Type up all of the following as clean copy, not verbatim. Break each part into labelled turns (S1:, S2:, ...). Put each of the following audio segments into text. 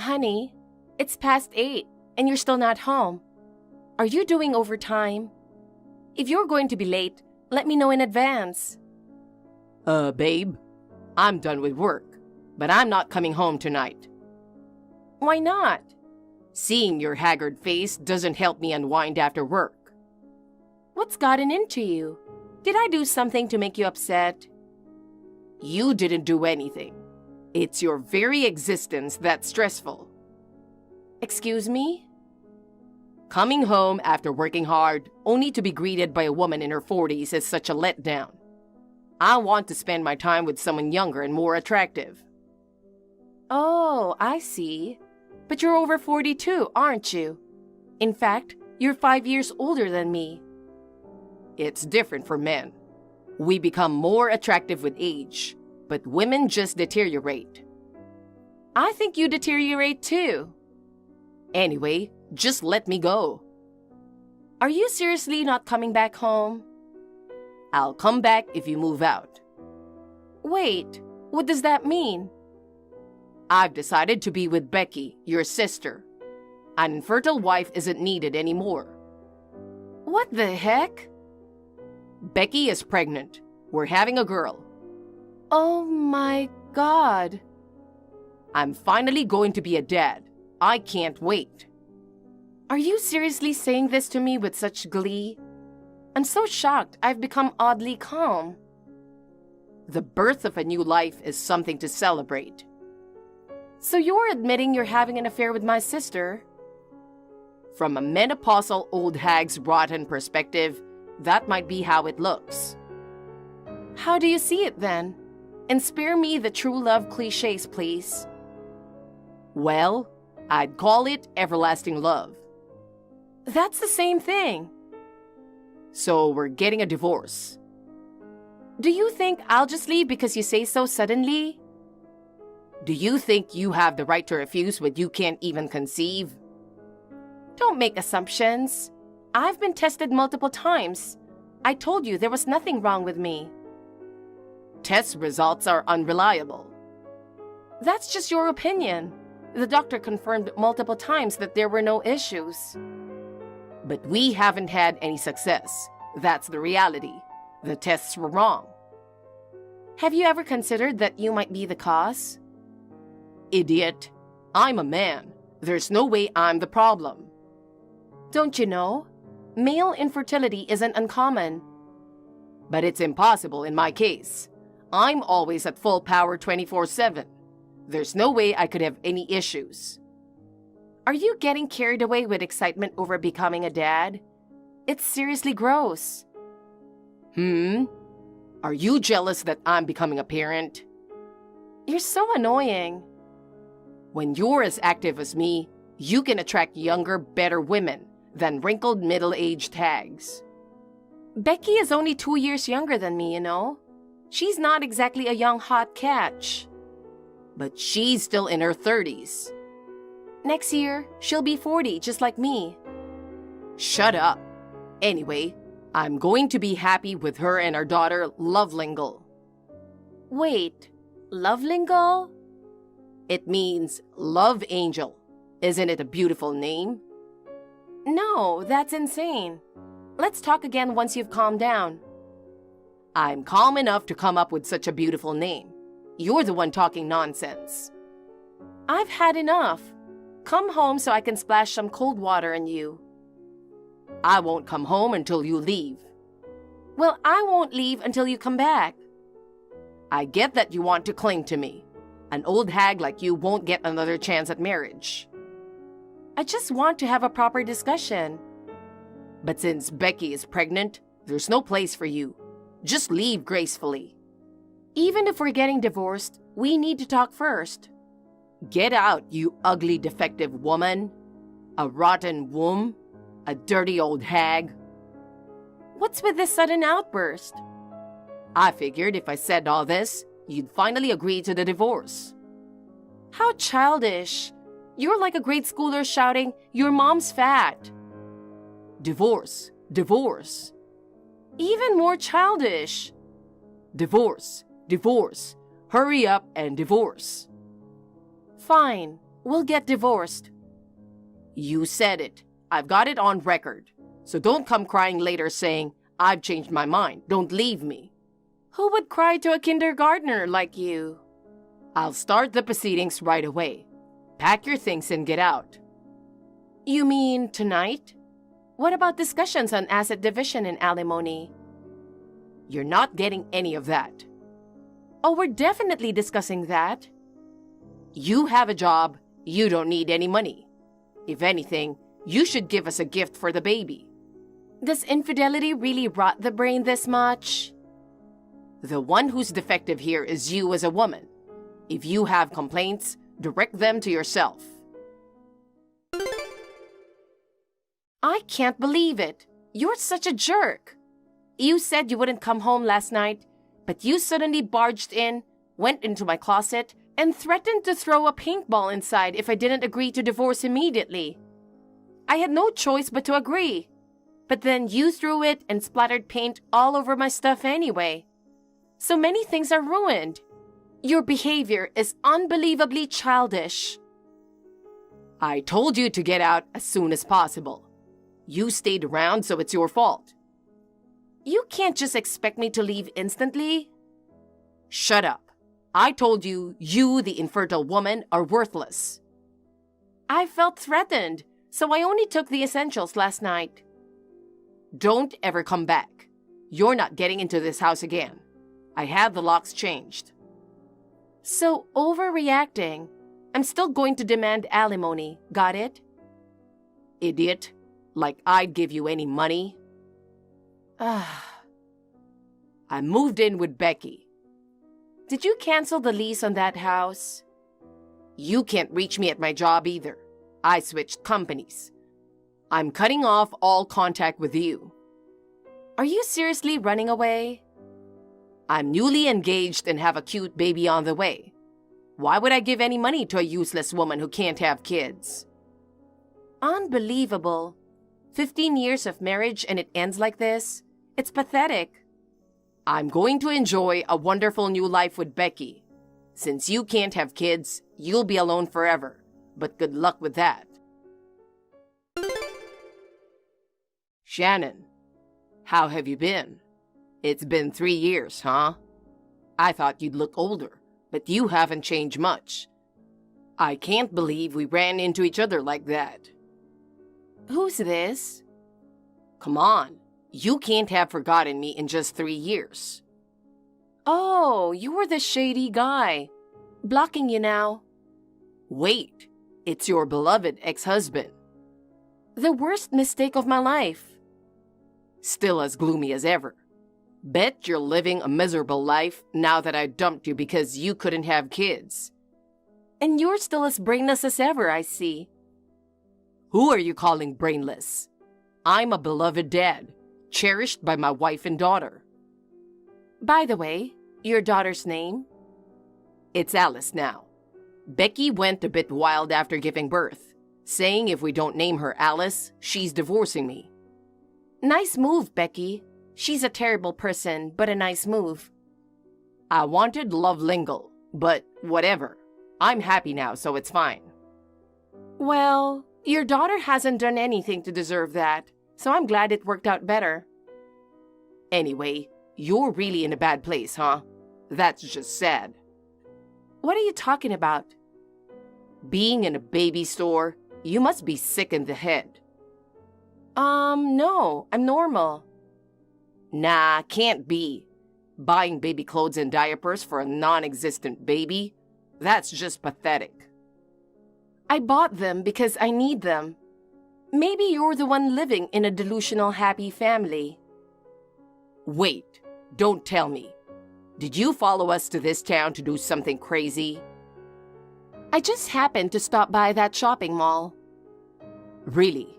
S1: Honey, it's past 8 and you're still not home. Are you doing overtime? If you're going to be late, let me know in advance.
S2: Babe, I'm done with work, but I'm not coming home tonight.
S1: Why not?
S2: Seeing your haggard face doesn't help me unwind after work.
S1: What's gotten into you? Did I do something to make you upset?
S2: You didn't do anything. It's your very existence that's stressful.
S1: Excuse me?
S2: Coming home after working hard, only to be greeted by a woman in her 40s is such a letdown. I want to spend my time with someone younger and more attractive.
S1: Oh, I see. But you're over 42, aren't you? In fact, you're 5 years older than me.
S2: It's different for men. We become more attractive with age, but women just deteriorate.
S1: I think you deteriorate too.
S2: Anyway, just let me go.
S1: Are you seriously not coming back home?
S2: I'll come back if you move out.
S1: Wait, what does that mean?
S2: I've decided to be with Becky, your sister. An infertile wife isn't needed anymore.
S1: What the heck?
S2: Becky is pregnant. We're having a girl.
S1: Oh my God.
S2: I'm finally going to be a dad. I can't wait.
S1: Are you seriously saying this to me with such glee? I'm so shocked I've become oddly calm.
S2: The birth of a new life is something to celebrate.
S1: So you're admitting you're having an affair with my sister?
S2: From a menopausal old hag's rotten perspective, that might be how it looks.
S1: How do you see it then? And spare me the true love cliches, please.
S2: Well, I'd call it everlasting love.
S1: That's the same thing.
S2: So we're getting a divorce.
S1: Do you think I'll just leave because you say so suddenly?
S2: Do you think you have the right to refuse what you can't even conceive?
S1: Don't make assumptions. I've been tested multiple times. I told you there was nothing wrong with me.
S2: Test results are unreliable.
S1: That's just your opinion. The doctor confirmed multiple times that there were no issues.
S2: But we haven't had any success. That's the reality. The tests were wrong.
S1: Have you ever considered that you might be the cause?
S2: Idiot. I'm a man. There's no way I'm the problem.
S1: Don't you know? Male infertility isn't uncommon.
S2: But it's impossible in my case. I'm always at full power 24/7. There's no way I could have any issues.
S1: Are you getting carried away with excitement over becoming a dad? It's seriously gross.
S2: Are you jealous that I'm becoming a parent?
S1: You're so annoying.
S2: When you're as active as me, you can attract younger, better women than wrinkled middle-aged hags.
S1: Becky is only 2 years younger than me, you know. She's not exactly a young hot catch.
S2: But she's still in her 30s.
S1: Next year, she'll be 40, just like me.
S2: Shut up. Anyway, I'm going to be happy with her and our daughter, Lovelingle.
S1: Wait, Lovelingle?
S2: It means love angel. Isn't it a beautiful name?
S1: No, that's insane. Let's talk again once you've calmed down.
S2: I'm calm enough to come up with such a beautiful name. You're the one talking nonsense.
S1: I've had enough. Come home so I can splash some cold water on you.
S2: I won't come home until you leave.
S1: Well, I won't leave until you come back.
S2: I get that you want to cling to me. An old hag like you won't get another chance at marriage.
S1: I just want to have a proper discussion.
S2: But since Becky is pregnant, there's no place for you. Just leave gracefully.
S1: Even if we're getting divorced, we need to talk first.
S2: Get out, you ugly defective woman. A rotten womb. A dirty old hag.
S1: What's with this sudden outburst?
S2: I figured if I said all this, you'd finally agree to the divorce.
S1: How childish. You're like a grade schooler shouting, "Your mom's fat."
S2: Divorce. Divorce.
S1: Even more childish.
S2: Divorce. Divorce. Hurry up and divorce.
S1: Fine. We'll get divorced.
S2: You said it. I've got it on record. So don't come crying later saying, I've changed my mind. Don't leave me.
S1: Who would cry to a kindergartner like you?
S2: I'll start the proceedings right away. Pack your things and get out.
S1: You mean tonight? What about discussions on asset division and alimony?
S2: You're not getting any of that.
S1: Oh, we're definitely discussing that.
S2: You have a job. You don't need any money. If anything, you should give us a gift for the baby.
S1: Does infidelity really rot the brain this much?
S2: The one who's defective here is you as a woman. If you have complaints, direct them to yourself.
S1: I can't believe it. You're such a jerk. You said you wouldn't come home last night, but you suddenly barged in, went into my closet, and threatened to throw a paintball inside if I didn't agree to divorce immediately. I had no choice but to agree. But then you threw it and splattered paint all over my stuff anyway. So many things are ruined. Your behavior is unbelievably childish.
S2: I told you to get out as soon as possible. You stayed around, so it's your fault.
S1: You can't just expect me to leave instantly.
S2: Shut up. I told you, the infertile woman, are worthless.
S1: I felt threatened, so I only took the essentials last night.
S2: Don't ever come back. You're not getting into this house again. I had the locks changed.
S1: So overreacting. I'm still going to demand alimony. Got it?
S2: Idiot. Like I'd give you any money. I moved in with Becky.
S1: Did you cancel the lease on that house?
S2: You can't reach me at my job either. I switched companies. I'm cutting off all contact with you.
S1: Are you seriously running away?
S2: I'm newly engaged and have a cute baby on the way. Why would I give any money to a useless woman who can't have kids?
S1: Unbelievable. 15 years of marriage and it ends like this? It's pathetic.
S2: I'm going to enjoy a wonderful new life with Becky. Since you can't have kids, you'll be alone forever. But good luck with that. Shannon, how have you been? It's been 3 years, huh? I thought you'd look older, but you haven't changed much. I can't believe we ran into each other like that.
S1: Who's this?
S2: Come on, you can't have forgotten me in just 3 years.
S1: Oh, you were the shady guy. Blocking you now.
S2: Wait, it's your beloved ex-husband.
S1: The worst mistake of my life.
S2: Still as gloomy as ever. Bet you're living a miserable life now that I dumped you because you couldn't have kids.
S1: And you're still as brainless as ever, I see.
S2: Who are you calling brainless? I'm a beloved dad, cherished by my wife and daughter.
S1: By the way, your daughter's name?
S2: It's Alice now. Becky went a bit wild after giving birth, saying if we don't name her Alice, she's divorcing me.
S1: Nice move, Becky. She's a terrible person, but a nice move.
S2: I wanted love lingo, but whatever. I'm happy now, so it's fine.
S1: Well, your daughter hasn't done anything to deserve that, so I'm glad it worked out better.
S2: Anyway, you're really in a bad place, huh? That's just sad.
S1: What are you talking about?
S2: Being in a baby store, you must be sick in the head.
S1: No, I'm normal.
S2: Nah, can't be. Buying baby clothes and diapers for a non-existent baby? That's just pathetic.
S1: I bought them because I need them. Maybe you're the one living in a delusional happy family.
S2: Wait, don't tell me. Did you follow us to this town to do something crazy?
S1: I just happened to stop by that shopping mall.
S2: Really?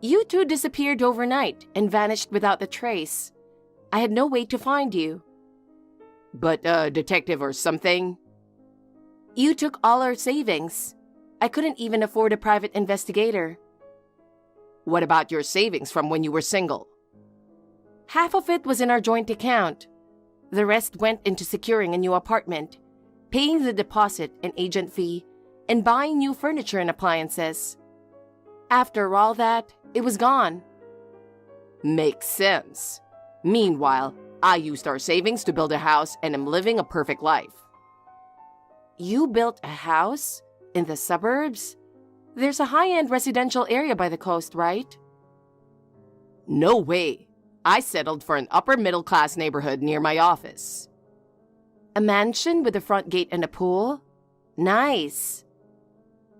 S1: You two disappeared overnight and vanished without a trace. I had no way to find you.
S2: But a detective or something?
S1: You took all our savings. I couldn't even afford a private investigator.
S2: What about your savings from when you were single?
S1: Half of it was in our joint account. The rest went into securing a new apartment, paying the deposit and agent fee, and buying new furniture and appliances. After all that, it was gone.
S2: Makes sense. Meanwhile, I used our savings to build a house and am living a perfect life.
S1: You built a house? In the suburbs? There's a high-end residential area by the coast, right?
S2: No way. I settled for an upper-middle-class neighborhood near my office.
S1: A mansion with a front gate and a pool? Nice.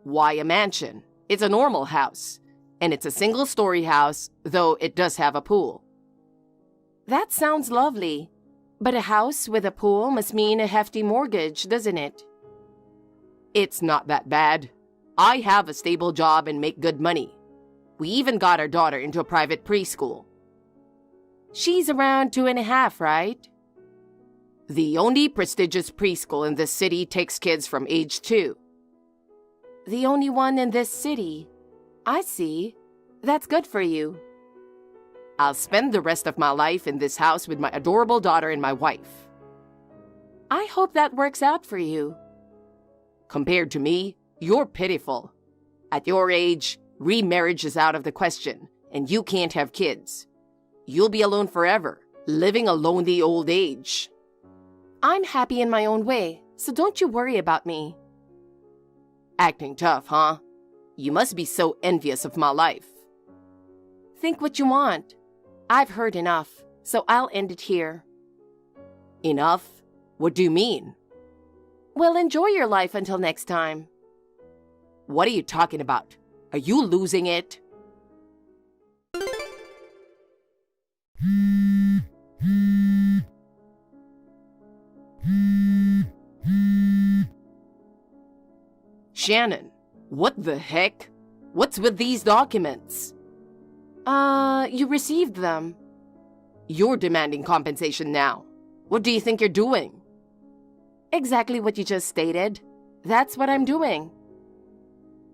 S2: Why a mansion? It's a normal house. And it's a single-story house, though it does have a pool.
S1: That sounds lovely. But a house with a pool must mean a hefty mortgage, doesn't it?
S2: It's not that bad. I have a stable job and make good money. We even got our daughter into a private preschool.
S1: She's around 2.5, right?
S2: The only prestigious preschool in this city takes kids from age 2.
S1: The only one in this city. I see. That's good for you.
S2: I'll spend the rest of my life in this house with my adorable daughter and my wife.
S1: I hope that works out for you.
S2: Compared to me, you're pitiful. At your age, remarriage is out of the question, and you can't have kids. You'll be alone forever, living a lonely old age.
S1: I'm happy in my own way, so don't you worry about me.
S2: Acting tough, huh? You must be so envious of my life.
S1: Think what you want. I've heard enough, so I'll end it here.
S2: Enough? What do you mean?
S1: Well, enjoy your life until next time.
S2: What are you talking about? Are you losing it? Shannon, what the heck? What's with these documents?
S1: You received them.
S2: You're demanding compensation now. What do you think you're doing?
S1: Exactly what you just stated. That's what I'm doing.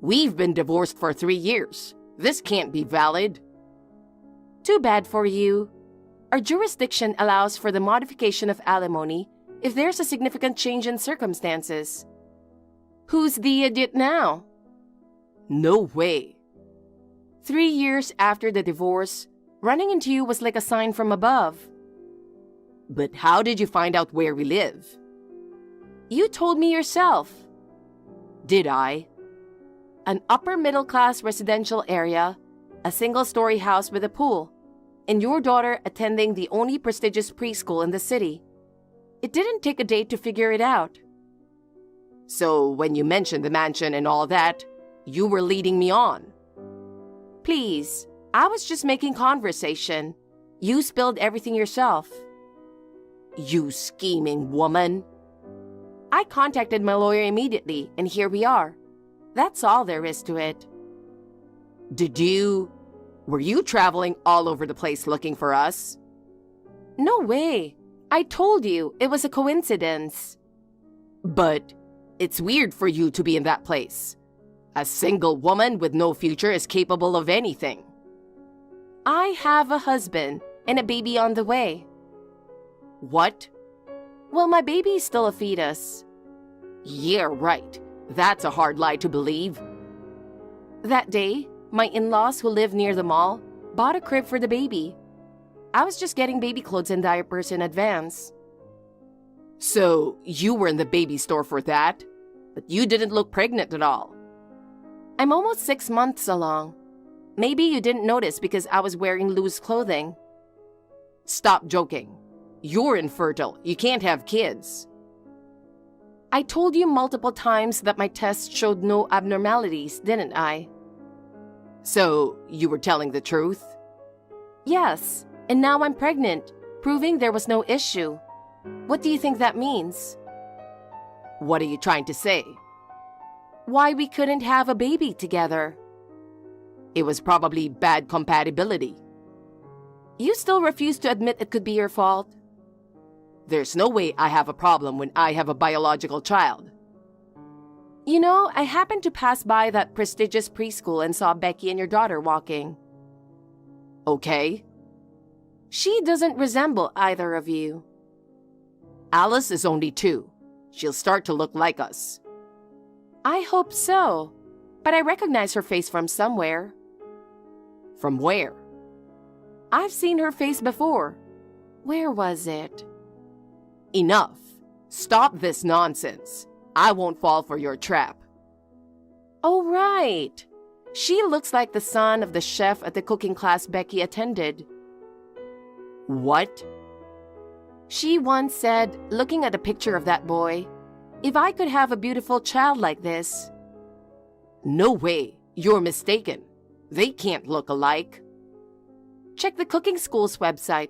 S2: We've been divorced for 3 years. This can't be valid.
S1: Too bad for you. Our jurisdiction allows for the modification of alimony if there's a significant change in circumstances. Who's the idiot now?
S2: No way.
S1: 3 years after the divorce, running into you was like a sign from above.
S2: But how did you find out where we live?
S1: You told me yourself.
S2: Did I?
S1: An upper-middle-class residential area, a single-story house with a pool, and your daughter attending the only prestigious preschool in the city. It didn't take a day to figure it out.
S2: So when you mentioned the mansion and all that, you were leading me on.
S1: Please, I was just making conversation. You spilled everything yourself.
S2: You scheming woman.
S1: I contacted my lawyer immediately, and here we are. That's all there is to it.
S2: Were you traveling all over the place looking for us?
S1: No way. I told you, it was a coincidence.
S2: But it's weird for you to be in that place. A single woman with no future is capable of anything.
S1: I have a husband and a baby on the way.
S2: What?
S1: Well, my baby is still a fetus.
S2: Yeah, right. That's a hard lie to believe.
S1: That day, my in-laws who live near the mall bought a crib for the baby. I was just getting baby clothes and diapers in advance.
S2: So, you were in the baby store for that? But you didn't look pregnant at all.
S1: I'm almost 6 months along. Maybe you didn't notice because I was wearing loose clothing.
S2: Stop joking. You're infertile. You can't have kids.
S1: I told you multiple times that my tests showed no abnormalities, didn't I?
S2: So, you were telling the truth?
S1: Yes, and now I'm pregnant, proving there was no issue. What do you think that means?
S2: What are you trying to say?
S1: Why we couldn't have a baby together.
S2: It was probably bad compatibility.
S1: You still refuse to admit it could be your fault?
S2: There's no way I have a problem when I have a biological child.
S1: You know, I happened to pass by that prestigious preschool and saw Becky and your daughter walking.
S2: Okay.
S1: She doesn't resemble either of you.
S2: Alice is only 2. She'll start to look like us.
S1: I hope so, but I recognize her face from somewhere.
S2: From where?
S1: I've seen her face before. Where was it?
S2: Enough. Stop this nonsense. I won't fall for your trap.
S1: Oh, right. She looks like the son of the chef at the cooking class Becky attended.
S2: What?
S1: She once said, looking at a picture of that boy, "If I could have a beautiful child like this."
S2: No way. You're mistaken. They can't look alike.
S1: Check the cooking school's website.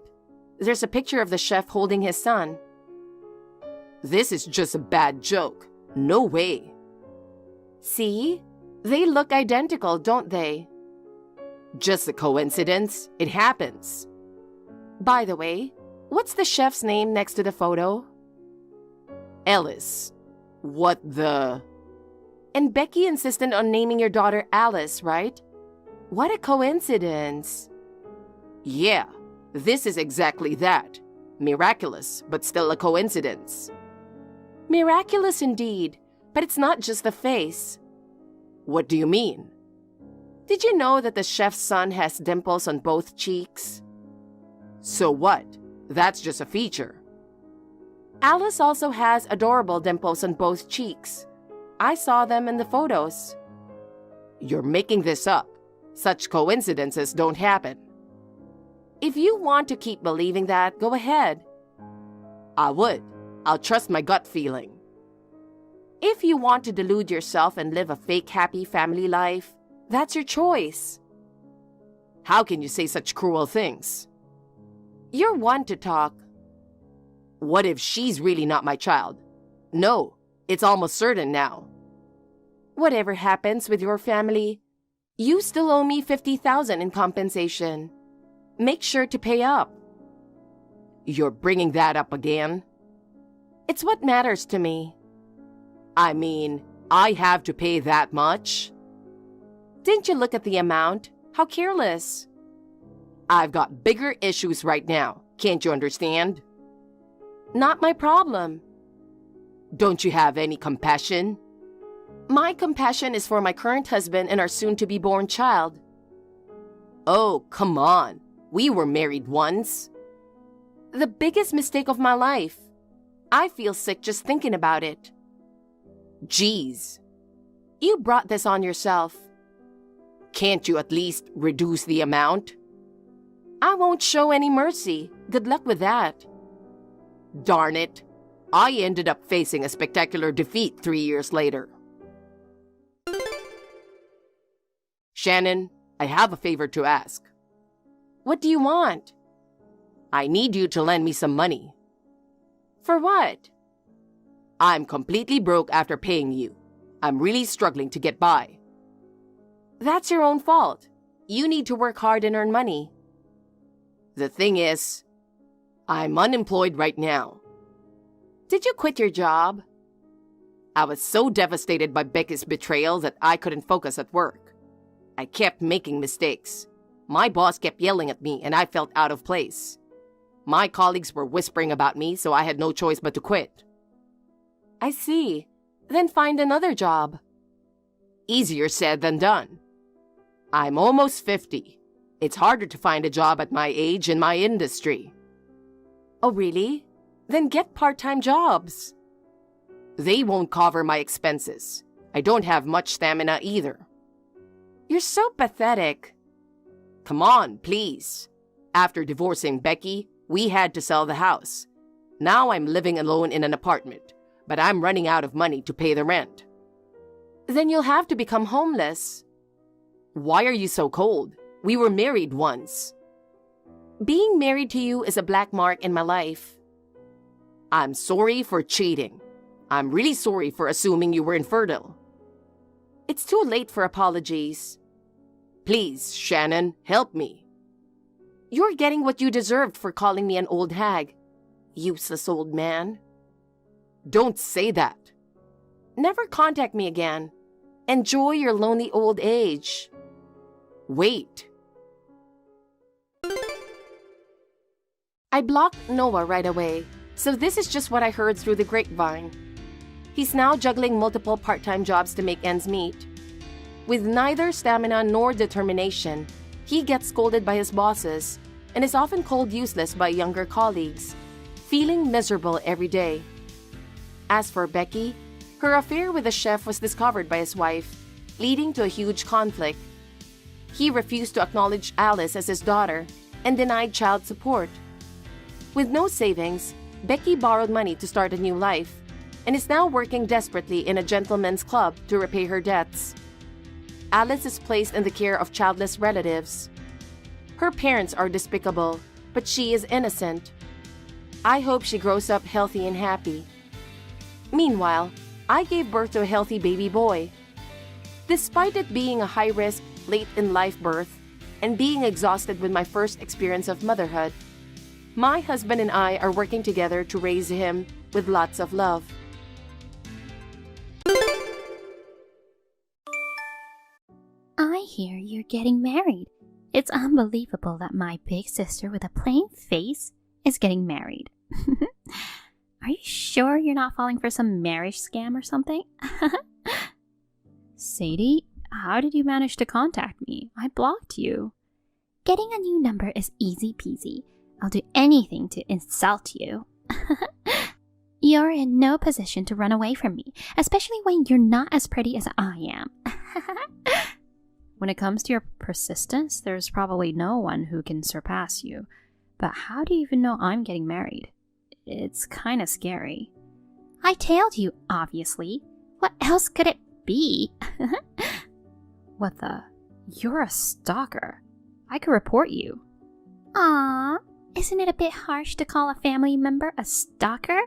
S1: There's a picture of the chef holding his son.
S2: This is just a bad joke. No way.
S1: See? They look identical, don't they?
S2: Just a coincidence. It happens.
S1: By the way, what's the chef's name next to the photo?
S2: Ellis. What the...
S1: And Becky insisted on naming your daughter Alice, right? What a coincidence.
S2: Yeah, this is exactly that. Miraculous, but still a coincidence.
S1: Miraculous indeed, but it's not just the face.
S2: What do you mean?
S1: Did you know that the chef's son has dimples on both cheeks?
S2: So what? That's just a feature.
S1: Alice also has adorable dimples on both cheeks. I saw them in the photos.
S2: You're making this up. Such coincidences don't happen.
S1: If you want to keep believing that, go ahead.
S2: I would. I'll trust my gut feeling.
S1: If you want to delude yourself and live a fake happy family life, that's your choice.
S2: How can you say such cruel things?
S1: You're one to talk.
S2: What if she's really not my child? No, it's almost certain now.
S1: Whatever happens with your family, you still owe me $50,000 in compensation. Make sure to pay up.
S2: You're bringing that up again?
S1: It's what matters to me.
S2: I mean, I have to pay that much?
S1: Didn't you look at the amount? How careless.
S2: I've got bigger issues right now. Can't you understand?
S1: Not my problem.
S2: Don't you have any compassion?
S1: My compassion is for my current husband and our soon-to-be-born child.
S2: Oh, come on. We were married once.
S1: The biggest mistake of my life. I feel sick just thinking about it.
S2: Jeez.
S1: You brought this on yourself.
S2: Can't you at least reduce the amount?
S1: I won't show any mercy. Good luck with that.
S2: Darn it. I ended up facing a spectacular defeat 3 years later. Shannon, I have a favor to ask.
S1: What do you want?
S2: I need you to lend me some money.
S1: For what?
S2: I'm completely broke after paying you. I'm really struggling to get by.
S1: That's your own fault. You need to work hard and earn money.
S2: The thing is, I'm unemployed right now.
S1: Did you quit your job?
S2: I was so devastated by Becky's betrayal that I couldn't focus at work. I kept making mistakes. My boss kept yelling at me and I felt out of place. My colleagues were whispering about me, so I had no choice but to quit.
S1: I see. Then find another job.
S2: Easier said than done. I'm almost 50. It's harder to find a job at my age in my industry.
S1: Oh, really? Then get part-time jobs.
S2: They won't cover my expenses. I don't have much stamina either.
S1: You're so pathetic.
S2: Come on, please. After divorcing Becky, we had to sell the house. Now I'm living alone in an apartment, but I'm running out of money to pay the rent.
S1: Then you'll have to become homeless.
S2: Why are you so cold? We were married once.
S1: Being married to you is a black mark in my life.
S2: I'm sorry for cheating. I'm really sorry for assuming you were infertile.
S1: It's too late for apologies.
S2: Please, Shannon, help me.
S1: You're getting what you deserved for calling me an old hag. Useless old man.
S2: Don't say that.
S1: Never contact me again. Enjoy your lonely old age.
S2: Wait.
S1: I blocked Noah right away, so this is just what I heard through the grapevine. He's now juggling multiple part-time jobs to make ends meet. With neither stamina nor determination, he gets scolded by his bosses and is often called useless by younger colleagues, feeling miserable every day. As for Becky, her affair with the chef was discovered by his wife, leading to a huge conflict. He refused to acknowledge Alice as his daughter and denied child support. With no savings, Becky borrowed money to start a new life and is now working desperately in a gentleman's club to repay her debts. Alice is placed in the care of childless relatives. Her parents are despicable, but she is innocent. I hope she grows up healthy and happy. Meanwhile, I gave birth to a healthy baby boy. Despite it being a high-risk, late-in-life birth and being exhausted with my first experience of motherhood, my husband and I are working together to raise him with lots of love.
S3: I hear you're getting married. It's unbelievable that my big sister with a plain face is getting married. Are you sure you're not falling for some marriage scam or something? Sadie, how did you manage to contact me? I blocked you. Getting a new number is easy peasy. I'll do anything to insult you. You're in no position to run away from me, especially when you're not as pretty as I am. When it comes to your persistence, there's probably no one who can surpass you. But how do you even know I'm getting married? It's kind of scary. I tailed you, obviously. What else could it be? What the? You're a stalker. I could report you. Aww, isn't it a bit harsh to call a family member a stalker?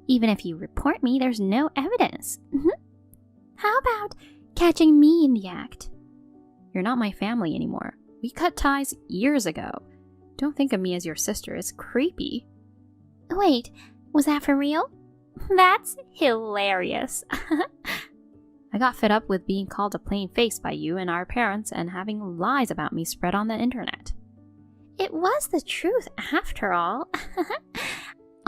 S3: Even if you report me, there's no evidence. How about catching me in the act? You're not my family anymore. We cut ties years ago. Don't think of me as your sister. It's creepy. Wait, was that for real? That's hilarious. I got fed up with being called a plain face by you and our parents and having lies about me spread on the internet. It was the truth after all.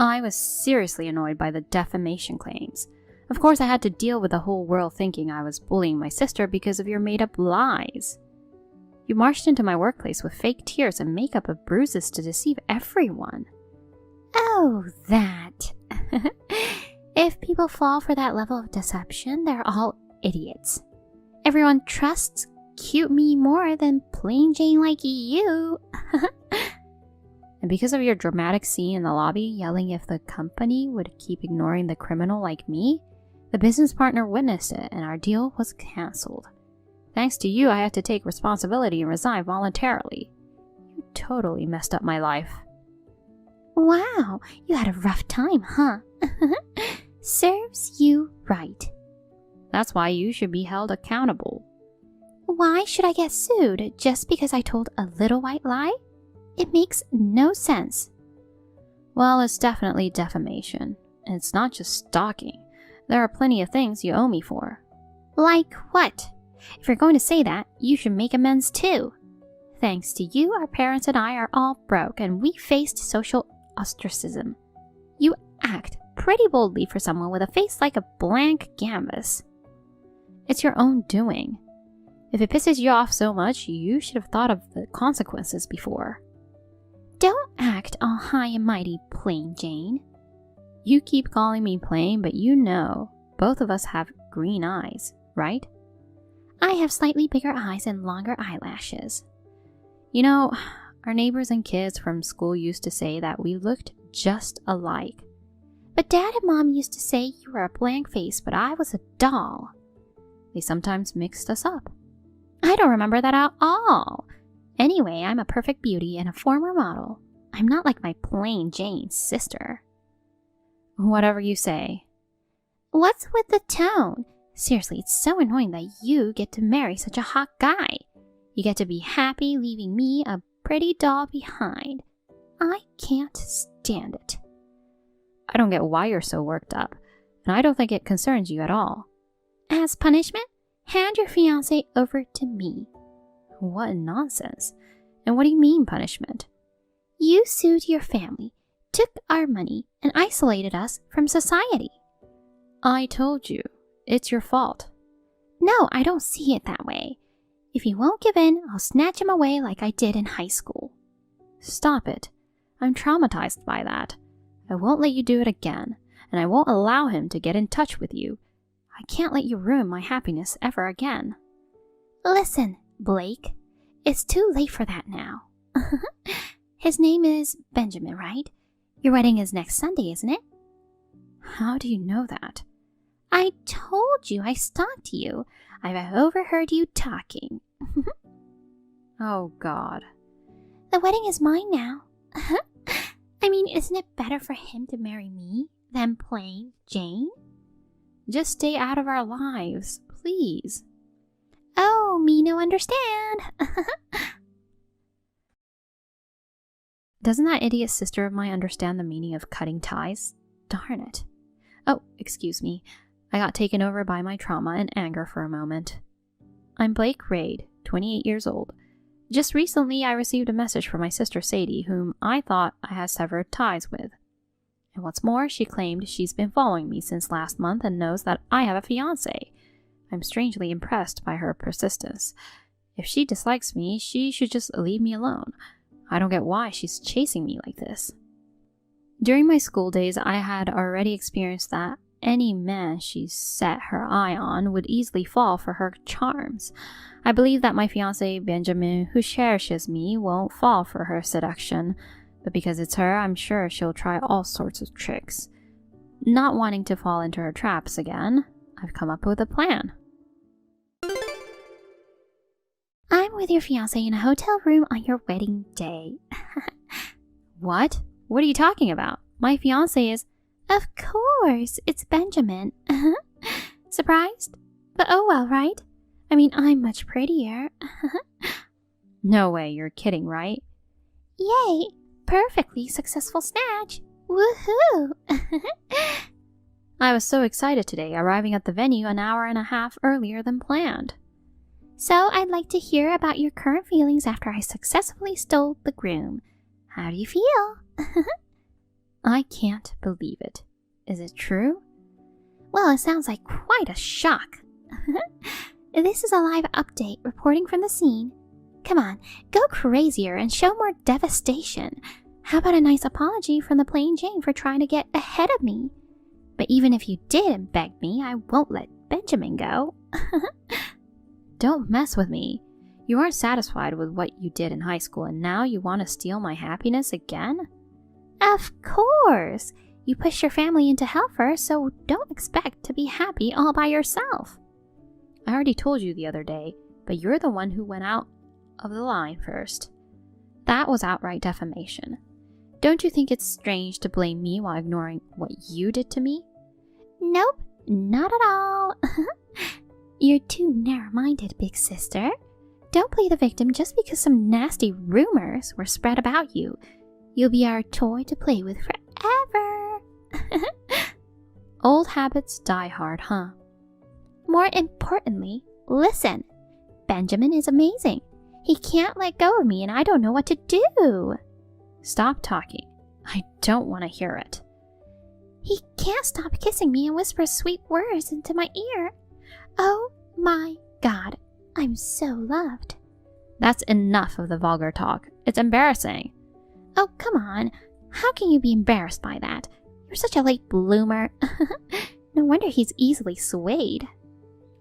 S3: I was seriously annoyed by the defamation claims. Of course, I had to deal with the whole world thinking I was bullying my sister because of your made-up lies. You marched into my workplace with fake tears and makeup of bruises to deceive everyone. Oh, that. If people fall for that level of deception, they're all idiots. Everyone trusts cute me more than plain Jane like you. And because of your dramatic scene in the lobby yelling if the company would keep ignoring the criminal like me, the business partner witnessed it and our deal was cancelled. Thanks to you, I had to take responsibility and resign voluntarily. You totally messed up my life. Wow, you had a rough time, huh? Serves you right. That's why you should be held accountable. Why should I get sued just because I told a little white lie? It makes no sense. Well, it's definitely defamation. And it's not just stalking. There are plenty of things you owe me for. Like what? If you're going to say that, you should make amends too. Thanks to you, our parents and I are all broke and we faced social ostracism. You act pretty boldly for someone with a face like a blank canvas. It's your own doing. If it pisses you off so much, you should have thought of the consequences before. Don't act all high and mighty, plain Jane. You keep calling me plain, but you know, both of us have green eyes, right? I have slightly bigger eyes and longer eyelashes. You know, our neighbors and kids from school used to say that we looked just alike. But Dad and Mom used to say you were a blank face, but I was a doll. They sometimes mixed us up. I don't remember that at all. Anyway, I'm a perfect beauty and a former model. I'm not like my plain Jane sister. Whatever you say. What's with the tone? Seriously, it's so annoying that you get to marry such a hot guy. You get to be happy leaving me, a pretty doll, behind. I can't stand it. I don't get why you're so worked up, and I don't think it concerns you at all. As punishment, hand your fiancé over to me. What nonsense. And what do you mean punishment? You sued your family, took our money, and isolated us from society. I told you. It's your fault. No, I don't see it that way. If he won't give in, I'll snatch him away like I did in high school. Stop it. I'm traumatized by that. I won't let you do it again, and I won't allow him to get in touch with you. I can't let you ruin my happiness ever again. Listen, Blake. It's too late for that now. His name is Benjamin, right? Your wedding is next Sunday, isn't it? How do you know that? I told you. I stalked you. I've overheard you talking. Oh, God. The wedding is mine now. I mean, isn't it better for him to marry me than plain Jane? Just stay out of our lives, please. Oh, me no understand. Doesn't that idiot sister of mine understand the meaning of cutting ties? Darn it. Oh, excuse me. I got taken over by my trauma and anger for a moment. I'm Blake Raid, 28 years old. Just recently, I received a message from my sister Sadie, whom I thought I had severed ties with. And what's more, she claimed she's been following me since last month and knows that I have a fiancé. I'm strangely impressed by her persistence. If she dislikes me, she should just leave me alone. I don't get why she's chasing me like this. During my school days, I had already experienced that any man she set her eye on would easily fall for her charms. I believe that my fiancé Benjamin, who cherishes me, won't fall for her seduction, but because it's her, I'm sure she'll try all sorts of tricks. Not wanting to fall into her traps again, I've come up with a plan. I'm with your fiancé in a hotel room on your wedding day. What? What are you talking about? My fiancé is... Of course, it's Benjamin. Surprised? But oh well, right? I mean, I'm much prettier. No way, you're kidding, right? Yay! Perfectly successful snatch! Woohoo! I was so excited today, arriving at the venue an hour and a half earlier than planned. So I'd like to hear about your current feelings after I successfully stole the groom. How do you feel? I can't believe it. Is it true? Well, it sounds like quite a shock. This is a live update reporting from the scene. Come on, go crazier and show more devastation. How about a nice apology from the plain Jane for trying to get ahead of me? But even if you did beg me, I won't let Benjamin go. Don't mess with me. You aren't satisfied with what you did in high school and now you want to steal my happiness again? Of course! You pushed your family into hell first, so don't expect to be happy all by yourself. I already told you the other day, but you're the one who went out of the line first. That was outright defamation. Don't you think it's strange to blame me while ignoring what you did to me? Nope, not at all. You're too narrow-minded, big sister. Don't play the victim just because some nasty rumors were spread about you. You'll be our toy to play with forever. Old habits die hard, huh? More importantly, listen. Benjamin is amazing. He can't let go of me and I don't know what to do. Stop talking. I don't want to hear it. He can't stop kissing me and whispers sweet words into my ear. Oh my God, I'm so loved. That's enough of the vulgar talk. It's embarrassing. Oh, come on. How can you be embarrassed by that? You're such a late bloomer. No wonder he's easily swayed.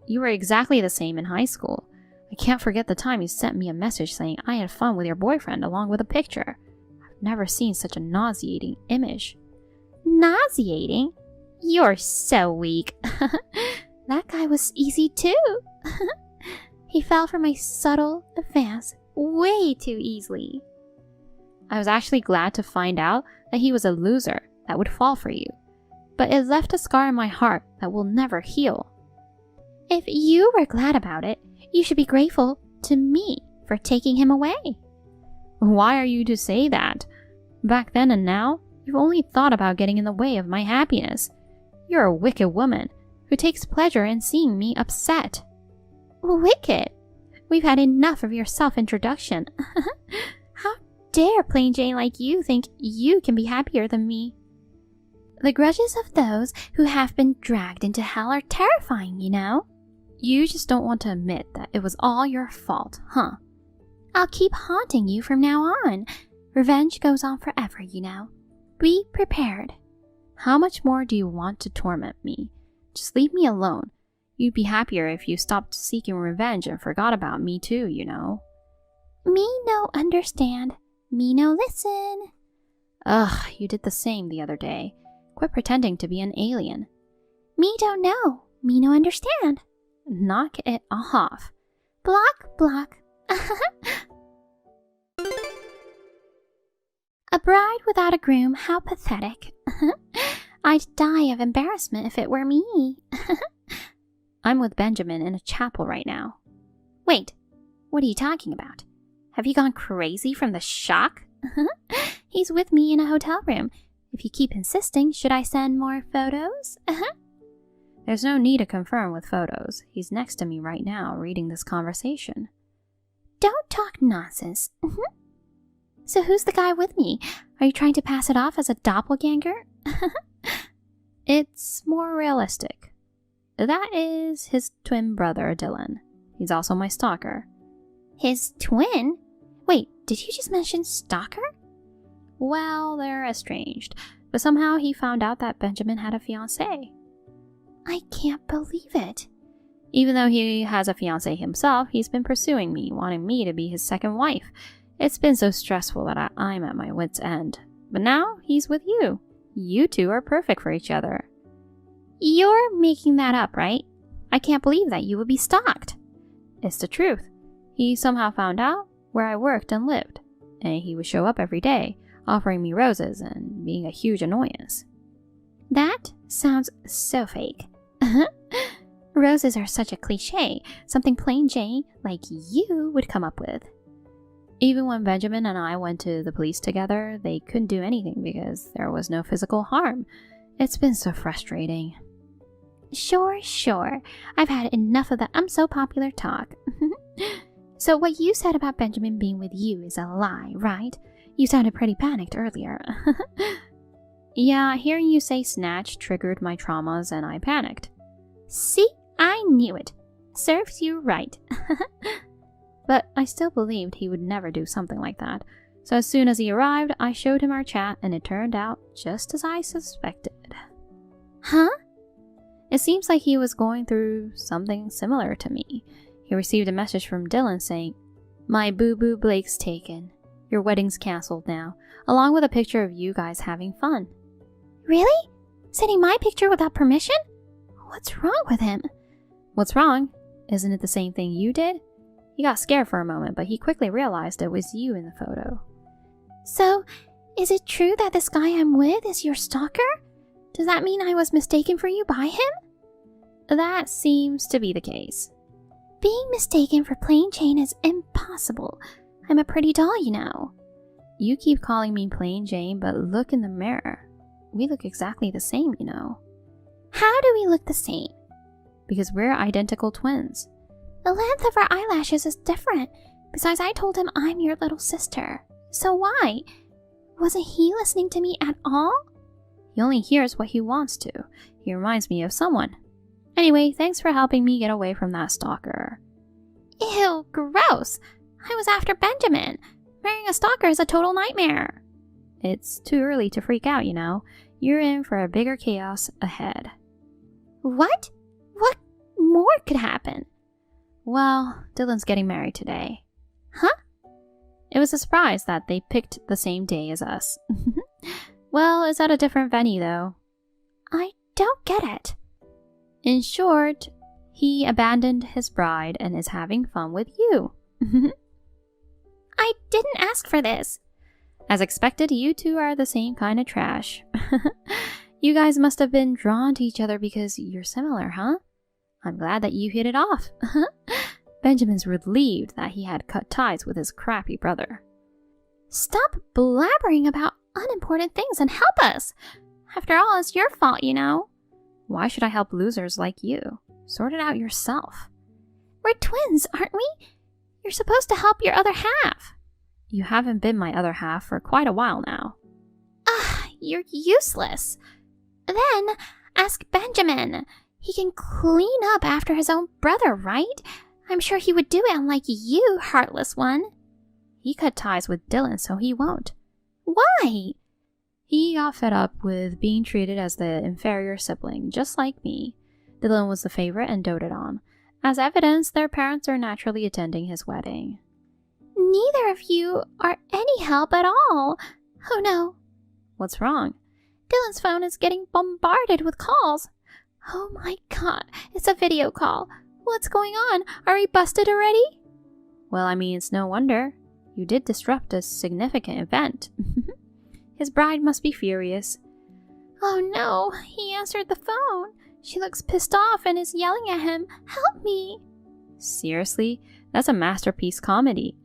S3: You were exactly the same in high school. I can't forget the time you sent me a message saying I had fun with your boyfriend along with a picture. I've never seen such a nauseating image. Nauseating? You're so weak. That guy was easy too. He fell for my subtle advance way too easily. I was actually glad to find out that he was a loser that would fall for you, but it left a scar in my heart that will never heal. If you were glad about it, you should be grateful to me for taking him away. Why are you to say that? Back then and now, you've only thought about getting in the way of my happiness. You're a wicked woman who takes pleasure in seeing me upset. Wicked? We've had enough of your self-introduction. How dare plain Jane like you think you can be happier than me? The grudges of those who have been dragged into hell are terrifying, you know? You just don't want to admit that it was all your fault, huh? I'll keep haunting you from now on. Revenge goes on forever, you know. Be prepared. How much more do you want to torment me? Just leave me alone. You'd be happier if you stopped seeking revenge and forgot about me too, you know. Me no understand. Me no listen. Ugh, you did the same the other day. Quit pretending to be an alien. Me don't know. Me no understand. Knock it off. Block, block. A bride without a groom, how pathetic. I'd die of embarrassment if it were me. I'm with Benjamin in a chapel right now. Wait, what are you talking about? Have you gone crazy from the shock? He's with me in a hotel room. If you keep insisting, should I send more photos? There's no need to confirm with photos. He's next to me right now, reading this conversation. Don't talk nonsense. So who's the guy with me? Are you trying to pass it off as a doppelganger? It's more realistic. That is his twin brother, Dylan. He's also my stalker. His twin? Wait, did you just mention stalker? Well, they're estranged, but somehow he found out that Benjamin had a fiancée. I can't believe it. Even though he has a fiancée himself, he's been pursuing me, wanting me to be his second wife. It's been so stressful that I'm at my wit's end. But now he's with you. You two are perfect for each other. You're making that up, right? I can't believe that you would be stalked. It's the truth. He somehow found out where I worked and lived, and he would show up every day, offering me roses and being a huge annoyance. That sounds so fake. Roses are such a cliche, something plain Jane like you would come up with. Even when Benjamin and I went to the police together, they couldn't do anything because there was no physical harm. It's been so frustrating. Sure. I've had enough of that I'm so popular talk. So what you said about Benjamin being with you is a lie, right? You sounded pretty panicked earlier. Yeah, hearing you say snatch triggered my traumas and I panicked. See? I knew it. Serves you right. But I still believed he would never do something like that. So as soon as he arrived, I showed him our chat and it turned out just as I suspected. Huh? It seems like he was going through something similar to me. He received a message from Dylan saying, "My boo-boo Blake's taken. Your wedding's cancelled now," along with a picture of you guys having fun. Really? Sending my picture without permission? What's wrong with him? What's wrong? Isn't it the same thing you did? He got scared for a moment, but he quickly realized it was you in the photo. So, is it true that this guy I'm with is your stalker? Does that mean I was mistaken for you by him? That seems to be the case. Being mistaken for plain Jane is impossible. I'm a pretty doll, you know. You keep calling me plain Jane, but look in the mirror. We look exactly the same, you know. How do we look the same? Because we're identical twins. The length of our eyelashes is different. Besides, I told him I'm your little sister. So why? Wasn't he listening to me at all? He only hears what he wants to. He reminds me of someone. Anyway, thanks for helping me get away from that stalker. Ew, gross. I was after Benjamin. Marrying a stalker is a total nightmare. It's too early to freak out, you know. You're in for a bigger chaos ahead. What? What more could happen? Well, Dylan's getting married today. Huh? It was a surprise that they picked the same day as us. Well, it's at a different venue, though. I don't get it. In short, he abandoned his bride and is having fun with you. I didn't ask for this. As expected, you two are the same kind of trash. You guys must have been drawn to each other because you're similar, huh? I'm glad that you hit it off. Benjamin's relieved that he had cut ties with his crappy brother. Stop blabbering about unimportant things and help us. After all, it's your fault, you know. Why should I help losers like you? Sort it out yourself. We're twins, aren't we? You're supposed to help your other half. You haven't been my other half for quite a while now. You're useless. Then ask Benjamin. He can clean up after his own brother, right? I'm sure he would do it, unlike you, heartless one. He cut ties with Dylan, so he won't. Why? He got fed up with being treated as the inferior sibling, just like me. Dylan was the favorite and doted on. As evidence, their parents are naturally attending his wedding. Neither of you are any help at all. Oh no. What's wrong? Dylan's phone is getting bombarded with calls. Oh my god, it's a video call. What's going on? Are we busted already? Well, I mean, it's no wonder. You did disrupt a significant event. His bride must be furious. Oh no, he answered the phone. She looks pissed off and is yelling at him. Help me! Seriously? That's a masterpiece comedy.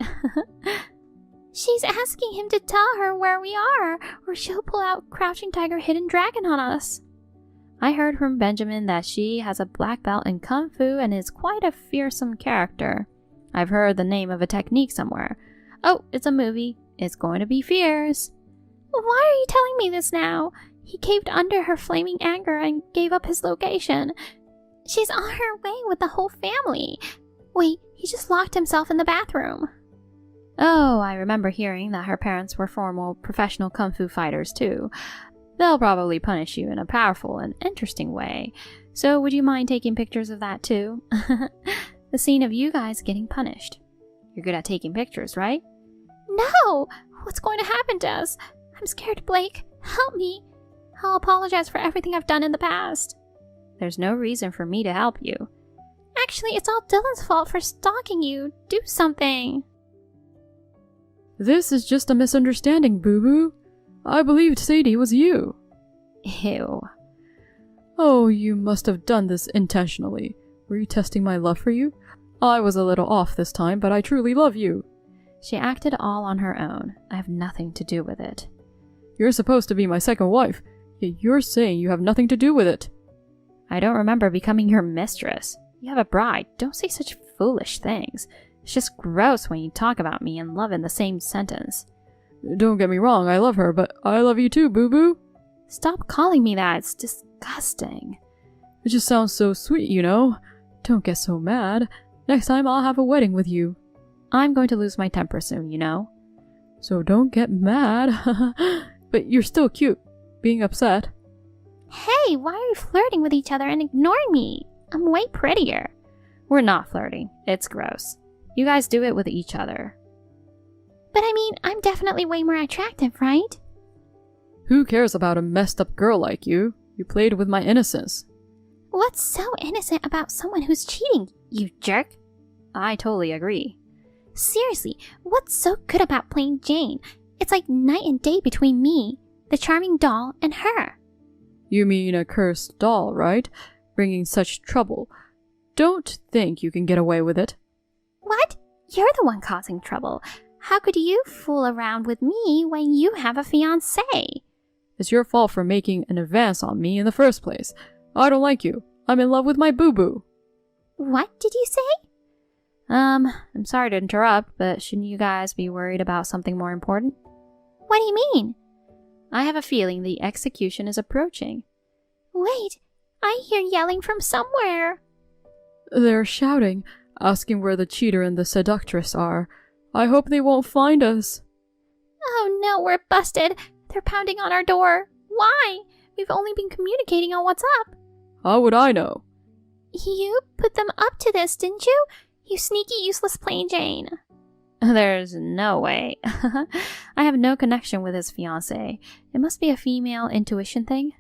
S3: She's asking him to tell her where we are, or she'll pull out Crouching Tiger, Hidden Dragon on us. I heard from Benjamin that she has a black belt in Kung Fu and is quite a fearsome character. I've heard the name of a technique somewhere. Oh, it's a movie. It's going to be fierce. Why are you telling me this now? He caved under her flaming anger and gave up his location. She's on her way with the whole family. Wait, he just locked himself in the bathroom. Oh, I remember hearing that her parents were former professional kung fu fighters too. They'll probably punish you in a powerful and interesting way. So would you mind taking pictures of that too? The scene of you guys getting punished. You're good at taking pictures, right? No! What's going to happen to us? I'm scared, Blake. Help me. I'll apologize for everything I've done in the past. There's no reason for me to help you. Actually, it's all Dylan's fault for stalking you. Do something.
S4: This is just a misunderstanding, Boo-Boo. I believed Sadie was you.
S3: Ew.
S4: Oh, you must have done this intentionally. Were you testing my love for you? I was a little off this time, but I truly love you.
S3: She acted all on her own. I have nothing to do with it.
S4: You're supposed to be my second wife, yet you're saying you have nothing to do with it.
S3: I don't remember becoming your mistress. You have a bride. Don't say such foolish things. It's just gross when you talk about me and love in the same sentence.
S4: Don't get me wrong, I love her, but I love you too, Boo-Boo.
S3: Stop calling me that. It's disgusting.
S4: It just sounds so sweet, you know? Don't get so mad. Next time I'll have a wedding with you.
S3: I'm going to lose my temper soon, you know?
S4: So don't get mad. But you're still cute. Being upset.
S3: Hey, why are you flirting with each other and ignoring me? I'm way prettier. We're not flirting. It's gross. You guys do it with each other. But I mean, I'm definitely way more attractive, right?
S4: Who cares about a messed up girl like you? You played with my innocence.
S3: What's so innocent about someone who's cheating, you jerk? I totally agree. Seriously, what's so good about playing Jane? It's like night and day between me, the charming doll, and her.
S4: You mean a cursed doll, right? Bringing such trouble. Don't think you can get away with it.
S3: What? You're the one causing trouble. How could you fool around with me when you have a fiancé?
S4: It's your fault for making an advance on me in the first place. I don't like you. I'm in love with my boo-boo.
S3: What did you say? I'm sorry to interrupt, but shouldn't you guys be worried about something more important? What do you mean? I have a feeling the execution is approaching. Wait, I hear yelling from somewhere.
S4: They're shouting, asking where the cheater and the seductress are. I hope they won't find us.
S3: Oh no, we're busted. They're pounding on our door. Why? We've only been communicating on WhatsApp.
S4: How would I know?
S3: You put them up to this, didn't you? You sneaky, useless plain Jane. There's no way. I have no connection with his fiancé. It must be a female intuition thing.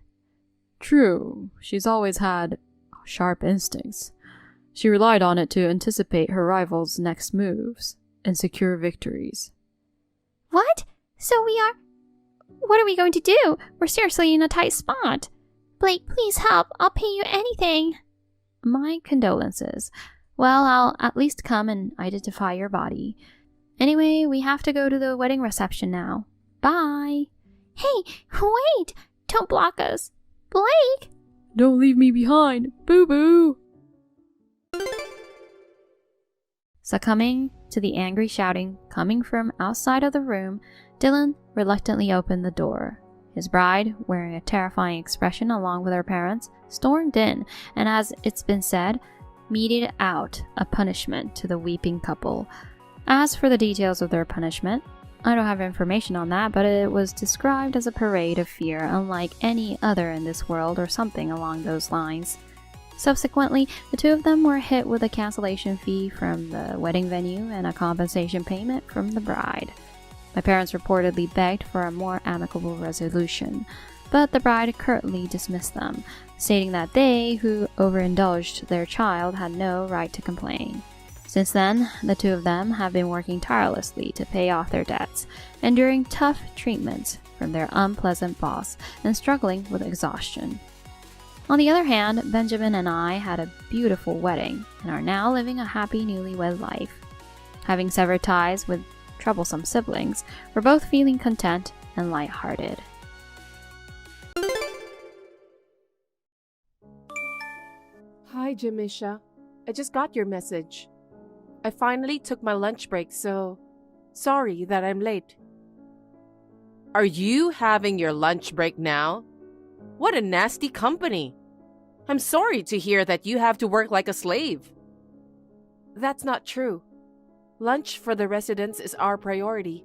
S4: True. She's always had sharp instincts. She relied on it to anticipate her rival's next moves and secure victories.
S3: What? So we are... What are we going to do? We're seriously in a tight spot. Blake, please help. I'll pay you anything. My condolences. Well, I'll at least come and identify your body. Anyway, we have to go to the wedding reception now. Bye. Hey, wait! Don't block us. Blake!
S4: Don't leave me behind. Boo-boo!
S3: Succumbing to the angry shouting coming from outside of the room, Dylan reluctantly opened the door. His bride, wearing a terrifying expression along with her parents, stormed in and, as it's been said, meted out a punishment to the weeping couple. As for the details of their punishment, I don't have information on that, but it was described as a parade of fear unlike any other in this world or something along those lines. Subsequently, the two of them were hit with a cancellation fee from the wedding venue and a compensation payment from the bride. My parents reportedly begged for a more amicable resolution, but the bride curtly dismissed them, stating that they, who overindulged their child, had no right to complain. Since then, the two of them have been working tirelessly to pay off their debts, enduring tough treatment from their unpleasant boss and struggling with exhaustion. On the other hand, Benjamin and I had a beautiful wedding and are now living a happy newlywed life. Having severed ties with troublesome siblings, we're both feeling content and lighthearted.
S1: Hi, Jamisha. I just got your message. I finally took my lunch break, so sorry that I'm late.
S2: Are you having your lunch break now? What a nasty company. I'm sorry to hear that you have to work like a slave.
S1: That's not true. Lunch for the residents is our priority.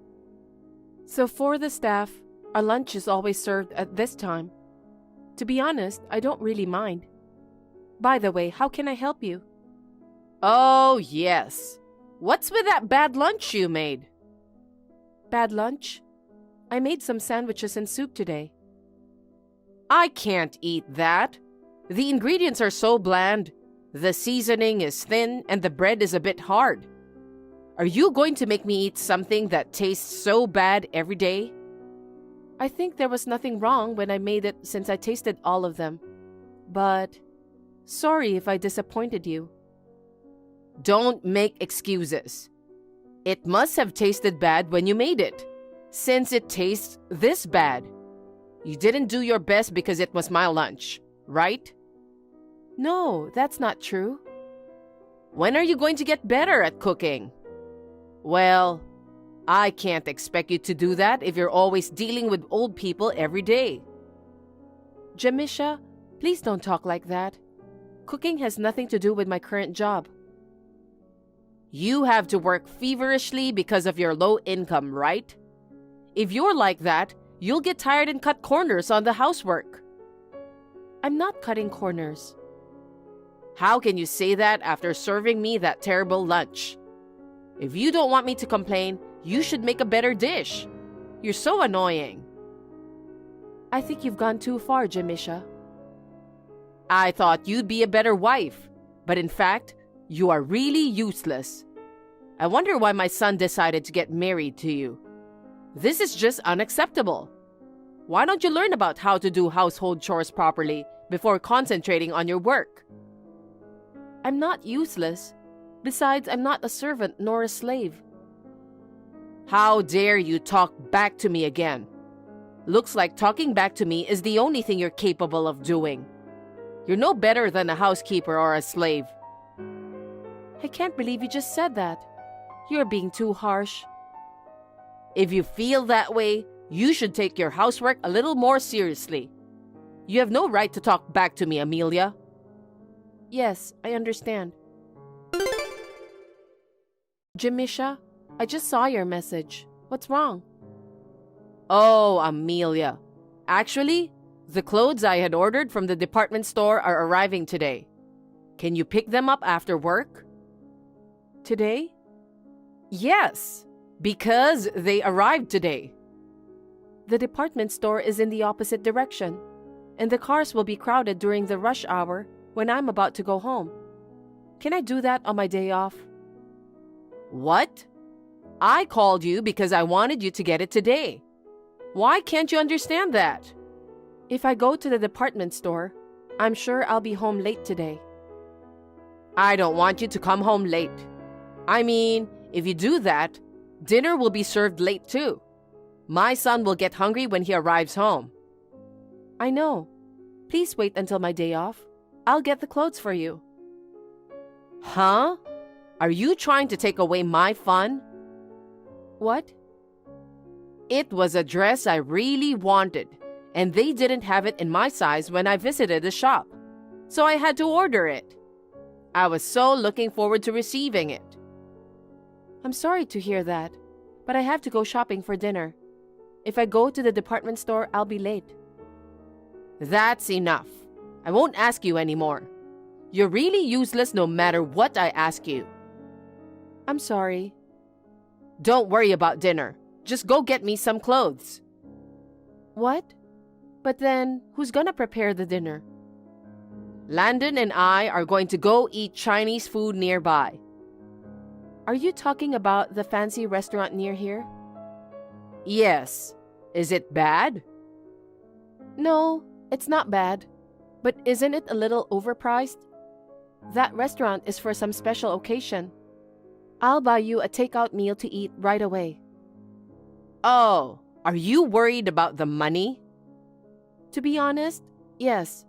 S1: So for the staff, our lunch is always served at this time. To be honest, I don't really mind. By the way, how can I help you?
S2: Oh, yes. What's with that bad lunch you made?
S1: Bad lunch? I made some sandwiches and soup today.
S2: I can't eat that. The ingredients are so bland. The seasoning is thin and the bread is a bit hard. Are you going to make me eat something that tastes so bad every day?
S1: I think there was nothing wrong when I made it since I tasted all of them. But sorry if I disappointed you.
S2: Don't make excuses. It must have tasted bad when you made it, since it tastes this bad. You didn't do your best because it was my lunch, right?
S1: No, that's not true.
S2: When are you going to get better at cooking? Well, I can't expect you to do that if you're always dealing with old people every day.
S1: Jamisha, please don't talk like that. Cooking has nothing to do with my current job.
S2: You have to work feverishly because of your low income, right? If you're like that, you'll get tired and cut corners on the housework.
S1: I'm not cutting corners.
S2: How can you say that after serving me that terrible lunch? If you don't want me to complain, you should make a better dish. You're so annoying.
S1: I think you've gone too far, Jamisha.
S2: I thought you'd be a better wife, but in fact, you are really useless. I wonder why my son decided to get married to you. This is just unacceptable. Why don't you learn about how to do household chores properly before concentrating on your work?
S1: I'm not useless. Besides, I'm not a servant nor a slave.
S2: How dare you talk back to me again? Looks like talking back to me is the only thing you're capable of doing. You're no better than a housekeeper or a slave.
S1: I can't believe you just said that. You're being too harsh.
S2: If you feel that way, you should take your housework a little more seriously. You have no right to talk back to me, Amelia.
S1: Yes, I understand. Jamisha, I just saw your message. What's wrong?
S2: Oh, Amelia. Actually, the clothes I had ordered from the department store are arriving today. Can you pick them up after work?
S1: Today?
S2: Yes, because they arrived today.
S1: The department store is in the opposite direction, and the cars will be crowded during the rush hour when I'm about to go home. Can I do that on my day off?
S2: What? I called you because I wanted you to get it today. Why can't you understand that?
S1: If I go to the department store, I'm sure I'll be home late today.
S2: I don't want you to come home late. I mean, if you do that, dinner will be served late too. My son will get hungry when he arrives home.
S1: I know. Please wait until my day off. I'll get the clothes for you.
S2: Huh? Are you trying to take away my fun?
S1: What?
S2: It was a dress I really wanted,
S1: and they didn't have it in my size when I visited the shop, so I had to order it. I was so looking forward to receiving it. I'm sorry to hear that, but I have to go shopping for dinner. If I go to the department store, I'll be late. That's enough. I won't ask you anymore. You're really useless no matter what I ask you. I'm sorry. Don't worry about dinner. Just go get me some clothes. What? But then, who's gonna prepare the dinner? Landon and I are going to go eat Chinese food nearby. Are you talking about the fancy restaurant near here? Yes. Is it bad? No, it's not bad. But isn't it a little overpriced? That restaurant is for some special occasion. I'll buy you a takeout meal to eat right away. Oh, are you worried about the money? To be honest, yes.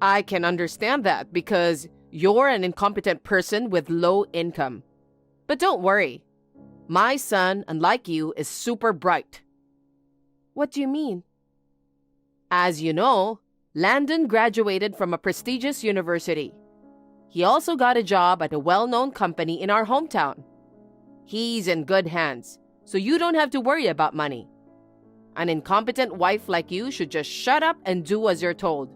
S1: I can understand that because you're an incompetent person with low income. But don't worry. My son, unlike you, is super bright. What do you mean? As you know, Landon graduated from a prestigious university. He also got a job at a well-known company in our hometown. He's in good hands, so you don't have to worry about money. An incompetent wife like you should just shut up and do as you're told.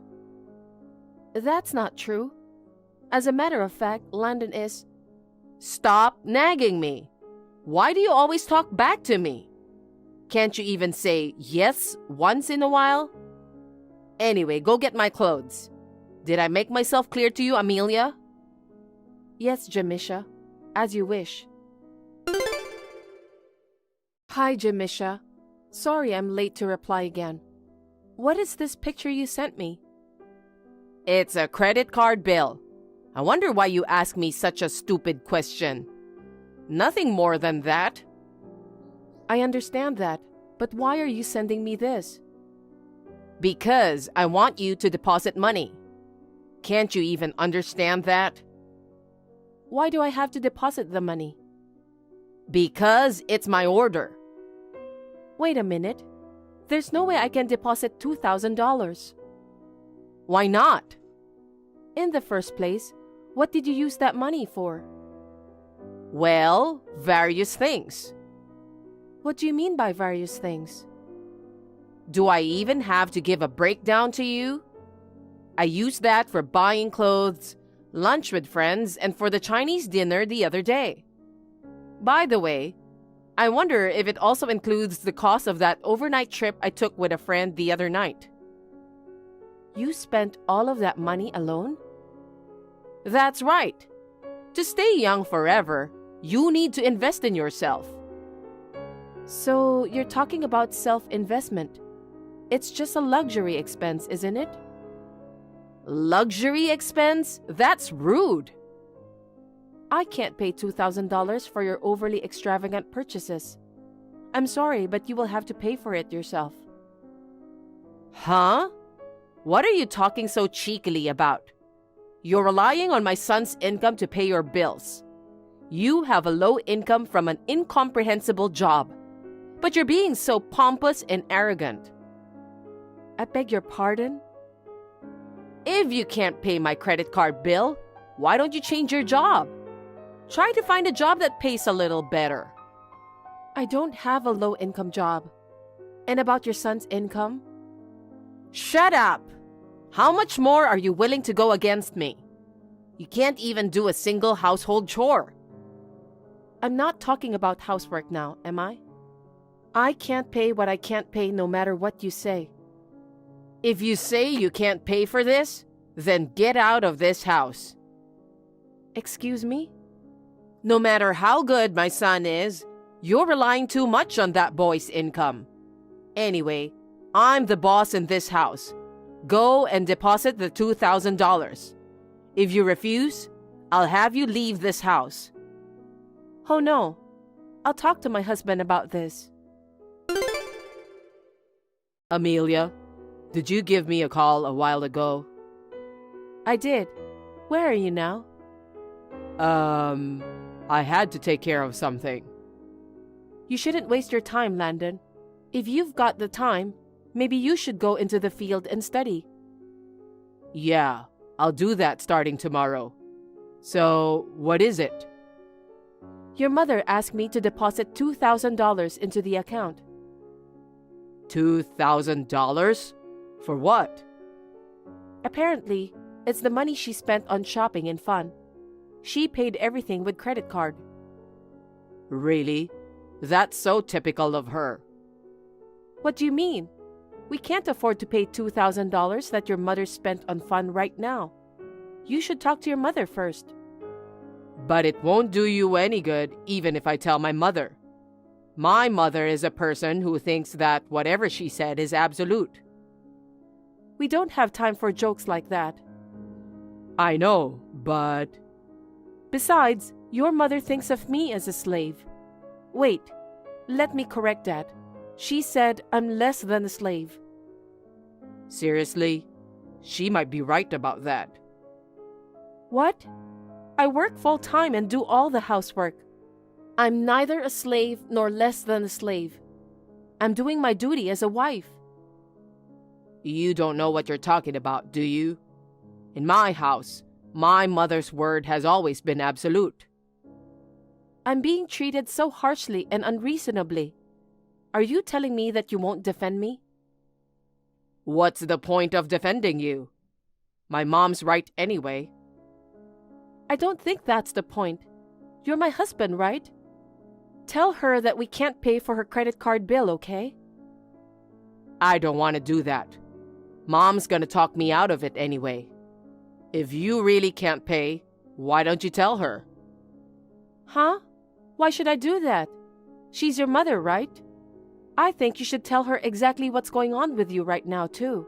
S1: That's not true. As a matter of fact, Landon is... Stop nagging me. Why do you always talk back to me? Can't you even say yes once in a while? Anyway, go get my clothes. Did I make myself clear to you, Amelia? Yes, Jamisha. As you wish. Hi, Jamisha. Sorry I'm late to reply again. What is this picture you sent me? It's a credit card bill. I wonder why you ask me such a stupid question. Nothing more than that. I understand that, but why are you sending me this? Because I want you to deposit money. Can't you even understand that? Why do I have to deposit the money? Because it's my order. Wait a minute. There's no way I can deposit $2,000. Why not? In the first place, what did you use that money for? Well, various things. What do you mean by various things? Do I even have to give a breakdown to you? I used that for buying clothes, lunch with friends, and for the Chinese dinner the other day. By the way, I wonder if it also includes the cost of that overnight trip I took with a friend the other night. You spent all of that money alone? That's right. To stay young forever, you need to invest in yourself. So you're talking about self-investment. It's just a luxury expense, isn't it? Luxury expense? That's rude. I can't pay $2,000 for your overly extravagant purchases. I'm sorry, but you will have to pay for it yourself. Huh? What are you talking so cheekily about? You're relying on my son's income to pay your bills. You have a low income from an incomprehensible job, but you're being so pompous and arrogant. I beg your pardon? If you can't pay my credit card bill, why don't you change your job? Try to find a job that pays a little better. I don't have a low-income job. And about your son's income? Shut up! How much more are you willing to go against me? You can't even do a single household chore. I'm not talking about housework now, am I? I can't pay what I can't pay no matter what you say. If you say you can't pay for this, then get out of this house. Excuse me? No matter how good my son is, you're relying too much on that boy's income. Anyway, I'm the boss in this house. Go and deposit the $2,000. If you refuse, I'll have you leave this house. Oh no, I'll talk to my husband about this. Amelia, did you give me a call a while ago? I did. Where are you now? I had to take care of something. You shouldn't waste your time, Landon. If you've got the time, Maybe you should go into the field and study.
S2: Yeah, I'll do that starting tomorrow. So, what is it?
S1: Your mother asked me to deposit $2,000 into the account.
S2: $2,000? For what?
S1: Apparently, it's the money she spent on shopping and fun. She paid everything with credit card.
S2: Really? That's so typical of her.
S1: What do you mean? We can't afford to pay $2,000 that your mother spent on fun right now. You should talk to your mother first.
S2: But it won't do you any good even if I tell my mother. My mother is a person who thinks that whatever she said is absolute.
S1: We don't have time for jokes like that.
S2: I know, but...
S1: Besides, your mother thinks of me as a slave. Wait, let me correct that. She said I'm less than a slave.
S2: Seriously? She might be right about that.
S1: What? I work full-time and do all the housework. I'm neither a slave nor less than a slave. I'm doing my duty as a wife.
S2: You don't know what you're talking about, do you? In my house, my mother's word has always been absolute.
S1: I'm being treated so harshly and unreasonably. Are you telling me that you won't defend me?
S2: What's the point of defending you? My mom's right anyway.
S1: I don't think that's the point. You're my husband, right? Tell her that we can't pay for her credit card bill, okay?
S2: I don't want to do that. Mom's gonna talk me out of it anyway. If you really can't pay, why don't you tell her?
S1: Huh? Why should I do that? She's your mother, right? I think you should tell her exactly what's going on with you right now, too.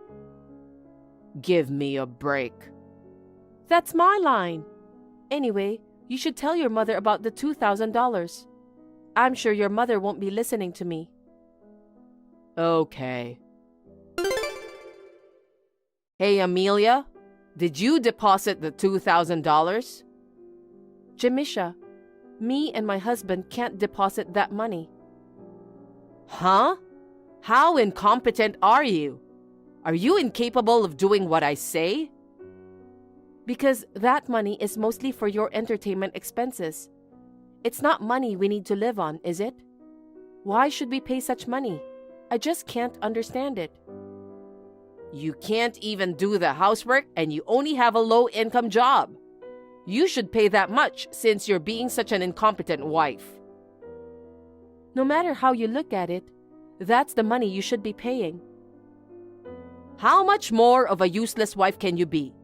S2: Give me a break.
S1: That's my line. Anyway, you should tell your mother about the $2,000. I'm sure your mother won't be listening to me.
S2: Okay. Hey, Amelia, did you deposit the $2,000?
S1: Jamisha, me and my husband can't deposit that money.
S2: Huh? How incompetent are you? Are you incapable of doing what I say?
S1: Because that money is mostly for your entertainment expenses. It's not money we need to live on, is it? Why should we pay such money? I just can't understand it.
S2: You can't even do the housework and you only have a low-income job. You should pay that much since you're being such an incompetent wife.
S1: No matter how you look at it, that's the money you should be paying.
S2: How much more of a useless wife can you be?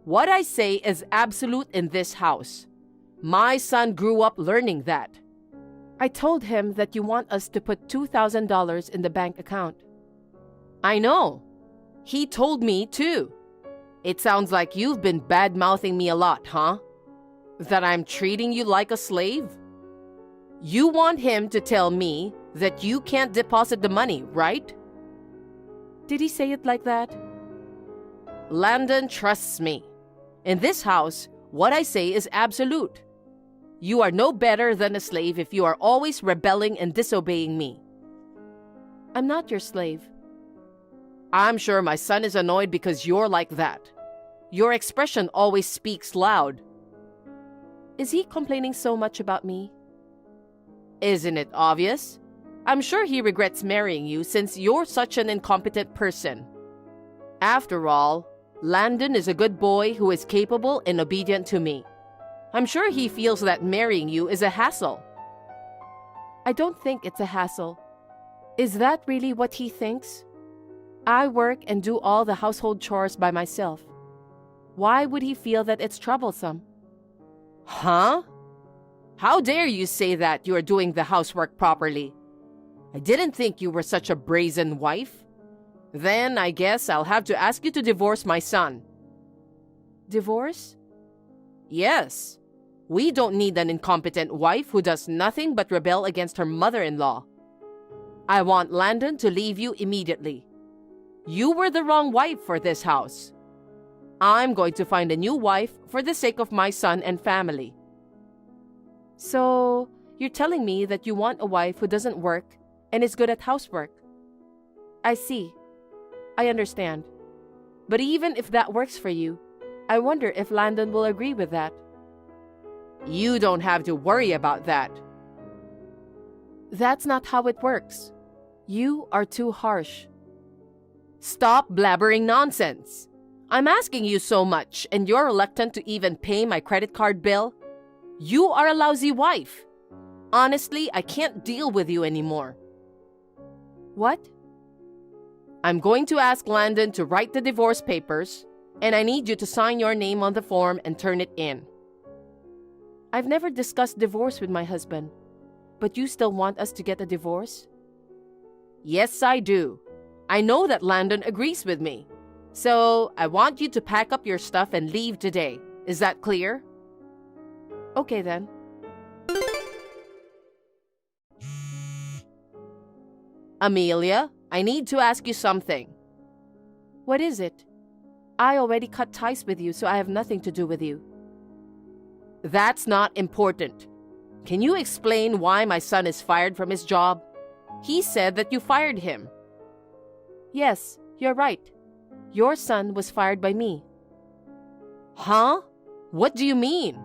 S2: What I say is absolute in this house. My son grew up learning that.
S1: I told him that you want us to put $2,000 in the bank account.
S2: I know. He told me too. It sounds like you've been bad-mouthing me a lot, huh? That I'm treating you like a slave? You want him to tell me that you can't deposit the money, right?
S1: Did he say it like that?
S2: Landon trusts me. In this house, what I say is absolute. You are no better than a slave if you are always rebelling and disobeying me.
S1: I'm not your slave.
S2: I'm sure my son is annoyed because you're like that. Your expression always speaks loud.
S1: Is he complaining so much about me?
S2: Isn't it obvious? I'm sure he regrets marrying you since you're such an incompetent person. After all, Landon is a good boy who is capable and obedient to me. I'm sure he feels that marrying you is a hassle.
S1: I don't think it's a hassle. Is that really what he thinks? I work and do all the household chores by myself. Why would he feel that it's troublesome?
S2: Huh? How dare you say that you are doing the housework properly? I didn't think you were such a brazen wife. Then I guess I'll have to ask you to divorce my son.
S1: Divorce?
S2: Yes. We don't need an incompetent wife who does nothing but rebel against her mother-in-law. I want Landon to leave you immediately. You were the wrong wife for this house. I'm going to find a new wife for the sake of my son and family.
S1: So, you're telling me that you want a wife who doesn't work and is good at housework. I see. I understand. But even if that works for you, I wonder if Landon will agree with that.
S2: You don't have to worry about that.
S1: That's not how it works. You are too harsh.
S2: Stop blabbering nonsense. I'm asking you so much, and you're reluctant to even pay my credit card bill? You are a lousy wife. Honestly, I can't deal with you anymore.
S1: What?
S2: I'm going to ask Landon to write the divorce papers, and I need you to sign your name on the form and turn it in.
S1: I've never discussed divorce with my husband. But you still want us to get a divorce?
S2: Yes, I do. I know that Landon agrees with me. So, I want you to pack up your stuff and leave today. Is that clear?
S1: Okay then.
S2: Amelia, I need to ask you something.
S1: What is it? I already cut ties with you, so I have nothing to do with you.
S2: That's not important. Can you explain why my son is fired from his job? He said that you fired him.
S1: Yes, you're right. Your son was fired by me.
S2: Huh? What do you mean?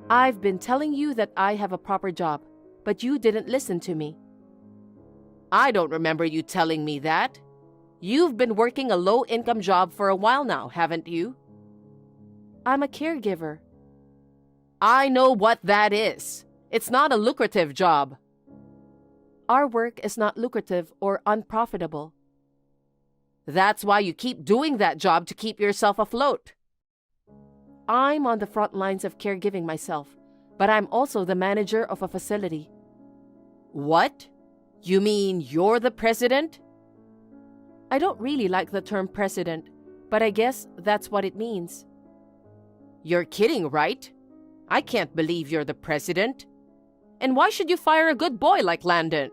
S1: I've been telling you that I have a proper job, but you didn't listen to me.
S2: I don't remember you telling me that. You've been working a low-income job for a while now, haven't you?
S1: I'm a caregiver.
S2: I know what that is. It's not a lucrative job.
S1: Our work is not lucrative or unprofitable.
S2: That's why you keep doing that job to keep yourself afloat.
S1: I'm on the front lines of caregiving myself, but I'm also the manager of a facility.
S2: What? You mean you're the president?
S1: I don't really like the term president, but I guess that's what it means.
S2: You're kidding, right? I can't believe you're the president. And why should you fire a good boy like Landon?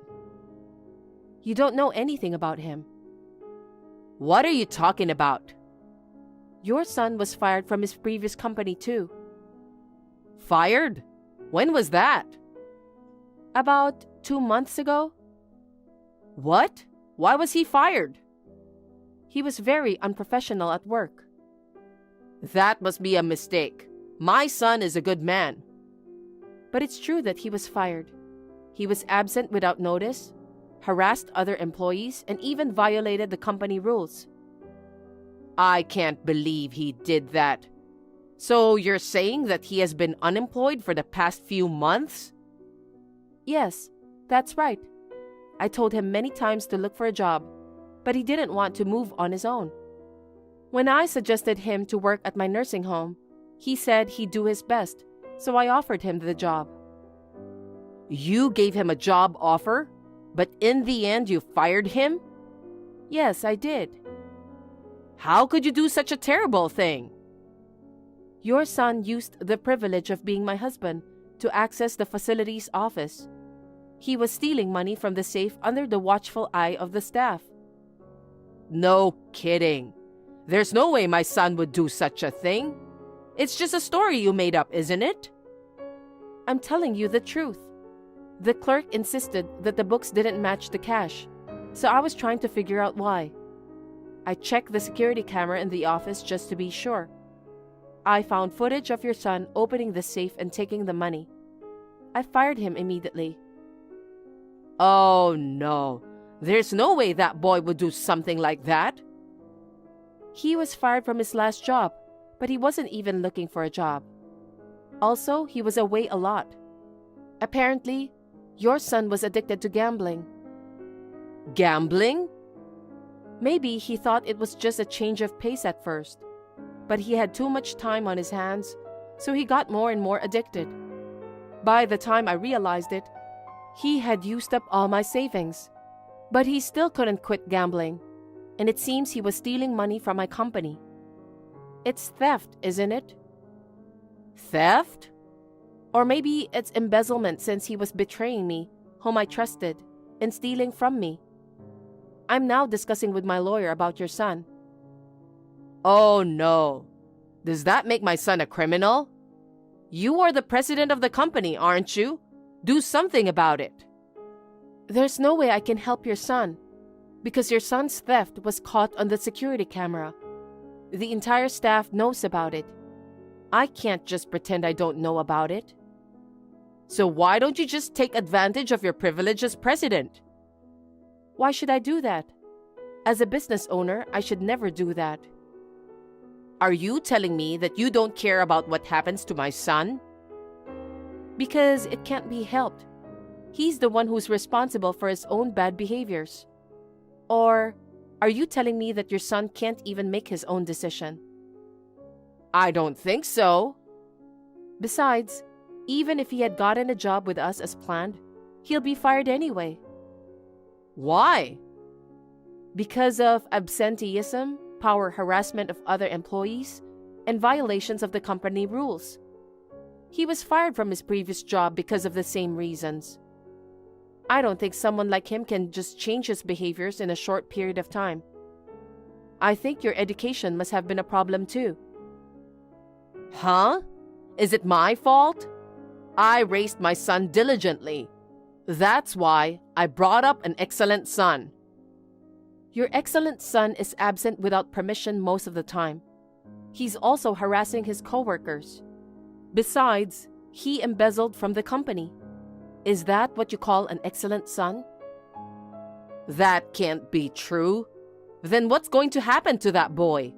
S1: You don't know anything about him.
S2: What are you talking about?
S1: Your son was fired from his previous company too.
S2: Fired? When was that?
S1: About 2 months ago.
S2: What? Why was he fired?
S1: He was very unprofessional at work.
S2: That must be a mistake. My son is a good man.
S1: But it's true that he was fired. He was absent without notice, harassed other employees, and even violated the company rules.
S2: I can't believe he did that. So you're saying that he has been unemployed for the past few months?
S1: Yes, that's right. I told him many times to look for a job, but he didn't want to move on his own. When I suggested him to work at my nursing home, he said he'd do his best, so I offered him the job.
S2: You gave him a job offer, but in the end you fired him?
S1: Yes, I did.
S2: How could you do such a terrible thing?
S1: Your son used the privilege of being my husband to access the facility's office. He was stealing money from the safe under the watchful eye of the staff.
S2: No kidding. There's no way my son would do such a thing. It's just a story you made up, isn't it?
S1: I'm telling you the truth. The clerk insisted that the books didn't match the cash, so I was trying to figure out why. I checked the security camera in the office just to be sure. I found footage of your son opening the safe and taking the money. I fired him immediately.
S2: Oh no, there's no way that boy would do something like that.
S1: He was fired from his last job, but he wasn't even looking for a job. Also, he was away a lot. Apparently, your son was addicted to gambling.
S2: Gambling?
S1: Maybe he thought it was just a change of pace at first, but he had too much time on his hands, so he got more and more addicted. By the time I realized it, he had used up all my savings, but he still couldn't quit gambling, and it seems he was stealing money from my company. It's theft, isn't it?
S2: Theft?
S1: Or maybe it's embezzlement since he was betraying me, whom I trusted, and stealing from me. I'm now discussing with my lawyer about your son.
S2: Oh no. Does that make my son a criminal? You are the president of the company, aren't you? Do something about it.
S1: There's no way I can help your son. Because your son's theft was caught on the security camera. The entire staff knows about it. I can't just pretend I don't know about it.
S2: So why don't you just take advantage of your privilege as president?
S1: Why should I do that? As a business owner, I should never do that.
S2: Are you telling me that you don't care about what happens to my son?
S1: Because it can't be helped. He's the one who's responsible for his own bad behaviors. Or are you telling me that your son can't even make his own decision?
S2: I don't think so.
S1: Besides, even if he had gotten a job with us as planned, he'll be fired anyway.
S2: Why?
S1: Because of absenteeism, power harassment of other employees, and violations of the company rules. He was fired from his previous job because of the same reasons. I don't think someone like him can just change his behaviors in a short period of time. I think your education must have been a problem too.
S2: Huh? Is it my fault? I raised my son diligently. That's why I brought up an excellent son.
S1: Your excellent son is absent without permission most of the time. He's also harassing his coworkers. Besides, he embezzled from the company. Is that what you call an excellent son?
S2: That can't be true. Then what's going to happen to that boy?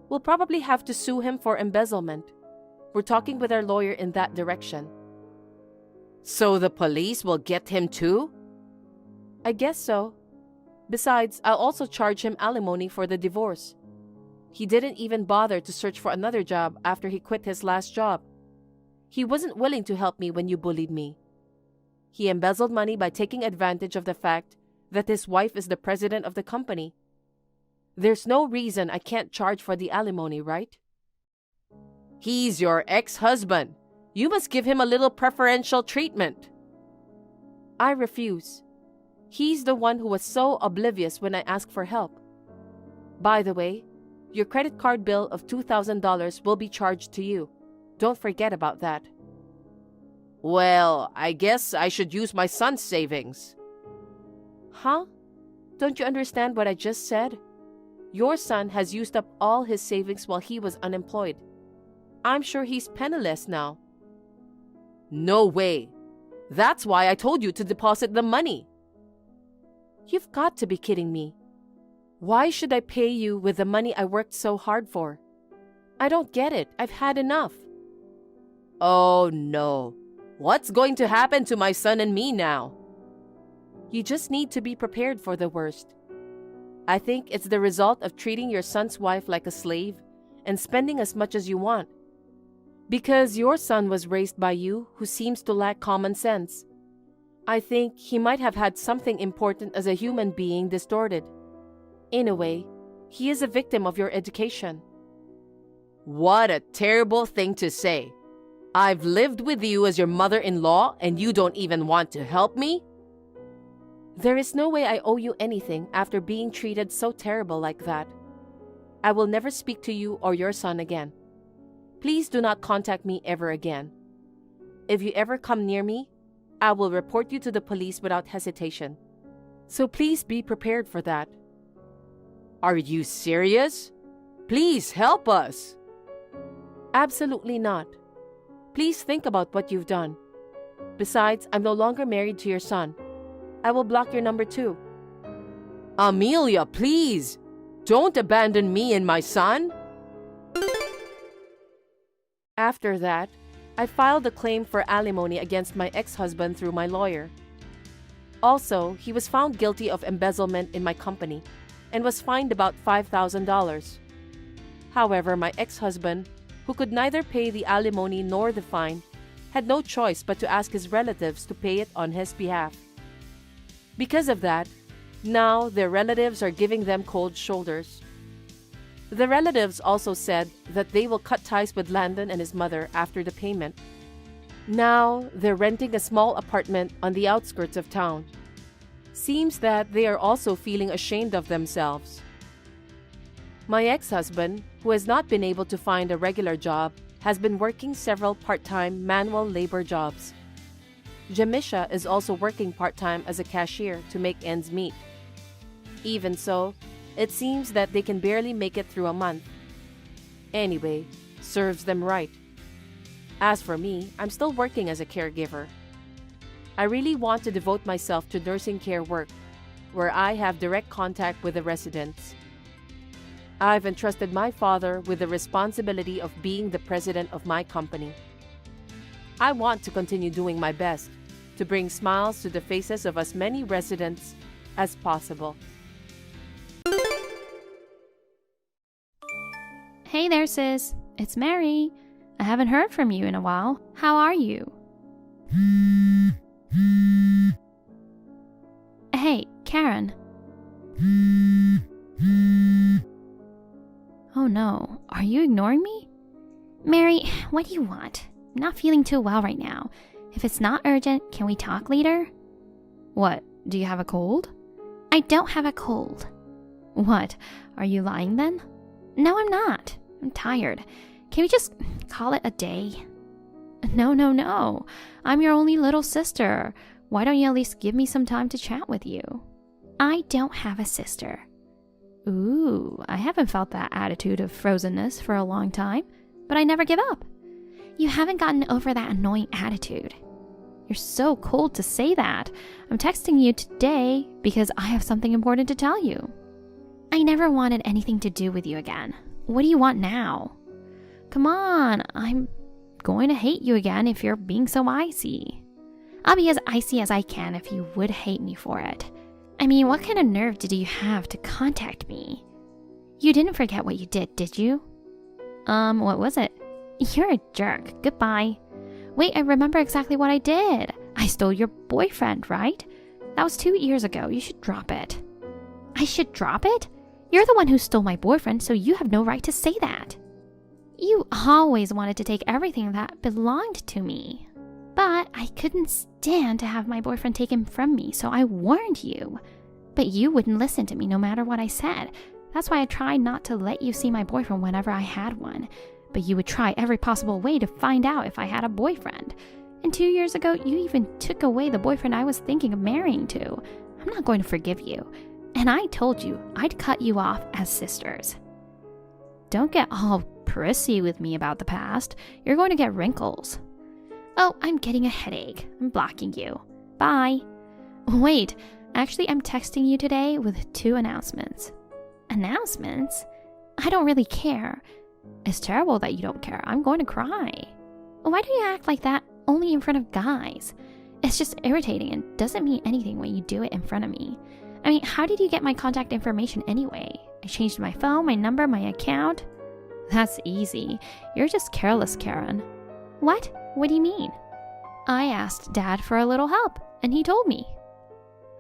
S1: We'll probably have to sue him for embezzlement. We're talking with our lawyer in that direction.
S2: So the police will get him too?
S1: I guess so. Besides, I'll also charge him alimony for the divorce. He didn't even bother to search for another job after he quit his last job. He wasn't willing to help me when you bullied me. He embezzled money by taking advantage of the fact that his wife is the president of the company. There's no reason I can't charge for the alimony, right?
S2: He's your ex-husband. You must give him a little preferential treatment.
S1: I refuse. He's the one who was so oblivious when I asked for help. By the way, your credit card bill of $2,000 will be charged to you. Don't forget about that.
S2: Well, I guess I should use my son's savings.
S1: Huh? Don't you understand what I just said? Your son has used up all his savings while he was unemployed. I'm sure he's penniless now.
S2: No way. That's why I told you to deposit the money.
S1: You've got to be kidding me. Why should I pay you with the money I worked so hard for? I don't get it. I've had enough.
S2: Oh no. What's going to happen to my son and me now?
S1: You just need to be prepared for the worst. I think it's the result of treating your son's wife like a slave and spending as much as you want. Because your son was raised by you who seems to lack common sense. I think he might have had something important as a human being distorted. In a way, he is a victim of your education.
S2: What a terrible thing to say. I've lived with you as your mother-in-law and you don't even want to help me?
S1: There is no way I owe you anything after being treated so terrible like that. I will never speak to you or your son again. Please do not contact me ever again. If you ever come near me, I will report you to the police without hesitation. So please be prepared for that.
S2: Are you serious? Please help us.
S1: Absolutely not. Please think about what you've done. Besides, I'm no longer married to your son. I will block your number too.
S2: Amelia, please. Don't abandon me and my son.
S1: After that, I filed a claim for alimony against my ex-husband through my lawyer. Also, he was found guilty of embezzlement in my company and was fined about $5,000. However, my ex-husband, who could neither pay the alimony nor the fine, had no choice but to ask his relatives to pay it on his behalf. Because of that, now their relatives are giving them cold shoulders. The relatives also said that they will cut ties with Landon and his mother after the payment. Now they're renting a small apartment on the outskirts of town. Seems that they are also feeling ashamed of themselves. My ex-husband, who has not been able to find a regular job, has been working several part-time manual labor jobs. Jamisha is also working part-time as a cashier to make ends meet. Even so, it seems that they can barely make it through a month. Anyway, serves them right. As for me, I'm still working as a caregiver. I really want to devote myself to nursing care work, where I have direct contact with the residents. I've entrusted my father with the responsibility of being the president of my company. I want to continue doing my best to bring smiles to the faces of as many residents as possible.
S3: Hey there, sis. It's Mary. I haven't heard from you in a while. How are you? Hey, Karen. Oh no, are you ignoring me? Mary, what do you want? I'm not feeling too well right now. If it's not urgent, can we talk later? What, do you have a cold? I don't have a cold. What, are you lying then? No, I'm not. I'm tired. Can we just call it a day? No. I'm your only little sister. Why don't you at least give me some time to chat with you? I don't have a sister. Ooh, I haven't felt that attitude of frozenness for a long time, but I never give up. You haven't gotten over that annoying attitude. You're so cold to say that. I'm texting you today because I have something important to tell you. I never wanted anything to do with you again. What do you want now? Come on, I'm going to hate you again if you're being so icy. I'll be as icy as I can if you would hate me for it. I mean, what kind of nerve did you have to contact me? You didn't forget what you did you? What was it? You're a jerk. Goodbye. Wait, I remember exactly what I did. I stole your boyfriend, right? That was 2 years ago. You should drop it. I should drop it? You're the one who stole my boyfriend, so you have no right to say that. You always wanted to take everything that belonged to me. But I couldn't stand to have my boyfriend taken from me, so I warned you. But you wouldn't listen to me no matter what I said. That's why I tried not to let you see my boyfriend whenever I had one. But you would try every possible way to find out if I had a boyfriend. And 2 years ago, you even took away the boyfriend I was thinking of marrying to. I'm not going to forgive you. And I told you I'd cut you off as sisters. Don't get all prissy with me about the past. You're going to get wrinkles. Oh, I'm getting a headache. I'm blocking you. Bye. Wait, actually, I'm texting you today with 2 announcements. Announcements? I don't really care. It's terrible that you don't care. I'm going to cry. Why do you act like that only in front of guys? It's just irritating and doesn't mean anything when you do it in front of me. I mean, how did you get my contact information anyway? I changed my phone, my number, my account. That's easy. You're just careless, Karen. What? What do you mean? I asked Dad for a little help, and he told me.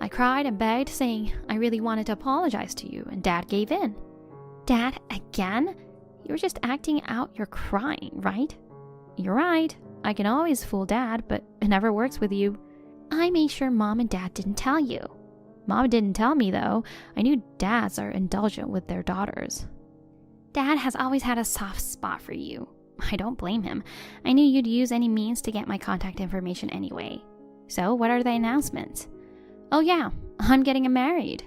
S3: I cried and begged, saying I really wanted to apologize to you, and Dad gave in. Dad, again? You were just acting out your crying, right? You're right. I can always fool Dad, but it never works with you. I made sure Mom and Dad didn't tell you. Mom didn't tell me, though. I knew dads are indulgent with their daughters. Dad has always had a soft spot for you. I don't blame him. I knew you'd use any means to get my contact information anyway. So, what are the announcements? Oh yeah, I'm getting married.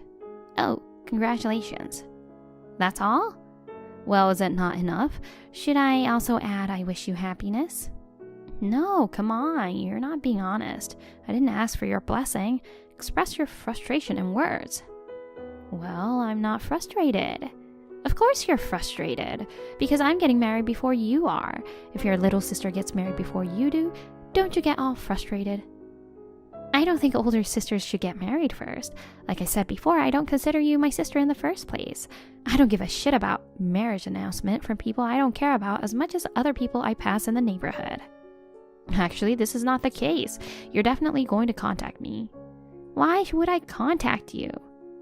S3: Oh, congratulations. That's all? Well, is it not enough? Should I also add I wish you happiness? No, come on, you're not being honest. I didn't ask for your blessing. Express your frustration in words. Well, I'm not frustrated. Of course you're frustrated, because I'm getting married before you are. If your little sister gets married before you do, don't you get all frustrated? I don't think older sisters should get married first. Like I said before, I don't consider you my sister in the first place. I don't give a shit about marriage announcement from people I don't care about as much as other people I pass in the neighborhood. Actually, this is not the case. You're definitely going to contact me. Why would I contact you?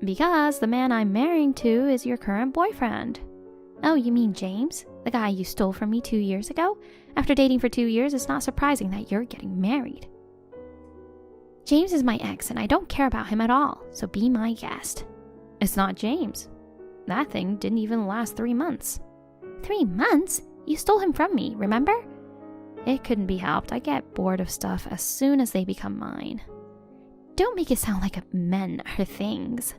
S3: Because the man I'm marrying to is your current boyfriend. Oh, you mean James? The guy you stole from me 2 years ago? After dating for 2 years, it's not surprising that you're getting married. James is my ex, and I don't care about him at all, so be my guest. It's not James. That thing didn't even last 3 months. 3 months? You stole him from me, remember? It couldn't be helped. I get bored of stuff as soon as they become mine. Don't make it sound like men are things.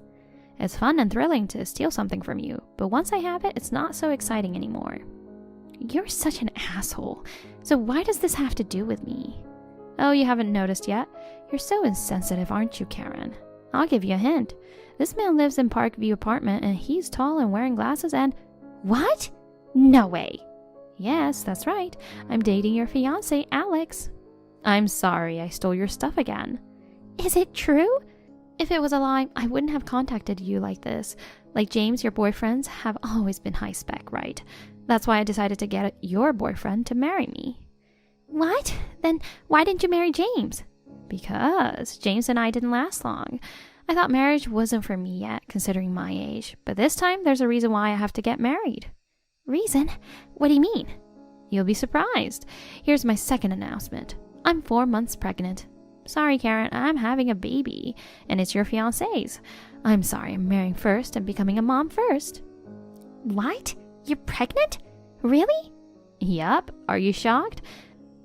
S3: It's fun and thrilling to steal something from you, but once I have it, it's not so exciting anymore. You're such an asshole. So why does this have to do with me? Oh, you haven't noticed yet? You're so insensitive, aren't you, Karen? I'll give you a hint. This man lives in Parkview apartment and he's tall and wearing glasses and... What? No way. Yes, that's right. I'm dating your fiancé, Alex. I'm sorry I stole your stuff again. Is it true? If it was a lie, I wouldn't have contacted you like this. Like James, your boyfriends have always been high spec, right? That's why I decided to get your boyfriend to marry me. What? Then why didn't you marry James? Because James and I didn't last long. I thought marriage wasn't for me yet, considering my age. But this time, there's a reason why I have to get married. Reason? What do you mean? You'll be surprised. Here's my second announcement. I'm 4 months pregnant. Sorry, Karen, I'm having a baby, and it's your fiancé's. I'm sorry, I'm marrying first and becoming a mom first. What? You're pregnant? Really? Yup. Are you shocked?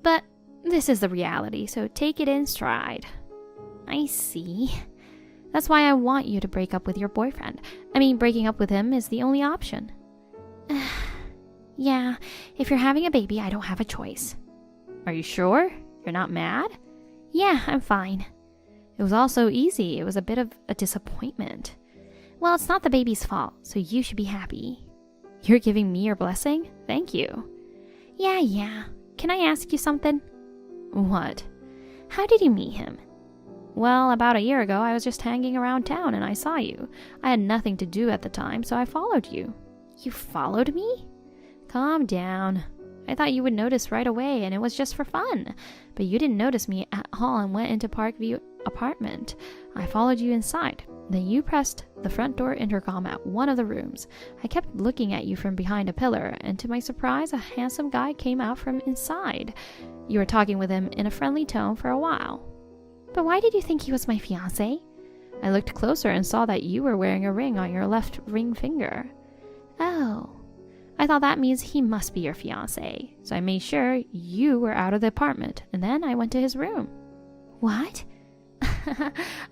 S3: But this is the reality, so take it in stride. I see. That's why I want you to break up with your boyfriend. I mean, breaking up with him is the only option. Yeah, if you're having a baby, I don't have a choice. Are you sure? You're not mad? Yeah, I'm fine. It was all so easy. It was a bit of a disappointment. Well, it's not the baby's fault, so you should be happy. You're giving me your blessing? Thank you. Yeah. Can I ask you something? What? How did you meet him? Well, about a year ago, I was just hanging around town and I saw you. I had nothing to do at the time, so I followed you. You followed me? Calm down. I thought you would notice right away and it was just for fun. But you didn't notice me at all and went into Parkview apartment. I followed you inside. Then you pressed the front door intercom at one of the rooms. I kept looking at you from behind a pillar, and to my surprise, a handsome guy came out from inside. You were talking with him in a friendly tone for a while. But why did you think he was my fiancé? I looked closer and saw that you were wearing a ring on your left ring finger. Oh. I thought that means he must be your fiancé, so I made sure you were out of the apartment, and then I went to his room. What?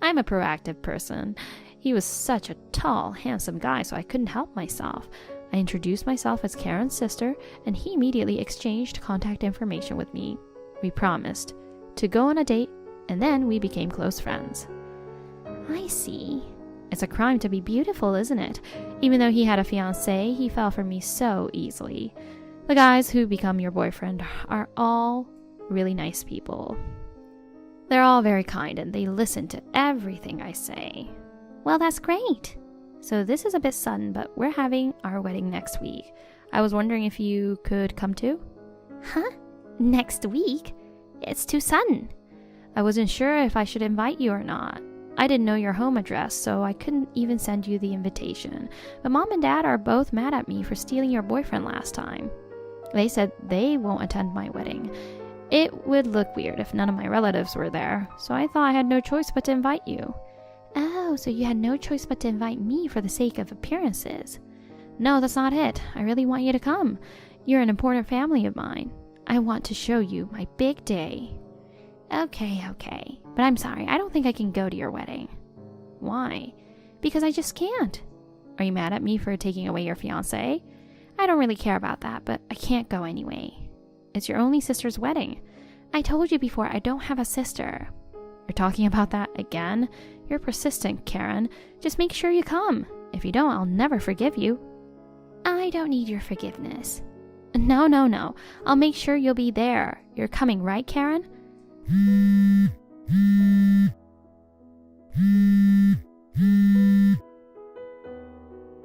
S3: I'm a proactive person. He was such a tall, handsome guy, so I couldn't help myself. I introduced myself as Karen's sister, and he immediately exchanged contact information with me. We promised to go on a date, and then we became close friends. I see. It's a crime to be beautiful, isn't it? Even though he had a fiancé, he fell for me so easily. The guys who become your boyfriend are all really nice people. They're all very kind and they listen to everything I say. Well, that's great. So this is a bit sudden, but we're having our wedding next week. I was wondering if you could come too? Huh? Next week? It's too sudden. I wasn't sure if I should invite you or not. I didn't know your home address, so I couldn't even send you the invitation. But Mom and Dad are both mad at me for stealing your boyfriend last time. They said they won't attend my wedding. It would look weird if none of my relatives were there, so I thought I had no choice but to invite you. Oh, so you had no choice but to invite me for the sake of appearances. No, that's not it. I really want you to come. You're an important family of mine. I want to show you my big day. Okay. But I'm sorry, I don't think I can go to your wedding. Why? Because I just can't. Are you mad at me for taking away your fiancé? I don't really care about that, but I can't go anyway. It's your only sister's wedding. I told you before I don't have a sister. You're talking about that again? You're persistent, Karen. Just make sure you come. If you don't, I'll never forgive you. I don't need your forgiveness. No. I'll make sure you'll be there. You're coming, right, Karen?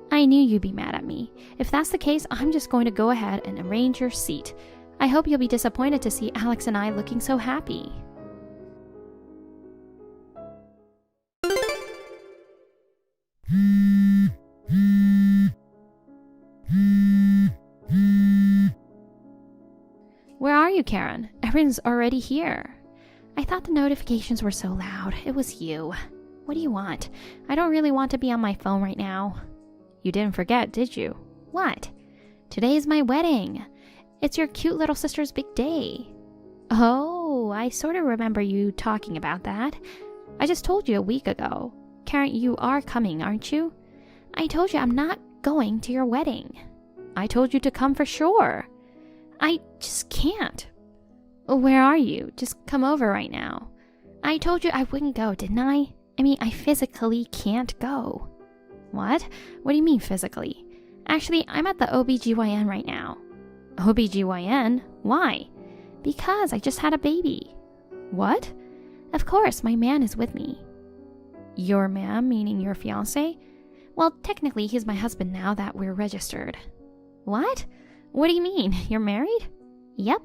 S3: I knew you'd be mad at me. If that's the case, I'm just going to go ahead and arrange your seat. I hope you'll be disappointed to see Alex and I looking so happy. Where are you, Karen? Everyone's already here. I thought the notifications were so loud. It was you. What do you want? I don't really want to be on my phone right now. You didn't forget, did you? What? Today is my wedding. It's your cute little sister's big day. Oh, I sort of remember you talking about that. I just told you a week ago. Karen, you are coming, aren't you? I told you I'm not going to your wedding. I told you to come for sure. I just can't. Where are you? Just come over right now. I told you I wouldn't go, didn't I? I mean, I physically can't go. What? What do you mean physically? Actually, I'm at the OBGYN right now. OBGYN? Why? Because I just had a baby. What? Of course, my man is with me. Your man, meaning your fiancé? Well, technically, he's my husband now that we're registered. What? What do you mean? You're married? Yep.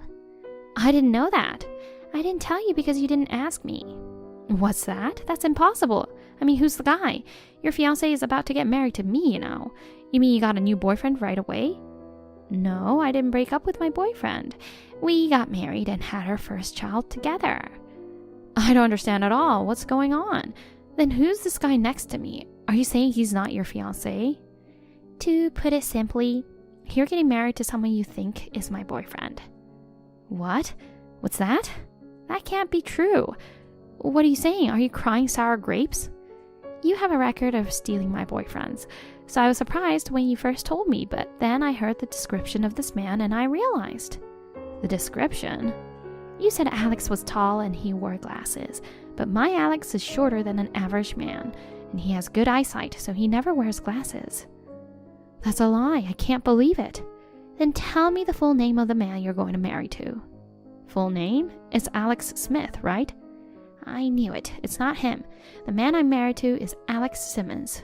S3: I didn't know that. I didn't tell you because you didn't ask me. What's that? That's impossible. I mean, who's the guy? Your fiancé is about to get married to me, you know. You mean you got a new boyfriend right away? No, I didn't break up with my boyfriend. We got married and had our first child together. I don't understand at all. What's going on? Then who's this guy next to me? Are you saying he's not your fiancé? To put it simply, you're getting married to someone you think is my boyfriend. What? What's that? That can't be true. What are you saying? Are you crying sour grapes? You have a record of stealing my boyfriends, so I was surprised when you first told me, but then I heard the description of this man and I realized. The description? You said Alex was tall and he wore glasses, but my Alex is shorter than an average man, and he has good eyesight, so he never wears glasses. That's a lie. I can't believe it. Then tell me the full name of the man you're going to marry to. Full name? It's Alex Smith, right? I knew it. It's not him. The man I'm married to is Alex Simmons.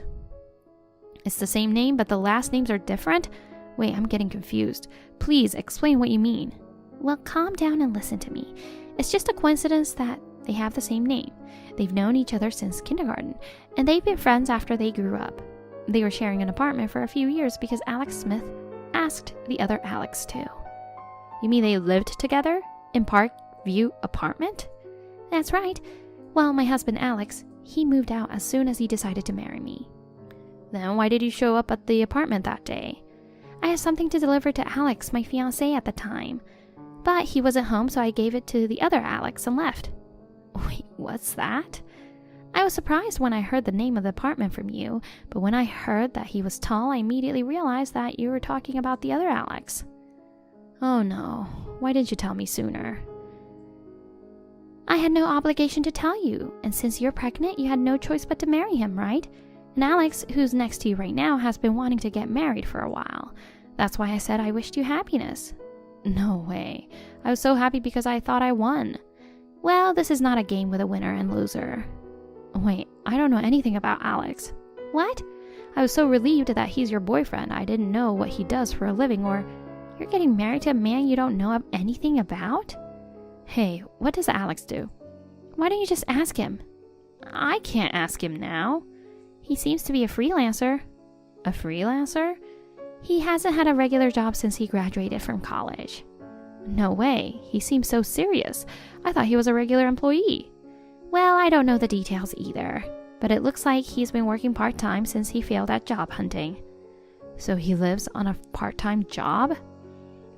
S3: It's the same name, but the last names are different? Wait, I'm getting confused. Please explain what you mean. Well, calm down and listen to me. It's just a coincidence that they have the same name. They've known each other since kindergarten, and they've been friends after they grew up. They were sharing an apartment for a few years because Alex Smith asked the other Alex to. You mean they lived together in Parkview apartment? That's right. Well, my husband Alex, he moved out as soon as he decided to marry me. Then why did you show up at the apartment that day? I had something to deliver to Alex, my fiancé at the time. But he wasn't home, so I gave it to the other Alex and left. Wait, what's that? I was surprised when I heard the name of the apartment from you, but when I heard that he was tall, I immediately realized that you were talking about the other Alex. Oh no, why didn't you tell me sooner? I had no obligation to tell you, and since you're pregnant, you had no choice but to marry him, right? And Alex, who's next to you right now, has been wanting to get married for a while. That's why I said I wished you happiness. No way. I was so happy because I thought I won. Well, this is not a game with a winner and loser. Wait, I don't know anything about Alex. What? I was so relieved that he's your boyfriend. I didn't know what he does for a living, or you're getting married to a man you don't know anything about? Hey, what does Alex do? Why don't you just ask him? I can't ask him now. He seems to be a freelancer. A freelancer? He hasn't had a regular job since he graduated from college. No way. He seems so serious. I thought he was a regular employee. Well, I don't know the details either, but it looks like he's been working part-time since he failed at job hunting. So he lives on a part-time job?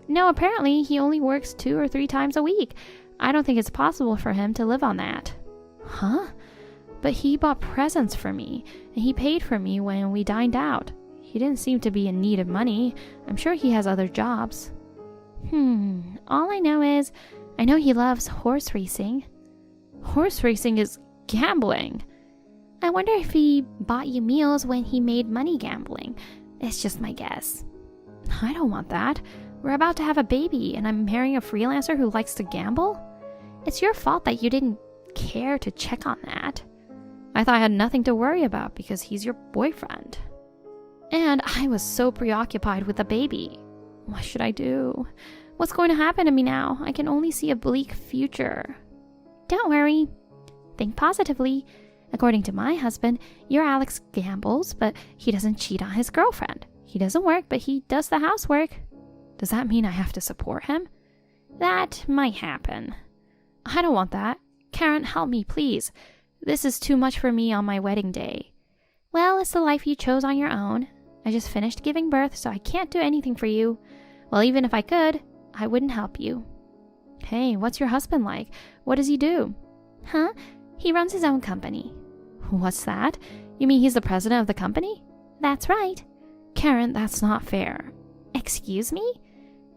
S3: No, apparently he only works 2 or 3 times a week. I don't think it's possible for him to live on that. Huh? But he bought presents for me, and he paid for me when we dined out. He didn't seem to be in need of money. I'm sure he has other jobs. All I know is, I know he loves horse racing. Horse racing is gambling. I wonder if he bought you meals when he made money gambling. It's just my guess. I don't want that. We're about to have a baby, and I'm marrying a freelancer who likes to gamble? It's your fault that you didn't care to check on that. I thought I had nothing to worry about because he's your boyfriend. And I was so preoccupied with the baby. What should I do? What's going to happen to me now? I can only see a bleak future. Don't worry. Think positively. According to my husband, your Alex gambles, but he doesn't cheat on his girlfriend. He doesn't work, but he does the housework. Does that mean I have to support him? That might happen. I don't want that. Karen, help me, please. This is too much for me on my wedding day. Well, it's the life you chose on your own. I just finished giving birth, so I can't do anything for you. Well, even if I could, I wouldn't help you. Hey, what's your husband like? What does he do? Huh? He runs his own company. What's that? You mean he's the president of the company? That's right.
S4: Karen, that's not fair.
S3: Excuse me?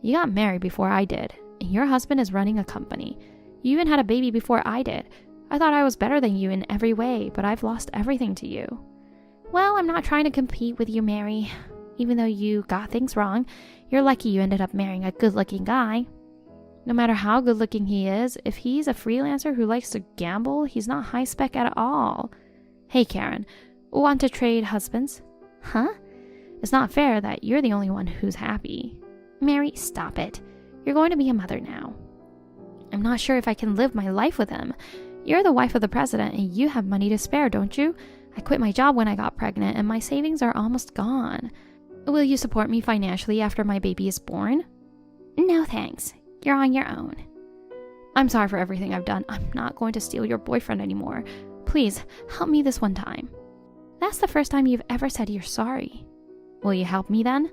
S4: You got married before I did, and your husband is running a company. You even had a baby before I did. I thought I was better than you in every way, but I've lost everything to you.
S3: Well, I'm not trying to compete with you, Mary. Even though you got things wrong, you're lucky you ended up marrying a good-looking guy.
S4: No matter how good-looking he is, if he's a freelancer who likes to gamble, he's not high-spec at all. Hey, Karen, want to trade husbands?
S3: Huh?
S4: It's not fair that you're the only one who's happy.
S3: Mary, stop it. You're going to be a mother now.
S4: I'm not sure if I can live my life with him. You're the wife of the president and you have money to spare, don't you? I quit my job when I got pregnant and my savings are almost gone. Will you support me financially after my baby is born?
S3: No thanks. You're on your own.
S4: I'm sorry for everything I've done. I'm not going to steal your boyfriend anymore. Please, help me this one time.
S3: That's the first time you've ever said you're sorry.
S4: Will you help me then?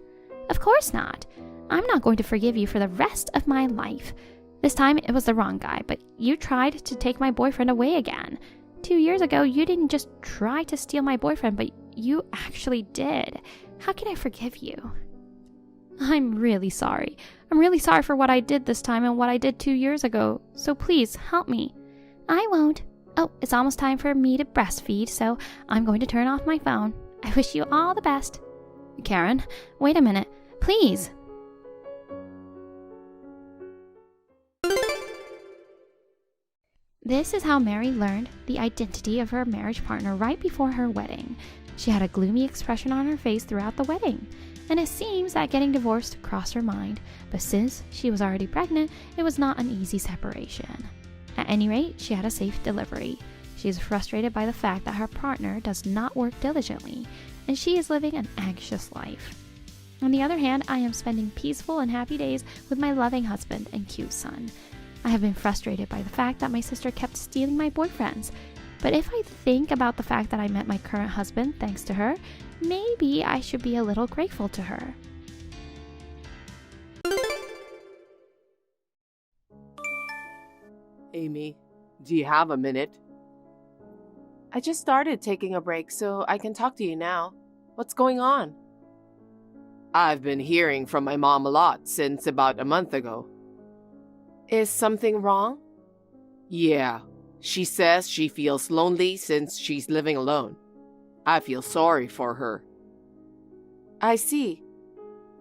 S3: Of course not. I'm not going to forgive you for the rest of my life. This time it was the wrong guy, but you tried to take my boyfriend away again. 2 years ago, you didn't just try to steal my boyfriend, but you actually did. How can I forgive you?
S4: I'm really sorry. I'm really sorry for what I did this time and what I did 2 years ago. So please, help me.
S3: I won't. Oh, it's almost time for me to breastfeed, so I'm going to turn off my phone. I wish you all the best.
S4: Karen, wait a minute. Please.
S3: This is how Mary learned the identity of her marriage partner right before her wedding. She had a gloomy expression on her face throughout the wedding, and it seems that getting divorced crossed her mind, but since she was already pregnant, it was not an easy separation. At any rate, she had a safe delivery. She is frustrated by the fact that her partner does not work diligently, and she is living an anxious life. On the other hand, I am spending peaceful and happy days with my loving husband and cute son. I have been frustrated by the fact that my sister kept stealing my boyfriends, but if I think about the fact that I met my current husband thanks to her, maybe I should be a little grateful to her.
S2: Amy, do you have a minute?
S1: I just started taking a break, so I can talk to you now. What's going on?
S2: I've been hearing from my mom a lot since about a month ago.
S1: Is something wrong?
S2: Yeah, she says she feels lonely since she's living alone. I feel sorry for her.
S1: I see.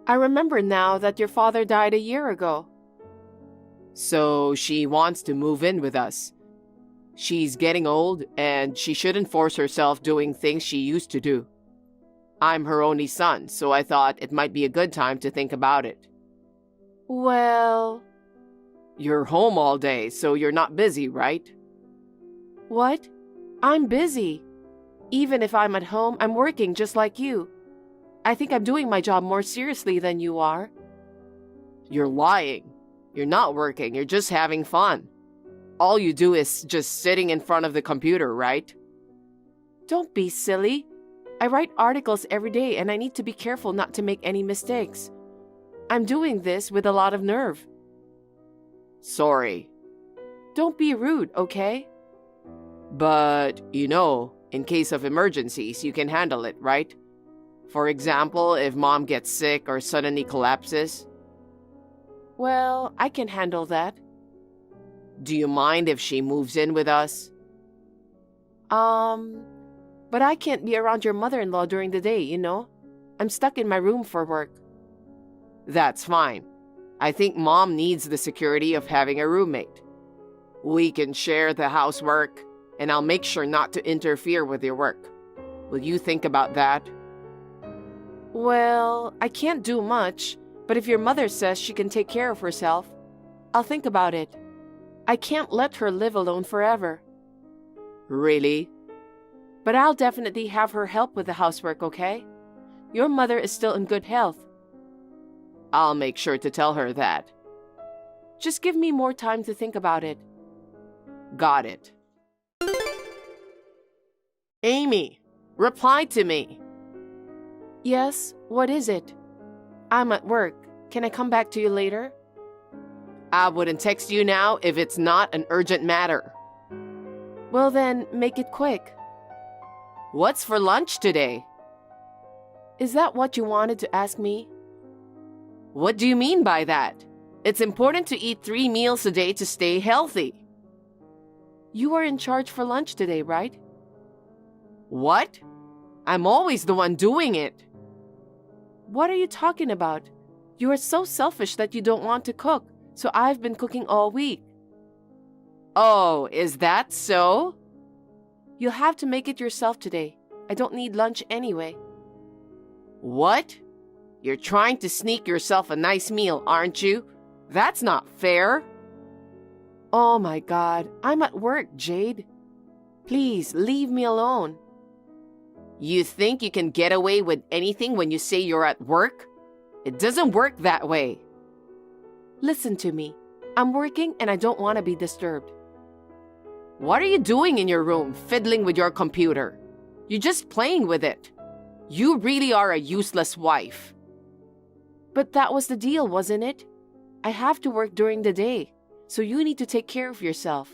S1: I remember now that your father died a year ago.
S2: So she wants to move in with us. She's getting old and she shouldn't force herself doing things she used to do. I'm her only son, so I thought it might be a good time to think about it.
S1: Well...
S2: You're home all day, so you're not busy, right?
S1: What? I'm busy. Even if I'm at home, I'm working just like you. I think I'm doing my job more seriously than you are.
S2: You're lying. You're not working, you're just having fun. All you do is just sitting in front of the computer, right?
S1: Don't be silly. I write articles every day and I need to be careful not to make any mistakes. I'm doing this with a lot of nerve.
S2: Sorry.
S1: Don't be rude, okay?
S2: But, in case of emergencies, you can handle it, right? For example, if mom gets sick or suddenly collapses.
S1: Well, I can handle that.
S2: Do you mind if she moves in with us?
S1: But I can't be around your mother-in-law during the day, I'm stuck in my room for work.
S2: That's fine. I think mom needs the security of having a roommate. We can share the housework, and I'll make sure not to interfere with your work. Will you think about that?
S1: Well, I can't do much, but if your mother says she can take care of herself, I'll think about it. I can't let her live alone forever.
S2: Really?
S1: But I'll definitely have her help with the housework, okay? Your mother is still in good health.
S2: I'll make sure to tell her that.
S1: Just give me more time to think about it.
S2: Got it. Amy, reply to me.
S1: Yes, what is it? I'm at work. Can I come back to you later?
S2: I wouldn't text you now if it's not an urgent matter.
S1: Well then, make it quick.
S2: What's for lunch today?
S1: Is that what you wanted to ask me?
S2: What do you mean by that? It's important to eat 3 meals a day to stay healthy.
S1: You are in charge for lunch today, right?
S2: What? I'm always the one doing it.
S1: What are you talking about? You are so selfish that you don't want to cook, so I've been cooking all week.
S2: Oh, is that so?
S1: You'll have to make it yourself today. I don't need lunch anyway.
S2: What? You're trying to sneak yourself a nice meal, aren't you? That's not fair.
S1: Oh my God, I'm at work, Jade. Please, leave me alone.
S2: You think you can get away with anything when you say you're at work? It doesn't work that way.
S1: Listen to me. I'm working and I don't want to be disturbed.
S2: What are you doing in your room, fiddling with your computer? You're just playing with it. You really are a useless wife.
S1: But that was the deal, wasn't it? I have to work during the day, so you need to take care of yourself.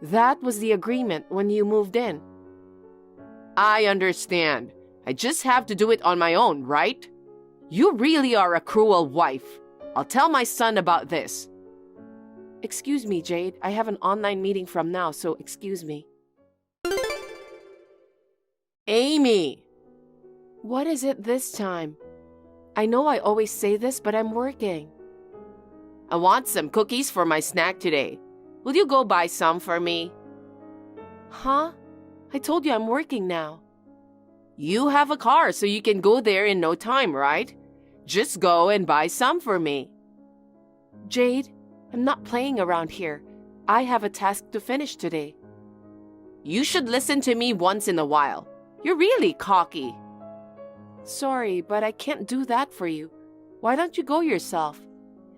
S1: That was the agreement when you moved in.
S2: I understand. I just have to do it on my own, right? You really are a cruel wife. I'll tell my son about this.
S1: Excuse me, Jade. I have an online meeting from now, so excuse me.
S2: Amy!
S1: What is it this time? I know I always say this, but I'm working.
S2: I want some cookies for my snack today. Will you go buy some for me?
S1: Huh? I told you I'm working now.
S2: You have a car, so you can go there in no time, right? Just go and buy some for me.
S1: Jade, I'm not playing around here. I have a task to finish today.
S2: You should listen to me once in a while. You're really cocky.
S1: Sorry, but I can't do that for you. Why don't you go yourself?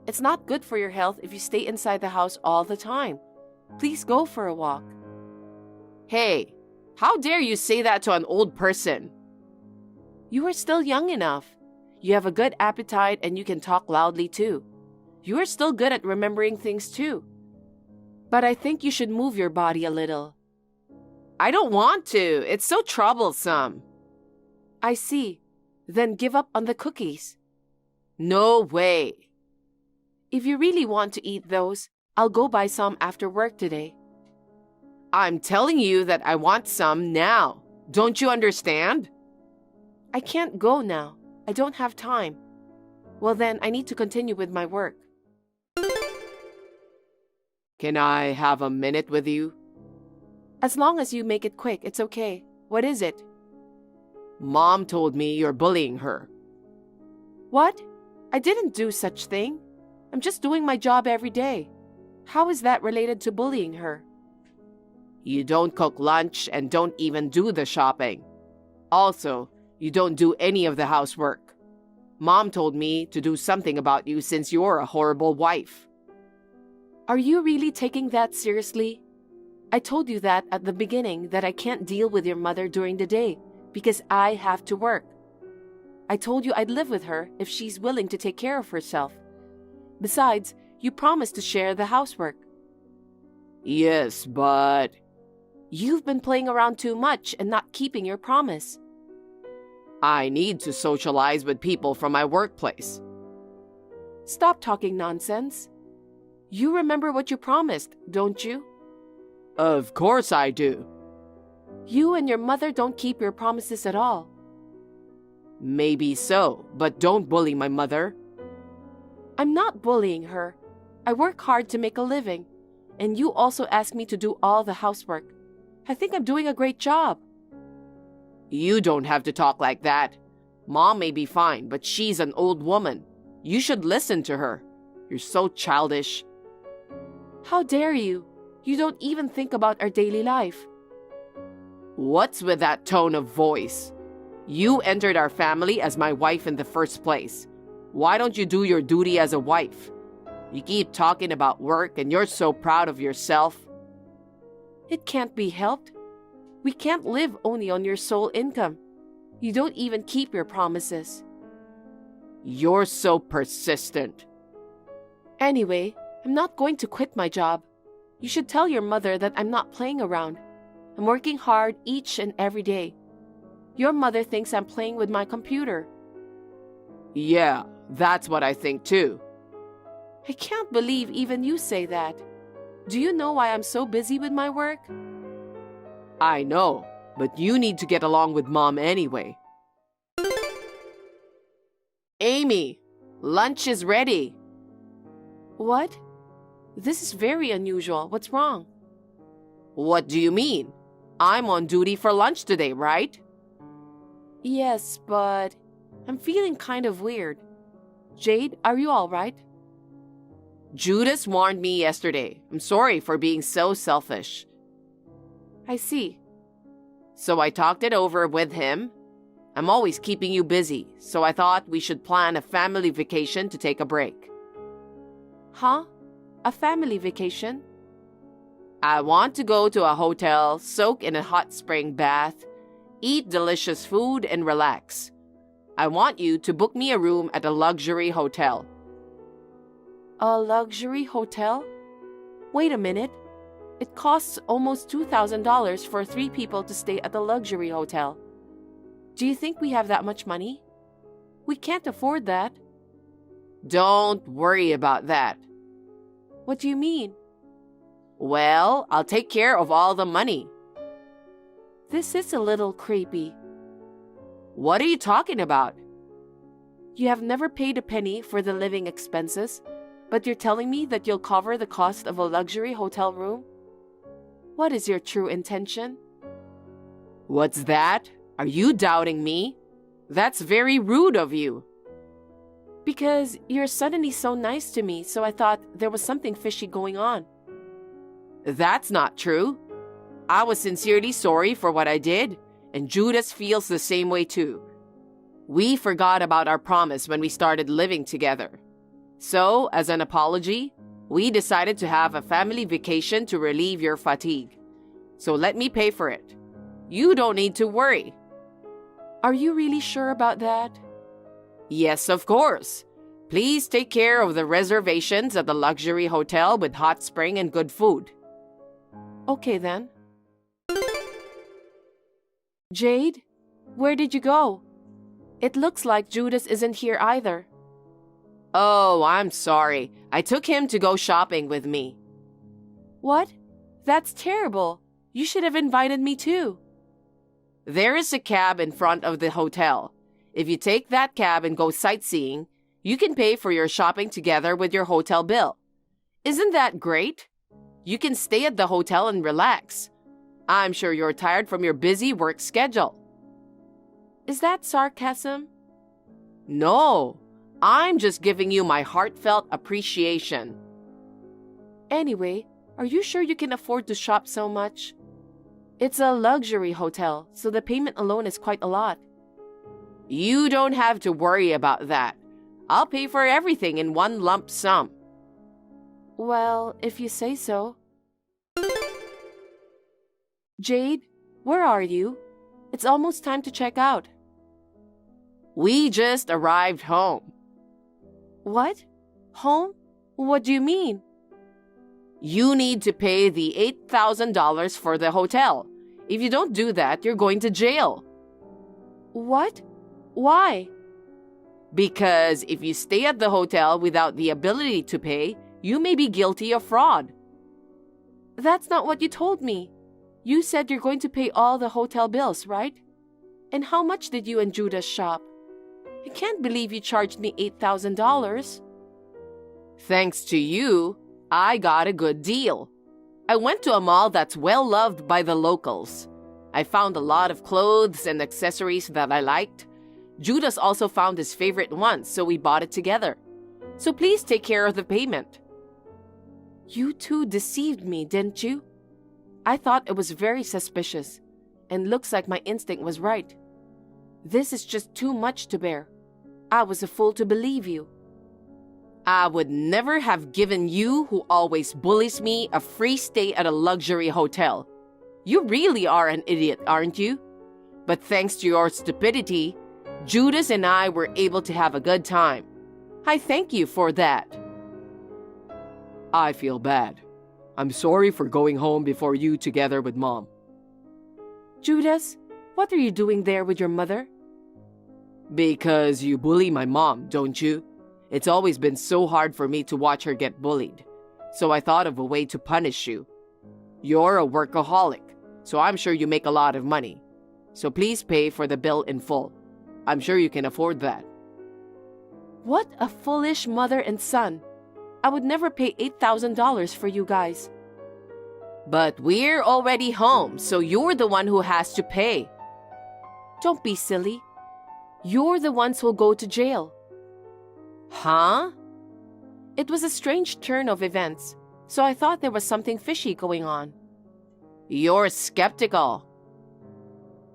S1: It's not good for your health if you stay inside the house all the time. Please go for a walk.
S2: Hey, how dare you say that to an old person?
S1: You are still young enough. You have a good appetite and you can talk loudly too. You are still good at remembering things too. But I think you should move your body a little.
S2: I don't want to. It's so troublesome.
S1: I see. Then give up on the cookies.
S2: No way.
S1: If you really want to eat those, I'll go buy some after work today.
S2: I'm telling you that I want some now. Don't you understand?
S1: I can't go now. I don't have time. Well then, I need to continue with my work.
S2: Can I have a minute with you?
S1: As long as you make it quick, it's okay. What is it?
S2: Mom told me you're bullying her.
S1: What? I didn't do such thing. I'm just doing my job every day. How is that related to bullying her?
S2: You don't cook lunch and don't even do the shopping. Also, you don't do any of the housework. Mom told me to do something about you since you're a horrible wife.
S1: Are you really taking that seriously? I told you that at the beginning that I can't deal with your mother during the day because I have to work. I told you I'd live with her if she's willing to take care of herself. Besides, you promised to share the housework.
S2: Yes, but...
S1: You've been playing around too much and not keeping your promise.
S2: I need to socialize with people from my workplace.
S1: Stop talking nonsense. You remember what you promised, don't you?
S2: Of course I do.
S1: You and your mother don't keep your promises at all.
S2: Maybe so, but don't bully my mother.
S1: I'm not bullying her. I work hard to make a living, and you also ask me to do all the housework. I think I'm doing a great job.
S2: You don't have to talk like that. Mom may be fine, but she's an old woman. You should listen to her. You're so childish.
S1: How dare you? You don't even think about our daily life.
S2: What's with that tone of voice? You entered our family as my wife in the first place. Why don't you do your duty as a wife? You keep talking about work and you're so proud of yourself.
S1: It can't be helped. We can't live only on your sole income. You don't even keep your promises.
S2: You're so persistent.
S1: Anyway, I'm not going to quit my job. You should tell your mother that I'm not playing around. I'm working hard each and every day. Your mother thinks I'm playing with my computer.
S2: Yeah, that's what I think too.
S1: I can't believe even you say that. Do you know why I'm so busy with my work?
S2: I know, but you need to get along with Mom anyway. Amy, lunch is ready.
S1: What? This is very unusual. What's wrong?
S2: What do you mean? I'm on duty for lunch today, right?
S1: Yes, but I'm feeling kind of weird. Jade, are you all right?
S2: Judas warned me yesterday. I'm sorry for being so selfish.
S1: I see.
S2: So I talked it over with him. I'm always keeping you busy, so I thought we should plan a family vacation to take a break.
S1: Huh? A family vacation?
S2: I want to go to a hotel, soak in a hot spring bath, eat delicious food, and relax. I want you to book me a room at a luxury hotel.
S1: A luxury hotel? Wait a minute. It costs almost $2,000 for 3 people to stay at a luxury hotel. Do you think we have that much money? We can't afford that.
S2: Don't worry about that.
S1: What do you mean?
S2: Well, I'll take care of all the money.
S1: This is a little creepy.
S2: What are you talking about?
S1: You have never paid a penny for the living expenses, but you're telling me that you'll cover the cost of a luxury hotel room? What is your true intention?
S2: What's that? Are you doubting me? That's very rude of you.
S1: Because you're suddenly so nice to me, so I thought there was something fishy going on.
S2: That's not true. I was sincerely sorry for what I did, and Judas feels the same way too. We forgot about our promise when we started living together. So, as an apology, we decided to have a family vacation to relieve your fatigue. So let me pay for it. You don't need to worry.
S1: Are you really sure about that?
S2: Yes, of course. Please take care of the reservations at the luxury hotel with hot spring and good food.
S1: Okay then. Jade, where did you go? It looks like Judas isn't here either.
S2: Oh, I'm sorry. I took him to go shopping with me.
S1: What? That's terrible. You should have invited me too.
S2: There is a cab in front of the hotel. If you take that cab and go sightseeing, you can pay for your shopping together with your hotel bill. Isn't that great? You can stay at the hotel and relax. I'm sure you're tired from your busy work schedule.
S1: Is that sarcasm?
S2: No, I'm just giving you my heartfelt appreciation.
S1: Anyway, are you sure you can afford to shop so much? It's a luxury hotel, so the payment alone is quite a lot.
S2: You don't have to worry about that. I'll pay for everything in one lump sum.
S1: Well, if you say so. Jade, where are you? It's almost time to check out.
S2: We just arrived home.
S1: What? Home? What do you mean?
S2: You need to pay the $8,000 for the hotel. If you don't do that, you're going to jail.
S1: What? Why?
S2: Because if you stay at the hotel without the ability to pay, you may be guilty of fraud.
S1: That's not what you told me. You said you're going to pay all the hotel bills, right? And how much did you and Judas shop? I can't believe you charged me $8,000.
S2: Thanks to you, I got a good deal. I went to a mall that's well loved by the locals. I found a lot of clothes and accessories that I liked. Judas also found his favorite ones, so we bought it together. So please take care of the payment.
S1: You two deceived me, didn't you? I thought it was very suspicious, and looks like my instinct was right. This is just too much to bear. I was a fool to believe you.
S2: I would never have given you, who always bullies me, a free stay at a luxury hotel. You really are an idiot, aren't you? But thanks to your stupidity, Judas and I were able to have a good time. I thank you for that. I feel bad. I'm sorry for going home before you together with Mom.
S1: Judas, What are you doing there with your mother?
S2: Because you bully my mom, don't you? It's always been so hard for me to watch her get bullied. So I thought of a way to punish you. You're a workaholic, so I'm sure you make a lot of money. So please pay for the bill in full. I'm sure you can afford that.
S1: What a foolish mother and son. I would never pay $8,000 for you guys.
S2: But we're already home, so you're the one who has to pay.
S1: Don't be silly. You're the ones who'll go to jail.
S2: Huh?
S1: It was a strange turn of events, so I thought there was something fishy going on.
S2: You're skeptical.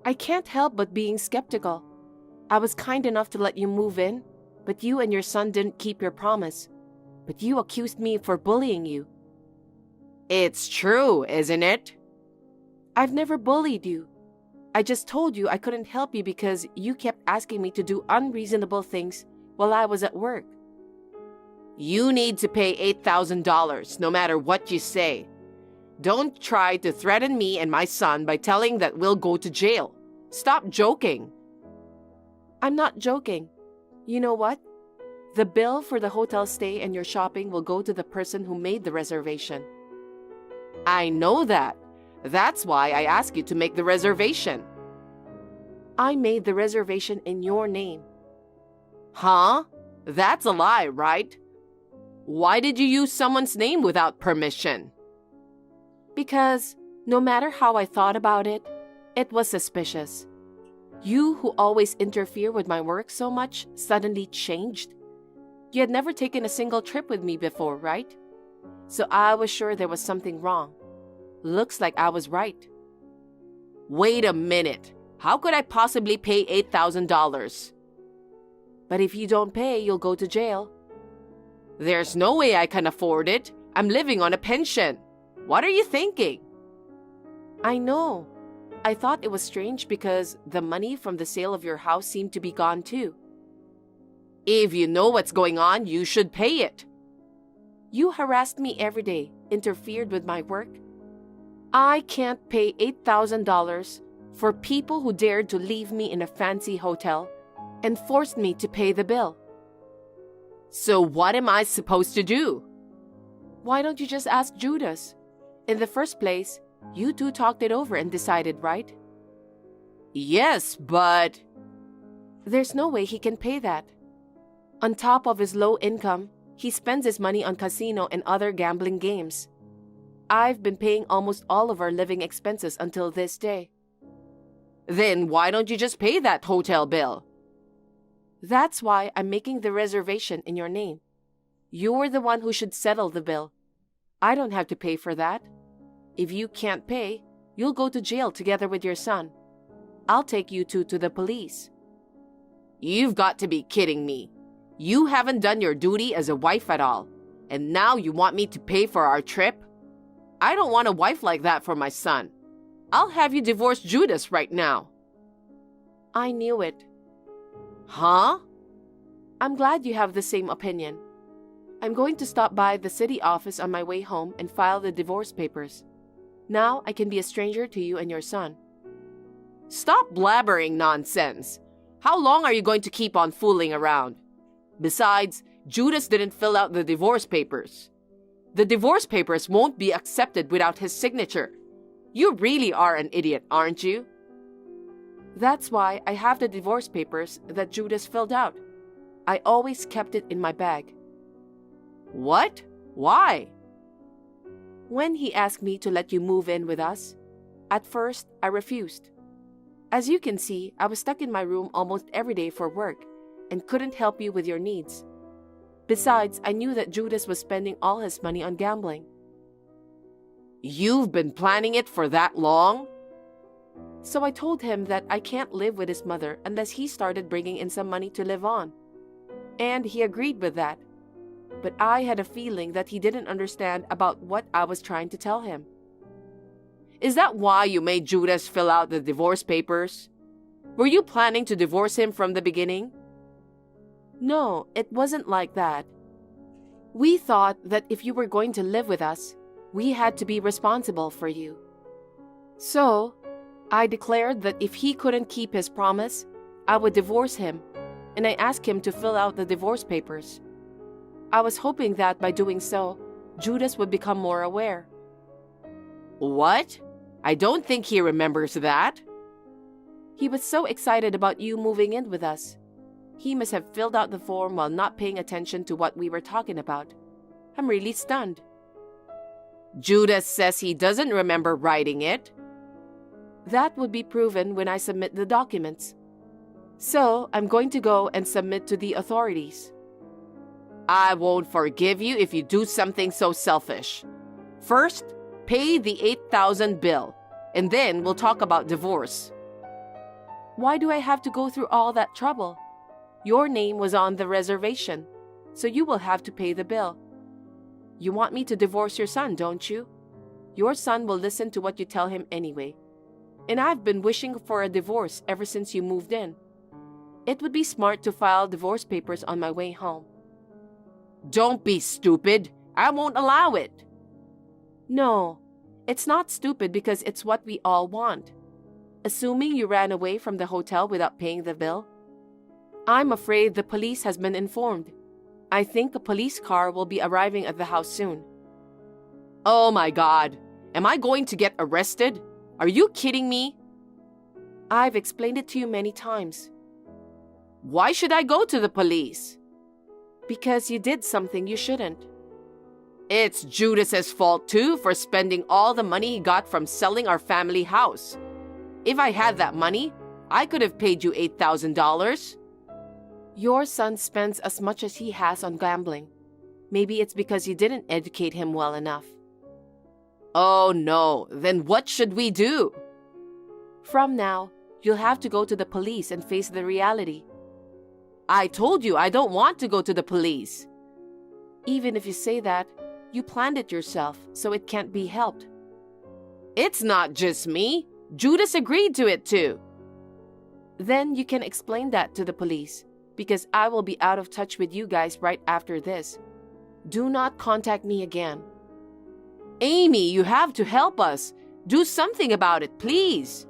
S1: I can't help but being skeptical. I was kind enough to let you move in, but you and your son didn't keep your promise. But you accused me for bullying you.
S2: It's true, isn't it?
S1: I've never bullied you. I just told you I couldn't help you because you kept asking me to do unreasonable things while I was at work.
S2: You need to pay $8,000 no matter what you say. Don't try to threaten me and my son by telling that we'll go to jail. Stop joking.
S1: I'm not joking. You know what? The bill for the hotel stay and your shopping will go to the person who made the reservation.
S2: I know that. That's why I asked you to make the reservation.
S1: I made the reservation in your name.
S2: Huh? That's a lie, right? Why did you use someone's name without permission?
S1: Because no matter how I thought about it, it was suspicious. You, who always interfere with my work so much, suddenly changed. You had never taken a single trip with me before, right? So I was sure there was something wrong. Looks like I was right.
S2: Wait a minute. How could I possibly pay $8,000?
S1: But if you don't pay, you'll go to jail.
S2: There's no way I can afford it. I'm living on a pension. What are you thinking?
S1: I know. I thought it was strange because the money from the sale of your house seemed to be gone too.
S2: If you know what's going on, you should pay it.
S1: You harassed me every day, interfered with my work. I can't pay $8,000 for people who dared to leave me in a fancy hotel and forced me to pay the bill.
S2: So what am I supposed to do?
S1: Why don't you just ask Judas? In the first place, you two talked it over and decided, right?
S2: Yes, but...
S1: There's no way he can pay that. On top of his low income, he spends his money on casino and other gambling games. I've been paying almost all of our living expenses until this day.
S2: Then why don't you just pay that hotel bill?
S1: That's why I'm making the reservation in your name. You're the one who should settle the bill. I don't have to pay for that. If you can't pay, you'll go to jail together with your son. I'll take you two to the police.
S2: You've got to be kidding me. You haven't done your duty as a wife at all. And now you want me to pay for our trip? I don't want a wife like that for my son. I'll have you divorce Judas right now.
S1: I knew it.
S2: Huh?
S1: I'm glad you have the same opinion. I'm going to stop by the city office on my way home and file the divorce papers. Now I can be a stranger to you and your son.
S2: Stop blabbering nonsense. How long are you going to keep on fooling around? Besides, Judas didn't fill out the divorce papers. The divorce papers won't be accepted without his signature. You really are an idiot, aren't you?
S1: That's why I have the divorce papers that Judas filled out. I always kept it in my bag.
S2: What? Why?
S1: When he asked me to let you move in with us, at first I refused. As you can see, I was stuck in my room almost every day for work and couldn't help you with your needs. Besides, I knew that Judas was spending all his money on gambling.
S2: You've been planning it for that long?
S1: So I told him that I can't live with his mother unless he started bringing in some money to live on. And he agreed with that. But I had a feeling that he didn't understand about what I was trying to tell him.
S2: Is that why you made Judas fill out the divorce papers? Were you planning to divorce him from the beginning?
S1: No, it wasn't like that. We thought that if you were going to live with us, we had to be responsible for you. So, I declared that if he couldn't keep his promise, I would divorce him, and I asked him to fill out the divorce papers. I was hoping that by doing so, Judas would become more aware.
S2: What? I don't think he remembers that.
S1: He was so excited about you moving in with us. He must have filled out the form while not paying attention to what we were talking about. I'm really stunned.
S2: Judas says he doesn't remember writing it.
S1: That would be proven when I submit the documents. So, I'm going to go and submit to the authorities.
S2: I won't forgive you if you do something so selfish. First, pay the $8,000 bill, and then we'll talk about divorce.
S1: Why do I have to go through all that trouble? Your name was on the reservation, so you will have to pay the bill. You want me to divorce your son, don't you? Your son will listen to what you tell him anyway. And I've been wishing for a divorce ever since you moved in. It would be smart to file divorce papers on my way home.
S2: Don't be stupid. I won't allow it.
S1: No, it's not stupid because it's what we all want. Assuming you ran away from the hotel without paying the bill. I'm afraid the police has been informed. I think a police car will be arriving at the house soon.
S2: Oh my God. Am I going to get arrested? Are you kidding me?
S1: I've explained it to you many times.
S2: Why should I go to the police?
S1: Because you did something you shouldn't.
S2: It's Judas's fault too for spending all the money he got from selling our family house. If I had that money, I could have paid you $8,000.
S1: Your son spends as much as he has on gambling. Maybe it's because you didn't educate him well enough.
S2: Oh no, then what should we do?
S1: From now, you'll have to go to the police and face the reality.
S2: I told you I don't want to go to the police.
S1: Even if you say that, you planned it yourself, so it can't be helped.
S2: It's not just me. Judas agreed to it too.
S1: Then you can explain that to the police, because I will be out of touch with you guys right after this. Do not contact me again.
S2: Amy, you have to help us. Do something about it, please.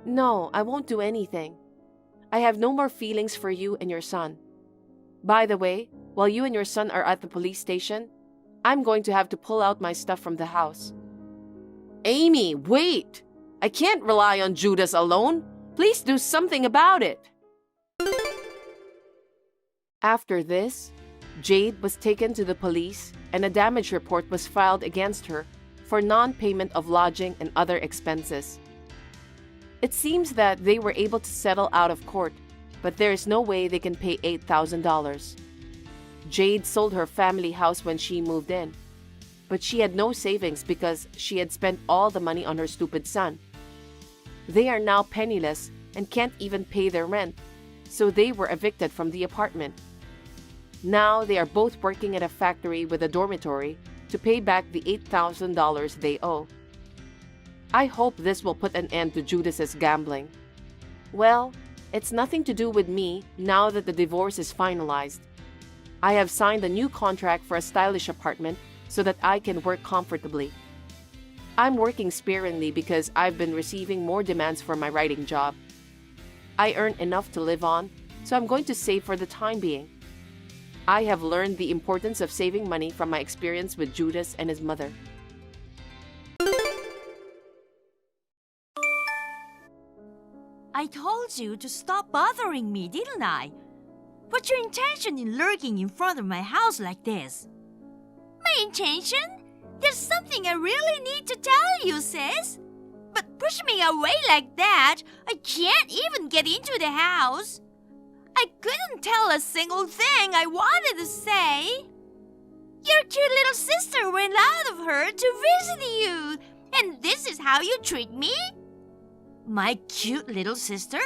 S1: No, I won't do anything. I have no more feelings for you and your son. By the way, while you and your son are at the police station, I'm going to have to pull out my stuff from the house.
S2: Amy, wait! I can't rely on Judas alone. Please do something about it.
S1: After this, Jade was taken to the police and a damage report was filed against her for non-payment of lodging and other expenses. It seems that they were able to settle out of court, but there is no way they can pay $8,000. Jade sold her family house when she moved in, but she had no savings because she had spent all the money on her stupid son. They are now penniless and can't even pay their rent, so they were evicted from the apartment. Now they are both working at a factory with a dormitory to pay back the $8,000 they owe. I hope this will put an end to Judas's gambling. Well, it's nothing to do with me now that the divorce is finalized. I have signed a new contract for a stylish apartment so that I can work comfortably. I'm working sparingly because I've been receiving more demands for my writing job. I earn enough to live on, so I'm going to save for the time being. I have learned the importance of saving money from my experience with Judas and his mother.
S5: I told you to stop bothering me, didn't I? What's your intention in lurking in front of my house like this? My intention? There's something I really need to tell you, sis. But push me away like that, I can't even get into the house. I couldn't tell a single thing I wanted to say. Your cute little sister went out of her to visit you, and this is how you treat me? My cute little sister?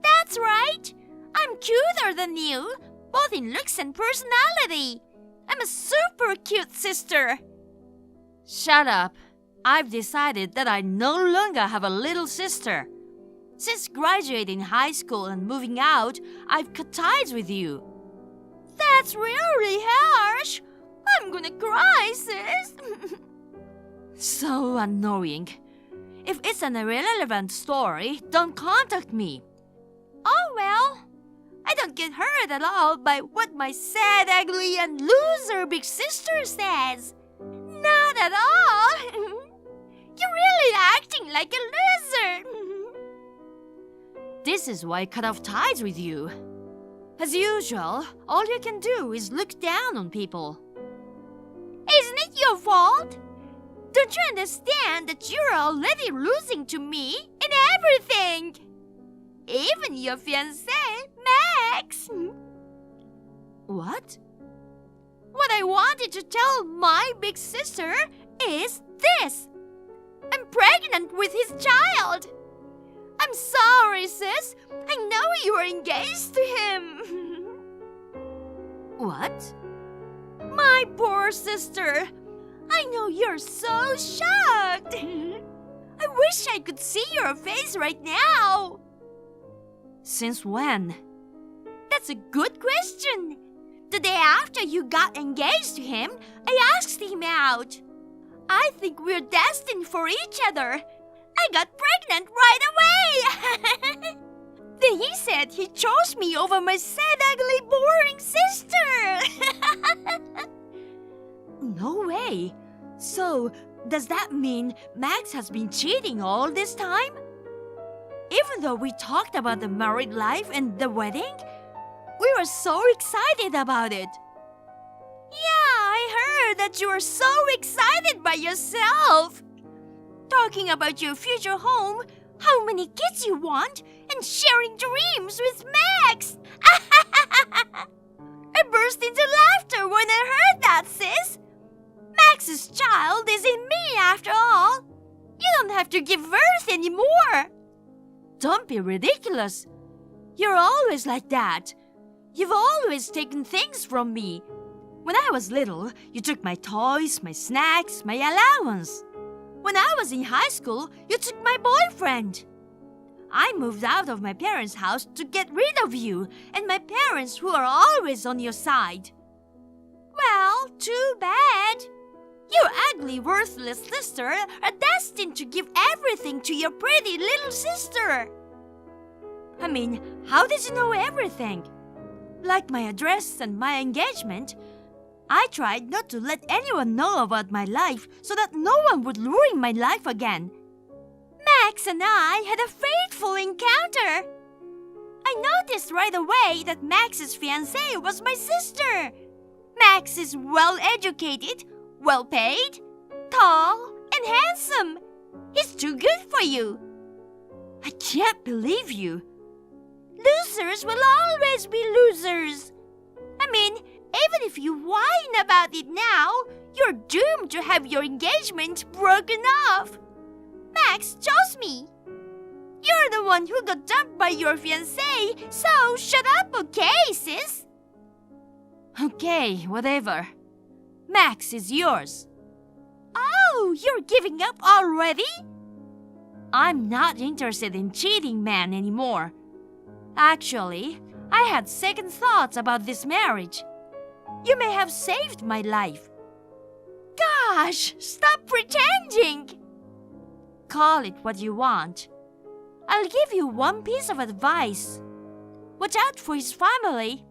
S5: That's right. I'm cuter than you, both in looks and personality. I'm a super cute sister. Shut up. I've decided that I no longer have a little sister. Since graduating high school and moving out, I've cut ties with you. That's really harsh. I'm gonna cry, sis. So annoying. If it's an irrelevant story, don't contact me. Oh well, I don't get hurt at all by what my sad, ugly, and loser big sister says. Not at all. You're really acting like a loser. This is why I cut off ties with you. As usual, all you can do is look down on people. Isn't it your fault? Don't you understand that you're already losing to me in everything? Even your fiancé, Max. What? What I wanted to tell my big sister is this. I'm pregnant with his child. I'm sorry, sis. I know you are engaged to him. What? My poor sister. I know you're so shocked. I wish I could see your face right now. Since when? That's a good question. The day after you got engaged to him, I asked him out. I think we're destined for each other. I got pregnant right away. Then he said he chose me over my sad, ugly, boring sister. No way. So, does that mean Max has been cheating all this time? Even though we talked about the married life and the wedding, we were so excited about it. Yeah, I heard that you were so excited by yourself. Talking about your future home, how many kids you want, and sharing dreams with Max. I burst into laughter when I heard that, sis. Max's child is in me after all. You don't have to give birth anymore. Don't be ridiculous. You're always like that. You've always taken things from me. When I was little, you took my toys, my snacks, my allowance. When I was in high school, you took my boyfriend. I moved out of my parents' house to get rid of you and my parents who are always on your side. Well, too bad. Your ugly, worthless sister are destined to give everything to your pretty little sister. I mean, how did you know everything? Like my address and my engagement, I tried not to let anyone know about my life so that no one would ruin my life again. Max and I had a fateful encounter. I noticed right away that Max's fiancée was my sister. Max is well-educated, well-paid, tall, and handsome. He's too good for you. I can't believe you. Losers will always be losers. I mean, even if you whine about it now, you're doomed to have your engagement broken off. Max chose me. You're the one who got dumped by your fiancé, so shut up, okay, sis? Okay, whatever. Max is yours. Oh, you're giving up already? I'm not interested in cheating man anymore. Actually, I had second thoughts about this marriage. You may have saved my life. Gosh, stop pretending! Call it what you want. I'll give you one piece of advice. Watch out for his family.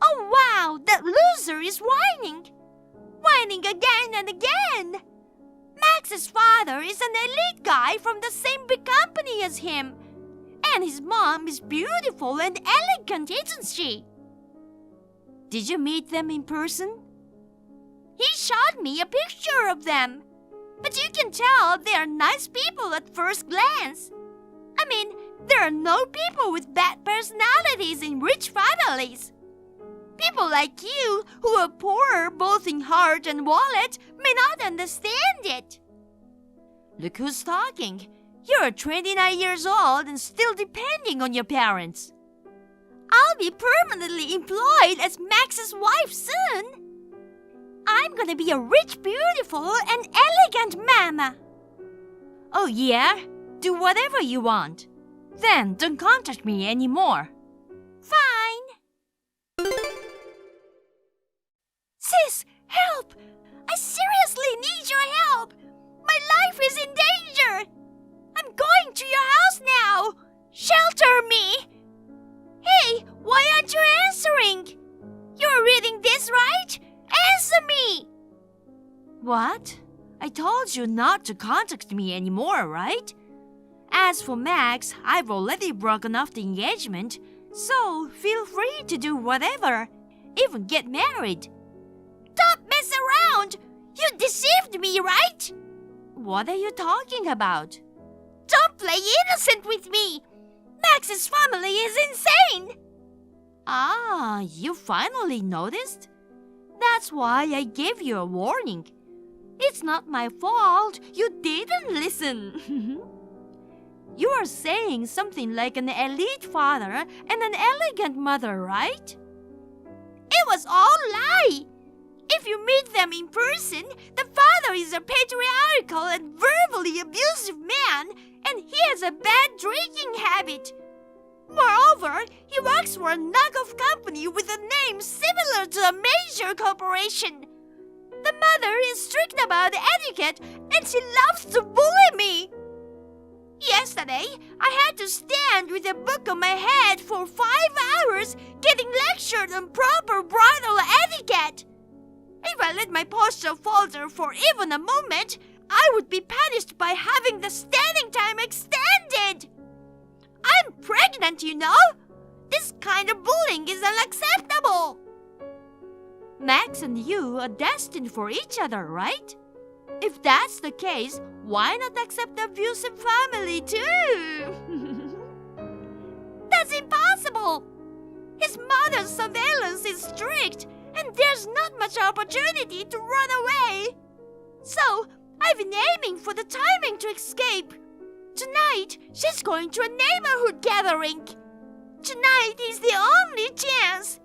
S5: Oh wow, that loser is whining! Whining again and again! Max's father is an elite guy from the same big company as him. And his mom is beautiful and elegant, isn't she? Did you meet them in person? He showed me a picture of them. But you can tell they are nice people at first glance. I mean, there are no people with bad personalities in rich families. People like you, who are poor both in heart and wallet, may not understand it. Look who's talking. You're 29 years old and still depending on your parents. I'll be permanently employed as Max's wife soon. I'm gonna be a rich, beautiful, and elegant mama. Oh yeah? Do whatever you want. Then don't contact me anymore. Fine. Sis, help! I seriously need your help! My life is in danger! What? I told you not to contact me anymore, right? As for Max, I've already broken off the engagement, so feel free to do whatever, even get married. Don't mess around! You deceived me, right? What are you talking about? Don't play innocent with me! Max's family is insane! Ah, you finally noticed? That's why I gave you a warning. It's not my fault you didn't listen. You are saying something like an elite father and an elegant mother, right? It was all lie! If you meet them in person, the father is a patriarchal and verbally abusive man, and he has a bad drinking habit. Moreover, he works for a knockoff company with a name similar to a major corporation. The mother is strict about etiquette, and she loves to bully me. Yesterday, I had to stand with a book on my head for 5 hours getting lectured on proper bridal etiquette. If I let my posture falter for even a moment, I would be punished by having the standing time extended. I'm pregnant, you know? This kind of bullying is unacceptable. Max and you are destined for each other, right? If that's the case, why not accept the abusive family too? That's impossible! His mother's surveillance is strict, and there's not much opportunity to run away. So, I've been aiming for the timing to escape. Tonight, she's going to a neighborhood gathering. Tonight is the only chance.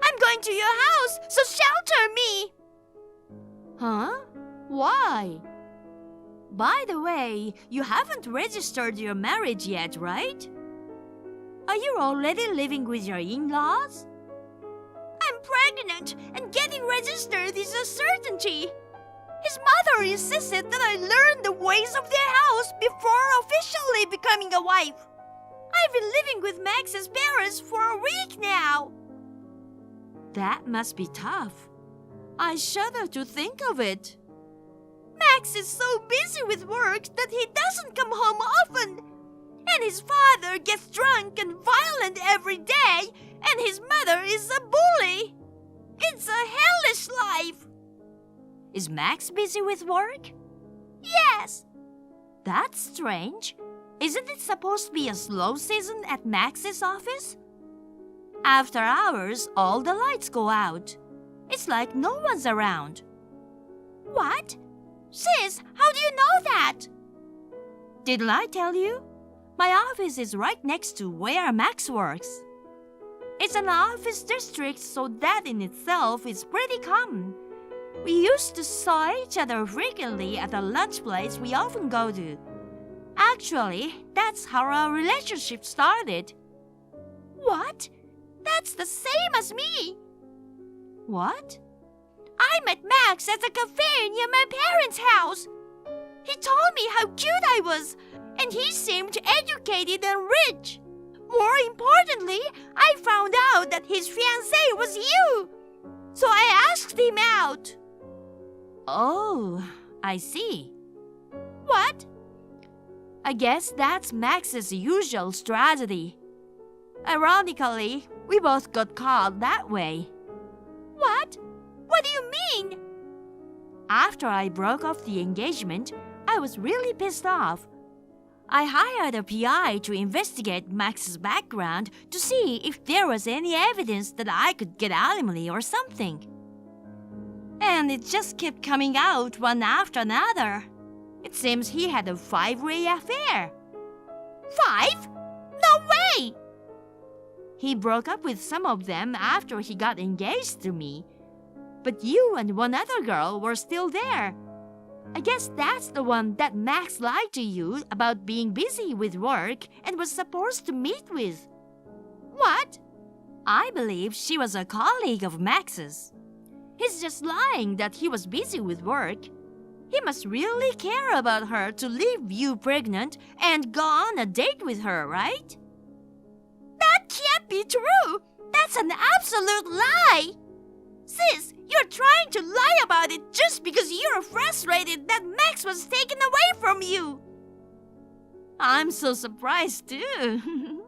S5: I'm going to your house, so shelter me. Huh? Why? By the way, you haven't registered your marriage yet, right? Are you already living with your in-laws? I'm pregnant, and getting registered is a certainty. His mother insisted that I learn the ways of their house before officially becoming a wife. I've been living with Max's parents for a week now. That must be tough. I shudder to think of it. Max is so busy with work that he doesn't come home often. And his father gets drunk and violent every day, and his mother is a bully. It's a hellish life. Is Max busy with work? Yes. That's strange. Isn't it supposed to be a slow season at Max's office? After hours, all the lights go out. It's like no one's around. What? Sis, how do you know that? Didn't I tell you? My office is right next to where Max works. It's an office district, so that in itself is pretty common. We used to saw each other frequently at the lunch place we often go to. Actually, that's how our relationship started. What? That's the same as me. What? I met Max at a cafe near my parents' house. He told me how cute I was, and he seemed educated and rich. More importantly, I found out that his fiancé was you. So I asked him out. Oh, I see. What? I guess that's Max's usual strategy. Ironically, we both got caught that way. What? What do you mean? After I broke off the engagement, I was really pissed off. I hired a PI to investigate Max's background to see if there was any evidence that I could get alimony or something. And it just kept coming out one after another. It seems he had a 5-way affair. 5? No way! He broke up with some of them after he got engaged to me. But you and one other girl were still there. I guess that's the one that Max lied to you about being busy with work and was supposed to meet with. What? I believe she was a colleague of Max's. He's just lying that he was busy with work. He must really care about her to leave you pregnant and go on a date with her, right? That can't be true! That's an absolute lie! Sis, you're trying to lie about it just because you're frustrated that Max was taken away from you. I'm so surprised too.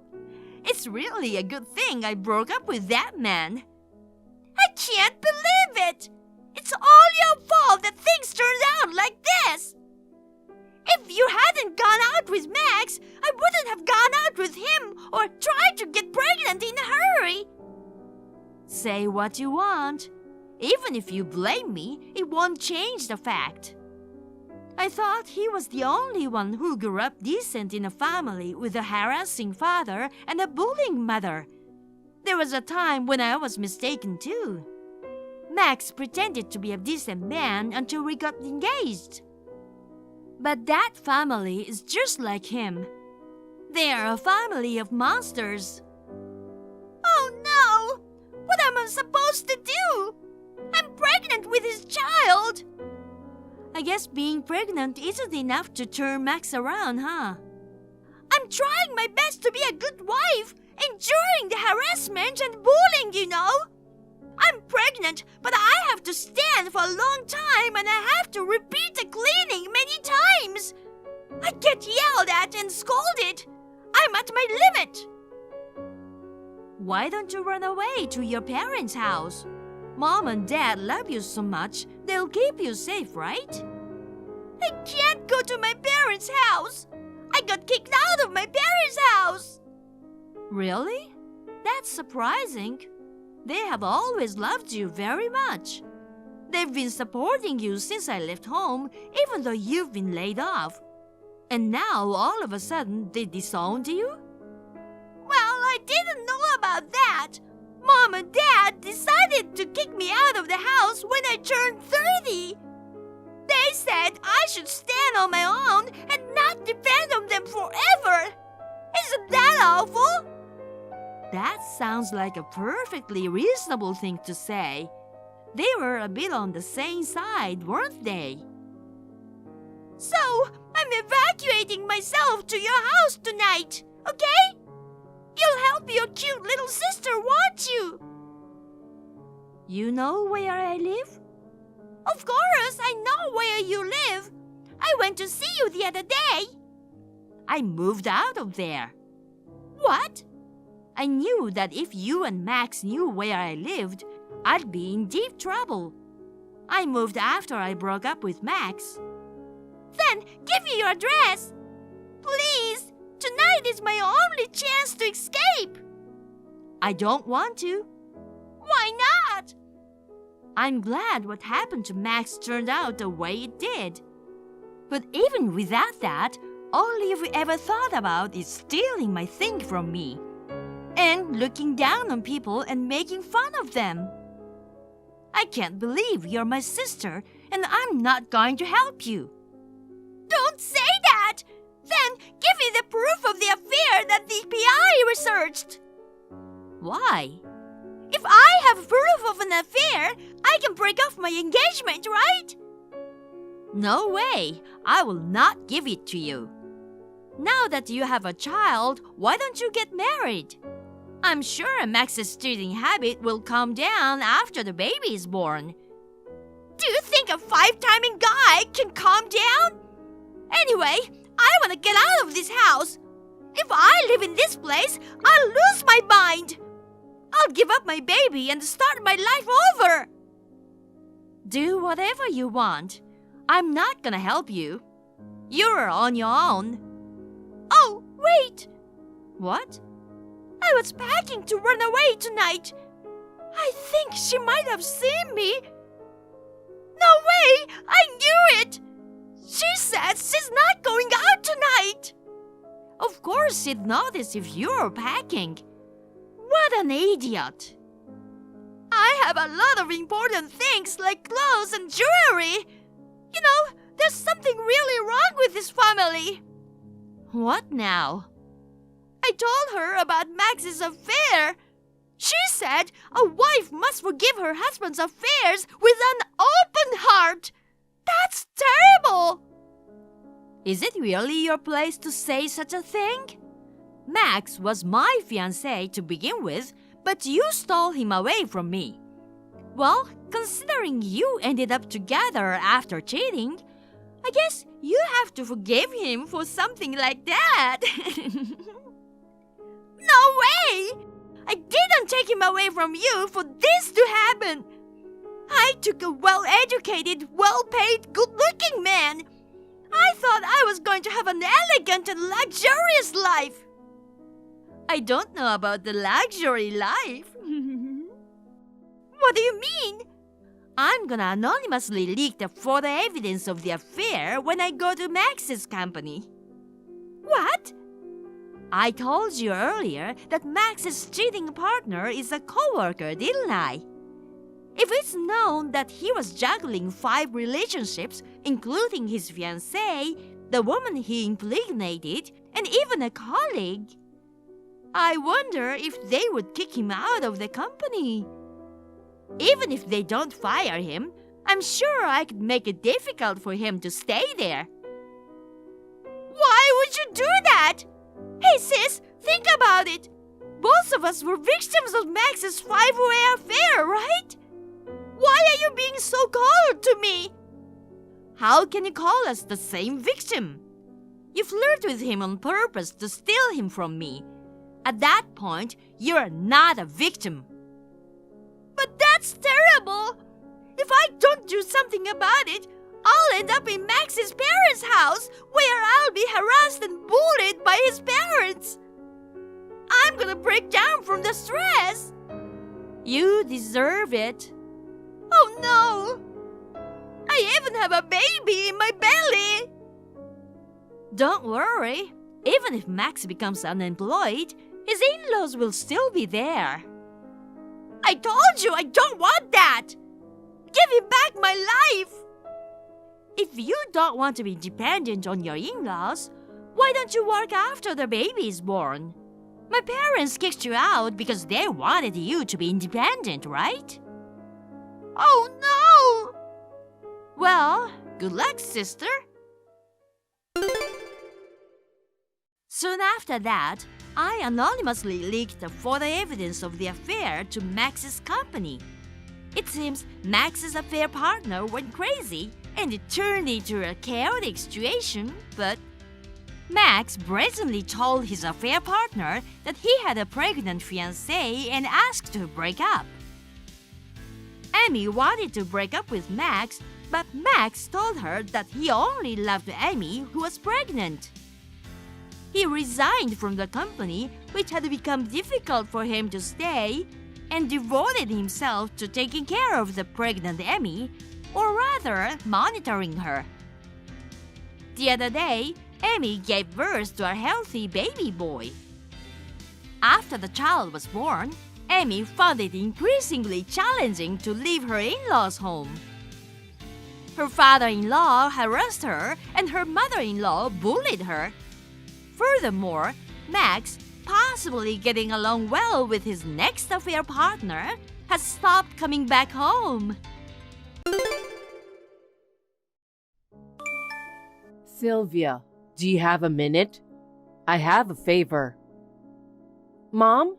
S5: It's really a good thing I broke up with that man. I can't believe it! It's all your fault that things turned out like this! If you hadn't gone out with Max, I wouldn't have gone out with him or tried to get pregnant in a hurry. Say what you want. Even if you blame me, it won't change the fact. I thought he was the only one who grew up decent in a family with a harassing father and a bullying mother. There was a time when I was mistaken too. Max pretended to be a decent man until we got engaged. But that family is just like him. They are a family of monsters. Oh no! What am I supposed to do? I'm pregnant with his child! I guess being pregnant isn't enough to turn Max around, huh? I'm trying my best to be a good wife, enduring the harassment and bullying, you know? I'm pregnant, but I have to stand for a long time and I have to repeat the cleaning many times. I get yelled at and scolded. I'm at my limit. Why don't you run away to your parents' house? Mom and Dad love you so much, they'll keep you safe, right? I can't go to my parents' house. I got kicked out of my parents' house. Really? That's surprising. They have always loved you very much. They've been supporting you since I left home, even though you've been laid off. And now, all of a sudden, they disowned you? Well, I didn't know about that. Mom and Dad decided to kick me out of the house when I turned 30. They said I should stand on my own and not depend on them forever. Isn't that awful? That sounds like a perfectly reasonable thing to say. They were a bit on the same side, weren't they? So, I'm evacuating myself to your house tonight, okay? You'll help your cute little sister, won't you? You know where I live? Of course, I know where you live. I went to see you the other day. I moved out of there. What? I knew that if you and Max knew where I lived, I'd be in deep trouble. I moved after I broke up with Max. Then give me your address. Please, tonight is my only chance to escape. I don't want to. Why not? I'm glad what happened to Max turned out the way it did. But even without that, all you've ever thought about is stealing my thing from me. And looking down on people and making fun of them. I can't believe you're my sister and I'm not going to help you. Don't say that! Then give me the proof of the affair that the PI researched. Why? If I have proof of an affair, I can break off my engagement, right? No way! I will not give it to you. Now that you have a child, why don't you get married? I'm sure Max's stealing habit will calm down after the baby is born. Do you think a 5-timing guy can calm down? Anyway, I want to get out of this house. If I live in this place, I'll lose my mind. I'll give up my baby and start my life over. Do whatever you want. I'm not gonna help you. You're on your own. Oh, wait. What? I was packing to run away tonight. I think she might have seen me. No way! I knew it! She said she's not going out tonight. Of course she'd notice if you're packing. What an idiot. I have a lot of important things like clothes and jewelry. You know, there's something really wrong with this family. What now? I told her about Max's affair. She said a wife must forgive her husband's affairs with an open heart. That's terrible. Is it really your place to say such a thing? Max was my fiancé to begin with, but you stole him away from me. Well, considering you ended up together after cheating, I guess you have to forgive him for something like that. No way! I didn't take him away from you for this to happen. I took a well-educated, well-paid, good-looking man. I thought I was going to have an elegant and luxurious life. I don't know about the luxury life. What do you mean? I'm gonna anonymously leak the photo evidence of the affair when I go to Max's company. What? I told you earlier that Max's cheating partner is a coworker, didn't I? If it's known that he was juggling 5 relationships, including his fiancée, the woman he impregnated, and even a colleague, I wonder if they would kick him out of the company. Even if they don't fire him, I'm sure I could make it difficult for him to stay there. Why would you do that? Hey sis, think about it. Both of us were victims of Max's 5-way affair, right? Why are you being so cold to me? How can you call us the same victim? You flirted with him on purpose to steal him from me. At that point, you're not a victim. But that's terrible! If I don't do something about it, I'll end up in Max's parents' house where I'll be harassed and bullied by his parents. I'm gonna break down from the stress. You deserve it. Oh no! I even have a baby in my belly! Don't worry. Even if Max becomes unemployed, his in-laws will still be there. I told you I don't want that! Give me back my life! If you don't want to be dependent on your in-laws, why don't you work after the baby is born? My parents kicked you out because they wanted you to be independent, right? Oh no! Well, good luck, sister. Soon after that, I anonymously leaked the photo evidence of the affair to Max's company. It seems Max's affair partner went crazy and it turned into a chaotic situation, but Max brazenly told his affair partner that he had a pregnant fiancée and asked to break up. Amy wanted to break up with Max, but Max told her that he only loved Amy, who was pregnant. He resigned from the company, which had become difficult for him to stay, and devoted himself to taking care of the pregnant Amy, or rather, monitoring her. The other day, Amy gave birth to a healthy baby boy. After the child was born, Amy found it increasingly challenging to leave her in-laws' home. Her father-in-law harassed her and her mother-in-law bullied her. Furthermore, Max, possibly getting along well with his next affair partner, has stopped coming back home.
S1: Sylvia, do you have a minute? I have a favor. Mom?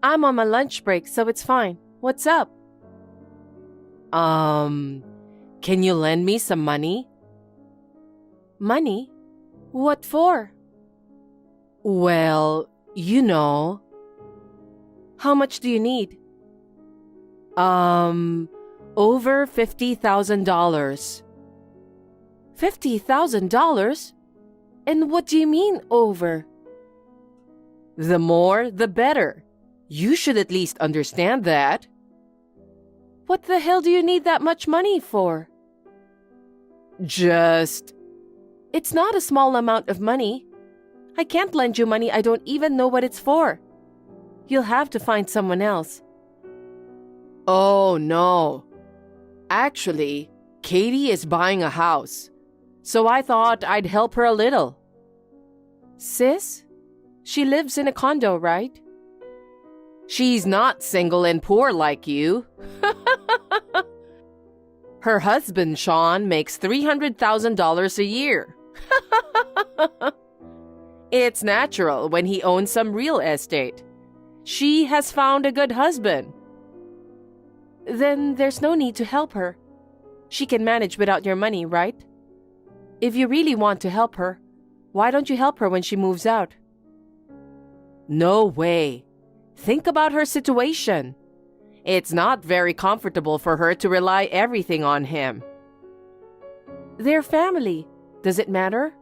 S1: I'm on my lunch break, so it's fine. What's up? Can you lend me some money? Money? What for? Well, you know. How much do you need? Over $50,000. $50,000? And what do you mean, over? The more, the better. You should at least understand that. What the hell do you need that much money for? It's not a small amount of money. I can't lend you money I don't even know what it's for. You'll have to find someone else. Oh, no. Actually, Katie is buying a house, so I thought I'd help her a little. Sis? She lives in a condo, right? She's not single and poor like you. Her husband, Sean, makes $300,000 a year. It's natural when he owns some real estate. She has found a good husband.
S3: 'Sylvia, do you have a minute? I have a favor. Mom? I'm on my lunch break, so it's fine. What's up?
S1: Sylvia, do you have a minute? I have a favor. Mom? I'm on my lunch break, so it's fine. What's up? It's natural when he owns some real estate. She has found a good husband. Then there's no need to help her. She can manage without your money, right? If you really want to help her, why don't you help her when she moves out?
S2: No way. Think about her situation. It's not very comfortable for her to rely everything on him.
S1: They're family. Does it matter?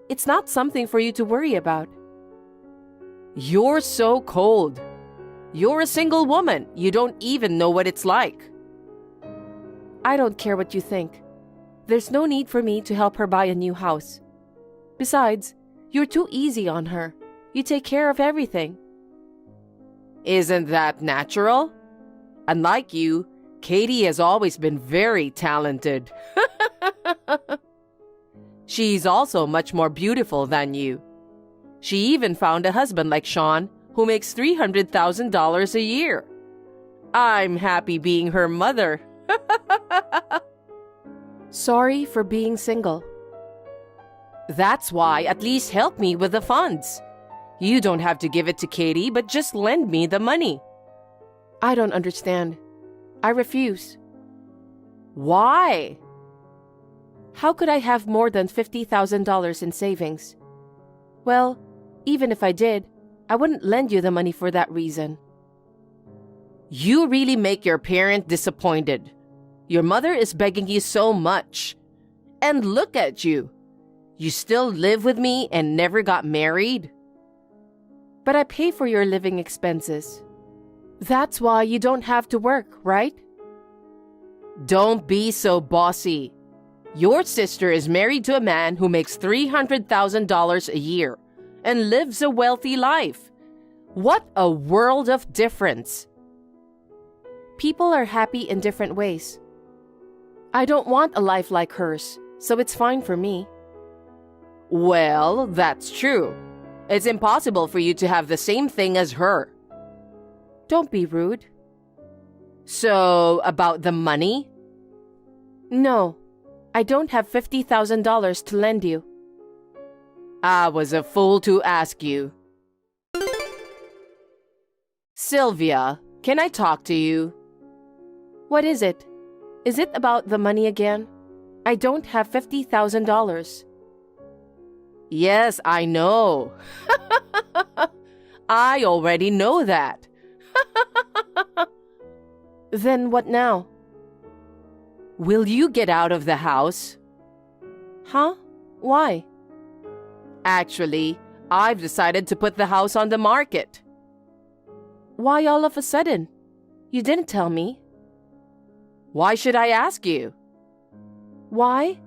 S1: It's not something for you to worry about.
S2: You're so cold. You're a single woman. You don't even know what it's like.
S1: I don't care what you think. There's no need for me to help her buy a new house. Besides, you're too easy on her. You take care of everything.
S2: Isn't that natural? Unlike you, Katie has always been very talented. She's also much more beautiful than you. She even found a husband like Sean who makes $300,000 a year. I'm happy being her mother.
S1: Sorry for being single.
S2: That's why at least help me with the funds. You don't have to give it to Katie, but just lend me the money.
S1: I don't understand. I refuse.
S2: Why?
S1: How could I have more than $50,000 in savings? Well, even if I did, I wouldn't lend you the money for that reason.
S2: You really make your parent disappointed. Your mother is begging you so much. And look at you. You still live with me and never got married?
S1: But I pay for your living expenses. That's why you don't have to work, right?
S2: Don't be so bossy. Your sister is married to a man who makes $300,000 a year and lives a wealthy life. What a world of difference.
S1: People are happy in different ways. I don't want a life like hers, so it's fine for me.
S2: Well, that's true. It's impossible for you to have the same thing as her.
S1: Don't be rude.
S2: So, about the money?
S1: No, I don't have $50,000 to lend you.
S2: I was a fool to ask you. Sylvia, can I talk to you?
S1: What is it? Is it about the money again? I don't have $50,000.
S2: Yes, I know. I already know that.
S1: Then what now?
S2: Will you get out of the house?
S1: Huh? Why?
S2: Actually, I've decided to put the house on the market.
S1: Why all of a sudden? You didn't tell me.
S2: Why should I ask you?
S1: Why?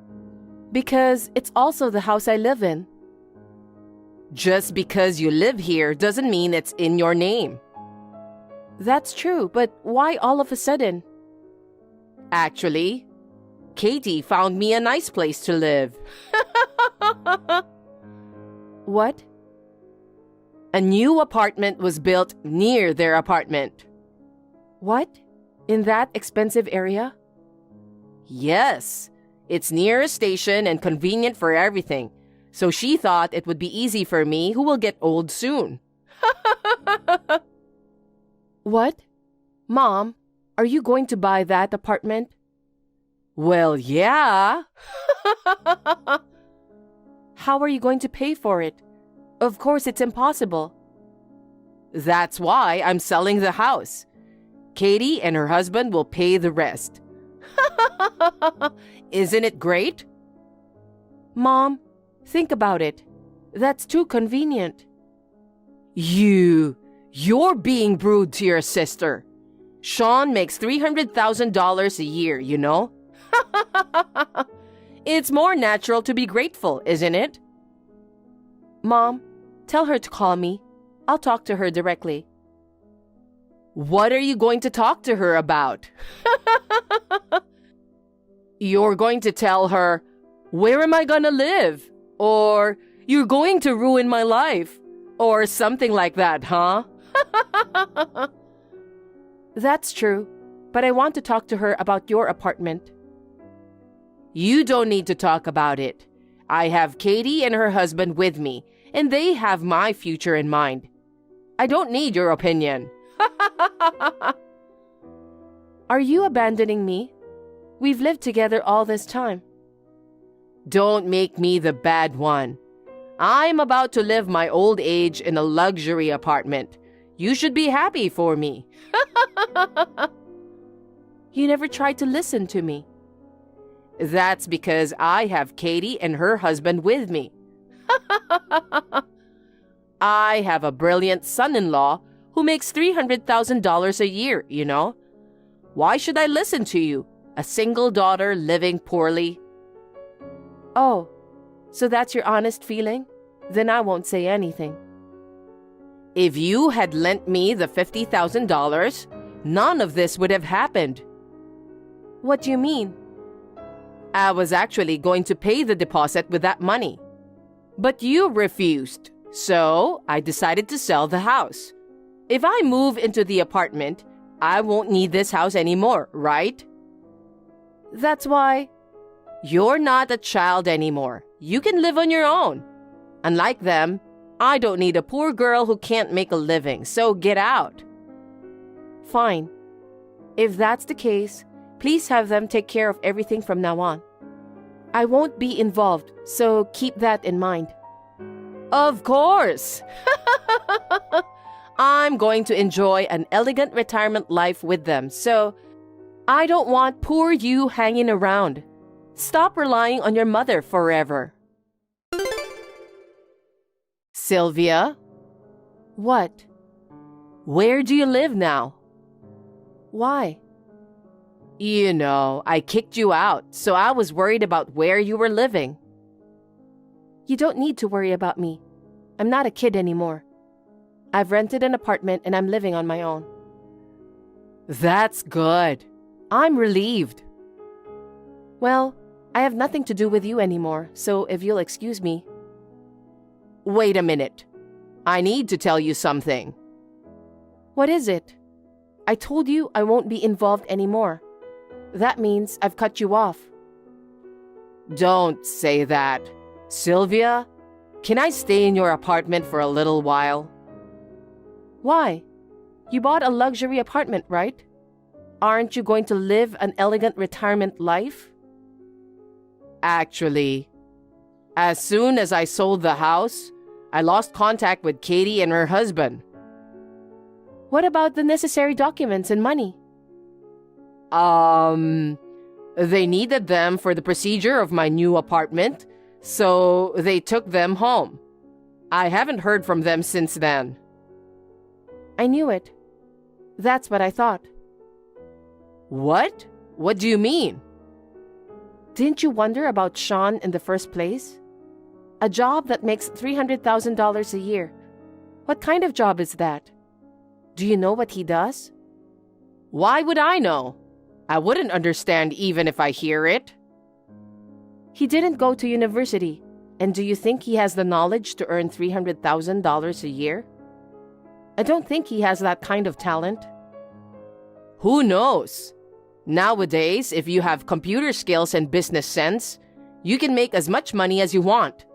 S1: Because it's also the house I live in.
S2: Just because you live here doesn't mean it's in your name.
S1: That's true, but why all of a sudden?
S2: Actually, Katie found me a nice place to live.
S1: What?
S2: A new apartment was built near their apartment.
S1: What? In that expensive area?
S2: Yes, it's near a station and convenient for everything. So she thought it would be easy for me, who will get old soon.
S1: What? Mom, are you going to buy that apartment?
S2: Well, yeah.
S1: How are you going to pay for it? Of course, it's impossible.
S2: That's why I'm selling the house. Katie and her husband will pay the rest. Isn't it great?
S1: Mom, think about it. That's too convenient.
S2: You're being rude to your sister. Sean makes $300,000 a year, you know? It's more natural to be grateful, isn't it?
S1: Mom, tell her to call me. I'll talk to her directly.
S2: What are you going to talk to her about? You're going to tell her, where am I gonna live? Or, you're going to ruin my life. Or something like that, huh?
S1: That's true, but I want to talk to her about your apartment.
S2: You don't need to talk about it. I have Katie and her husband with me, and they have my future in mind. I don't need your opinion.
S1: Are you abandoning me? We've lived together all this time.
S2: Don't make me the bad one. I'm about to live my old age in a luxury apartment. You should be happy for me.
S1: You never tried to listen to me.
S2: That's because I have Katie and her husband with me. I have a brilliant son-in-law who makes $300,000 a year, you know. Why should I listen to you, a single daughter living poorly?
S1: Oh, so that's your honest feeling? Then I won't say anything.
S2: If you had lent me the $50,000, none of this would have happened.
S1: What do you mean?
S2: I was actually going to pay the deposit with that money. But you refused, so I decided to sell the house. If I move into the apartment, I won't need this house anymore, right?
S1: That's why.
S2: You're not a child anymore. You can live on your own. Unlike them, I don't need a poor girl who can't make a living, so get out.
S1: Fine. If that's the case, please have them take care of everything from now on. I won't be involved, so keep that in mind.
S2: Of course! I'm going to enjoy an elegant retirement life with them, so I don't want poor you hanging around. Stop relying on your mother forever. Sylvia?
S1: What?
S2: Where do you live now?
S1: Why?
S2: You know, I kicked you out, so I was worried about where you were living.
S1: You don't need to worry about me. I'm not a kid anymore. I've rented an apartment and I'm living on my own.
S2: That's good. I'm relieved.
S1: Well, I have nothing to do with you anymore, so if you'll excuse me.
S2: Wait a minute. I need to tell you something.
S1: What is it? I told you I won't be involved anymore. That means I've cut you off.
S2: Don't say that. Sylvia, can I stay in your apartment for a little while?
S1: Why? You bought a luxury apartment, right? Aren't you going to live an elegant retirement life?
S2: Actually, as soon as I sold the house, I lost contact with Katie and her husband.
S1: What about the necessary documents and money?
S2: They needed them for the procedure of my new apartment, so they took them home. I haven't heard from them since then.
S1: I knew it. That's what I thought.
S2: What? What do you mean?
S1: Didn't you wonder about Sean in the first place? A job that makes $300,000 a year. What kind of job is that? Do you know what he does?
S2: Why would I know? I wouldn't understand even if I hear it.
S1: He didn't go to university. And do you think he has the knowledge to earn $300,000 a year? I don't think he has that kind of talent.
S2: Who knows? Nowadays, if you have computer skills and business sense, you can make as much money as you want.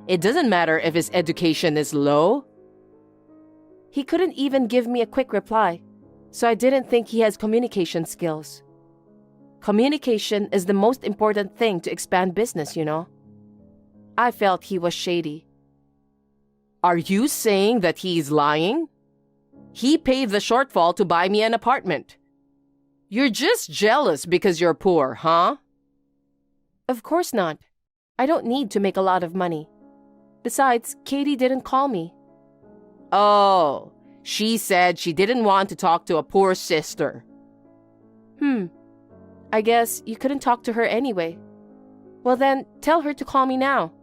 S2: It doesn't matter if his education is low.
S1: He couldn't even give me a quick reply, so I didn't think he has communication skills. Communication is the most important thing to expand business, you know. I felt he was shady.
S2: Are you saying that he's lying? He paid the shortfall to buy me an apartment. You're just jealous because you're poor, huh?
S1: Of course not. I don't need to make a lot of money. Besides, Katie didn't call me.
S2: Oh, she said she didn't want to talk to a poor sister.
S1: I guess you couldn't talk to her anyway. Well then, tell her to call me now.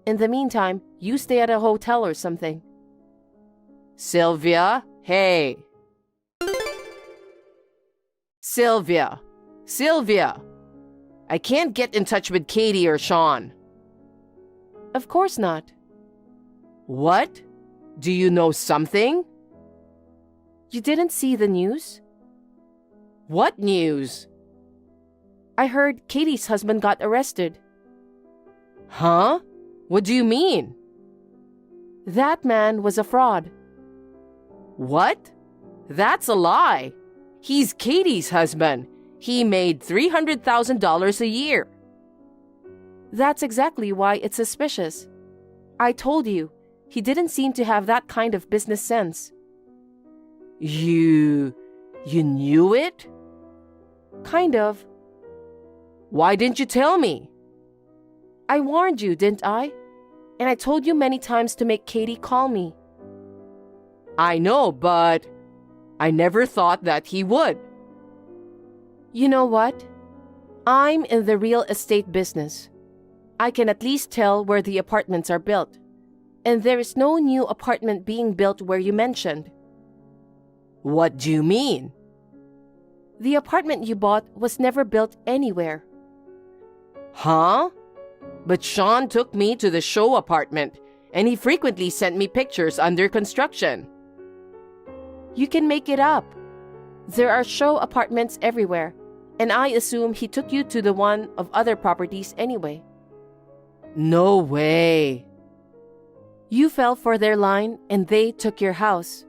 S1: In the meantime, you stay at a hotel or something.
S2: Sylvia, hey. Sylvia, I can't get in touch with Katie or Sean.
S1: Of course not.
S2: What? Do you know something?
S1: You didn't see the news?
S2: What news?
S1: I heard Katie's husband got arrested.
S2: Huh? What do you mean?
S1: That man was a fraud.
S2: What? That's a lie. He's Katie's husband. He made $300,000 a year.
S1: That's exactly why it's suspicious. I told you, he didn't seem to have that kind of business sense.
S2: You knew it?
S1: Kind of.
S2: Why didn't you tell me?
S1: I warned you, didn't I? And I told you many times to make Katie call me.
S2: I know, but I never thought that he would.
S1: You know what? I'm in the real estate business. I can at least tell where the apartments are built. And there is no new apartment being built where you mentioned.
S2: What do you mean?
S1: The apartment you bought was never built anywhere.
S2: Huh? But Sean took me to the show apartment, and he frequently sent me pictures under construction.
S1: You can make it up. There are show apartments everywhere, and I assume he took you to the one of other properties anyway.
S2: No way.
S1: You fell for their line and they took your house.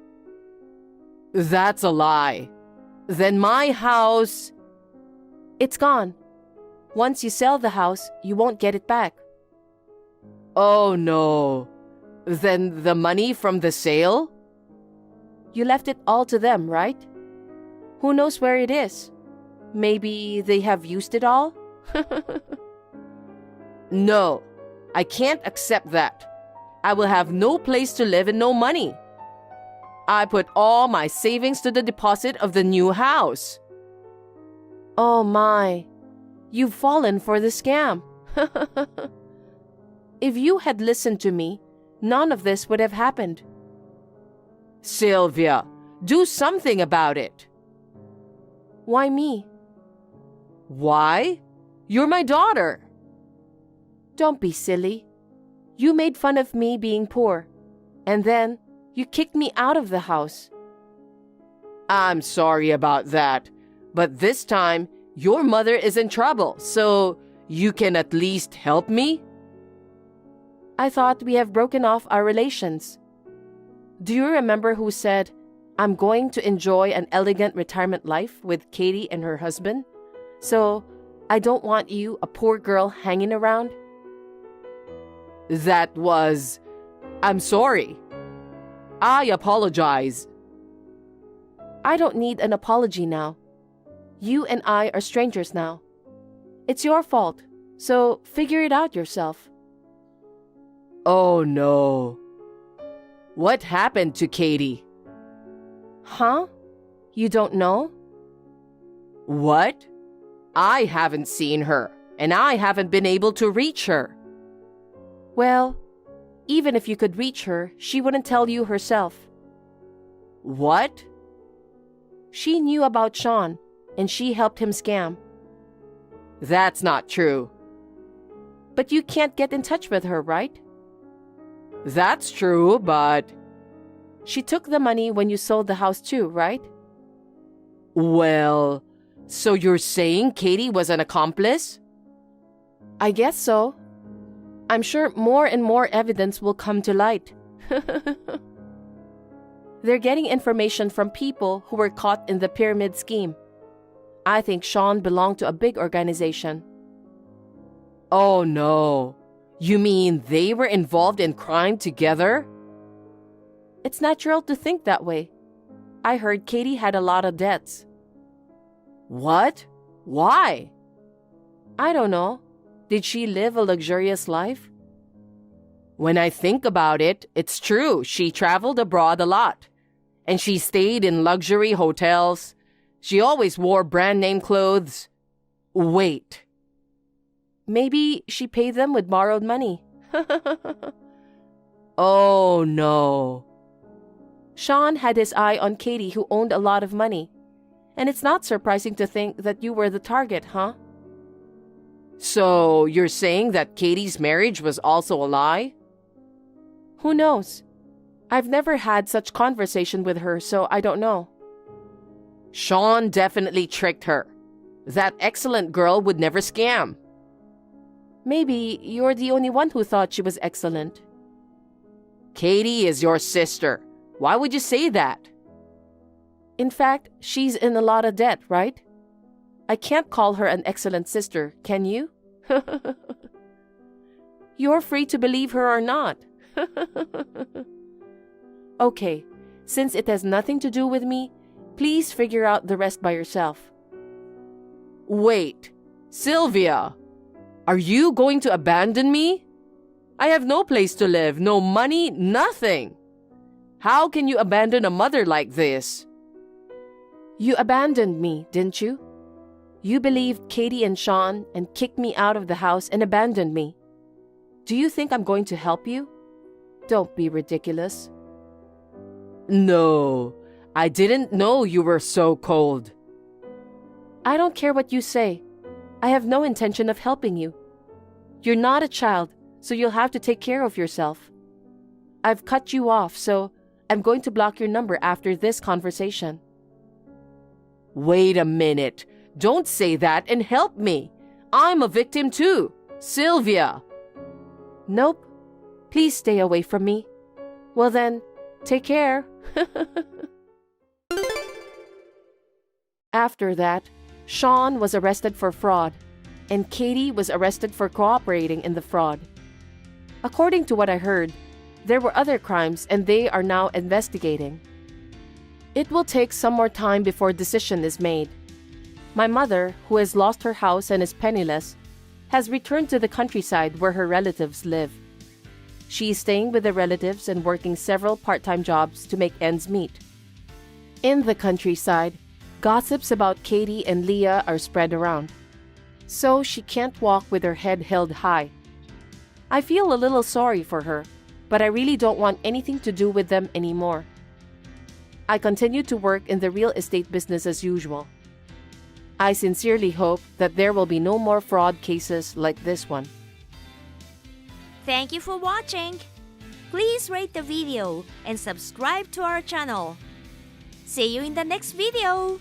S2: That's a lie. Then my house...
S1: It's gone. Once you sell the house, you won't get it back.
S2: Oh no. Then the money from the sale?
S1: You left it all to them, right? Who knows where it is? Maybe they have used it all?
S2: No, I can't accept that. I will have no place to live and no money. I put all my savings to the deposit of the new house.
S1: Oh my, you've fallen for the scam. If you had listened to me, none of this would have happened.
S2: Sylvia, do something about it.
S1: Why me?
S2: Why? You're my daughter.
S1: Don't be silly. You made fun of me being poor, and then you kicked me out of the house.
S2: I'm sorry about that, but this time your mother is in trouble, so you can at least help me?
S1: I thought we have broken off our relations. Do you remember who said, I'm going to enjoy an elegant retirement life with Katie and her husband, so I don't want you, a poor girl, hanging around?
S2: That was... I'm sorry. I apologize.
S1: I don't need an apology now. You and I are strangers now. It's your fault, so figure it out yourself.
S2: Oh no. What happened to Katie?
S1: Huh? You don't know?
S2: What? I haven't seen her, and I haven't been able to reach her.
S1: Well, even if you could reach her, she wouldn't tell you herself.
S2: What?
S1: She knew about Sean, and she helped him scam.
S2: That's not true.
S1: But you can't get in touch with her, right?
S2: That's true, but...
S1: She took the money when you sold the house too, right?
S2: Well, so you're saying Katie was an accomplice?
S1: I guess so. I'm sure more and more evidence will come to light. They're getting information from people who were caught in the pyramid scheme. I think Sean belonged to a big organization.
S2: Oh no. You mean they were involved in crime together?
S1: It's natural to think that way. I heard Katie had a lot of debts.
S2: What? Why?
S1: I don't know. Did she live a luxurious life?
S2: When I think about it, it's true. She traveled abroad a lot. And she stayed in luxury hotels. She always wore brand name clothes. Wait.
S1: Maybe she paid them with borrowed money.
S2: Oh no.
S1: Sean had his eye on Katie, who owned a lot of money. And it's not surprising to think that you were the target, huh?
S2: So you're saying that Katie's marriage was also a lie?
S1: Who knows? I've never had such conversation with her, so I don't know.
S2: Sean definitely tricked her. That excellent girl would never scam.
S1: Maybe you're the only one who thought she was excellent.
S2: Katie is your sister. Why would you say that?
S1: In fact, she's in a lot of debt, right? I can't call her an excellent sister, can you? You're free to believe her or not. Okay, since it has nothing to do with me, please figure out the rest by yourself.
S2: Wait, Sylvia, are you going to abandon me? I have no place to live, no money, nothing. How can you abandon a mother like this?
S1: You abandoned me, didn't you? You believed Katie and Sean and kicked me out of the house and abandoned me. Do you think I'm going to help you? Don't be ridiculous.
S2: No, I didn't know you were so cold.
S1: I don't care what you say. I have no intention of helping you. You're not a child, so you'll have to take care of yourself. I've cut you off, so I'm going to block your number after this conversation.
S2: Wait a minute. Don't say that and help me. I'm a victim too. Sylvia.
S1: Nope. Please stay away from me. Well then, take care. After that, Sean was arrested for fraud, and Katie was arrested for cooperating in the fraud. According to what I heard, there were other crimes and they are now investigating. It will take some more time before a decision is made. My mother, who has lost her house and is penniless, has returned to the countryside where her relatives live. She is staying with the relatives and working several part-time jobs to make ends meet. In the countryside, gossips about Katie and Leah are spread around, so she can't walk with her head held high. I feel a little sorry for her, but I really don't want anything to do with them anymore. I continue to work in the real estate business as usual. I sincerely hope that there will be no more fraud cases like this one.
S5: Thank you for watching. Please rate the video and subscribe to our channel. See you in the next video.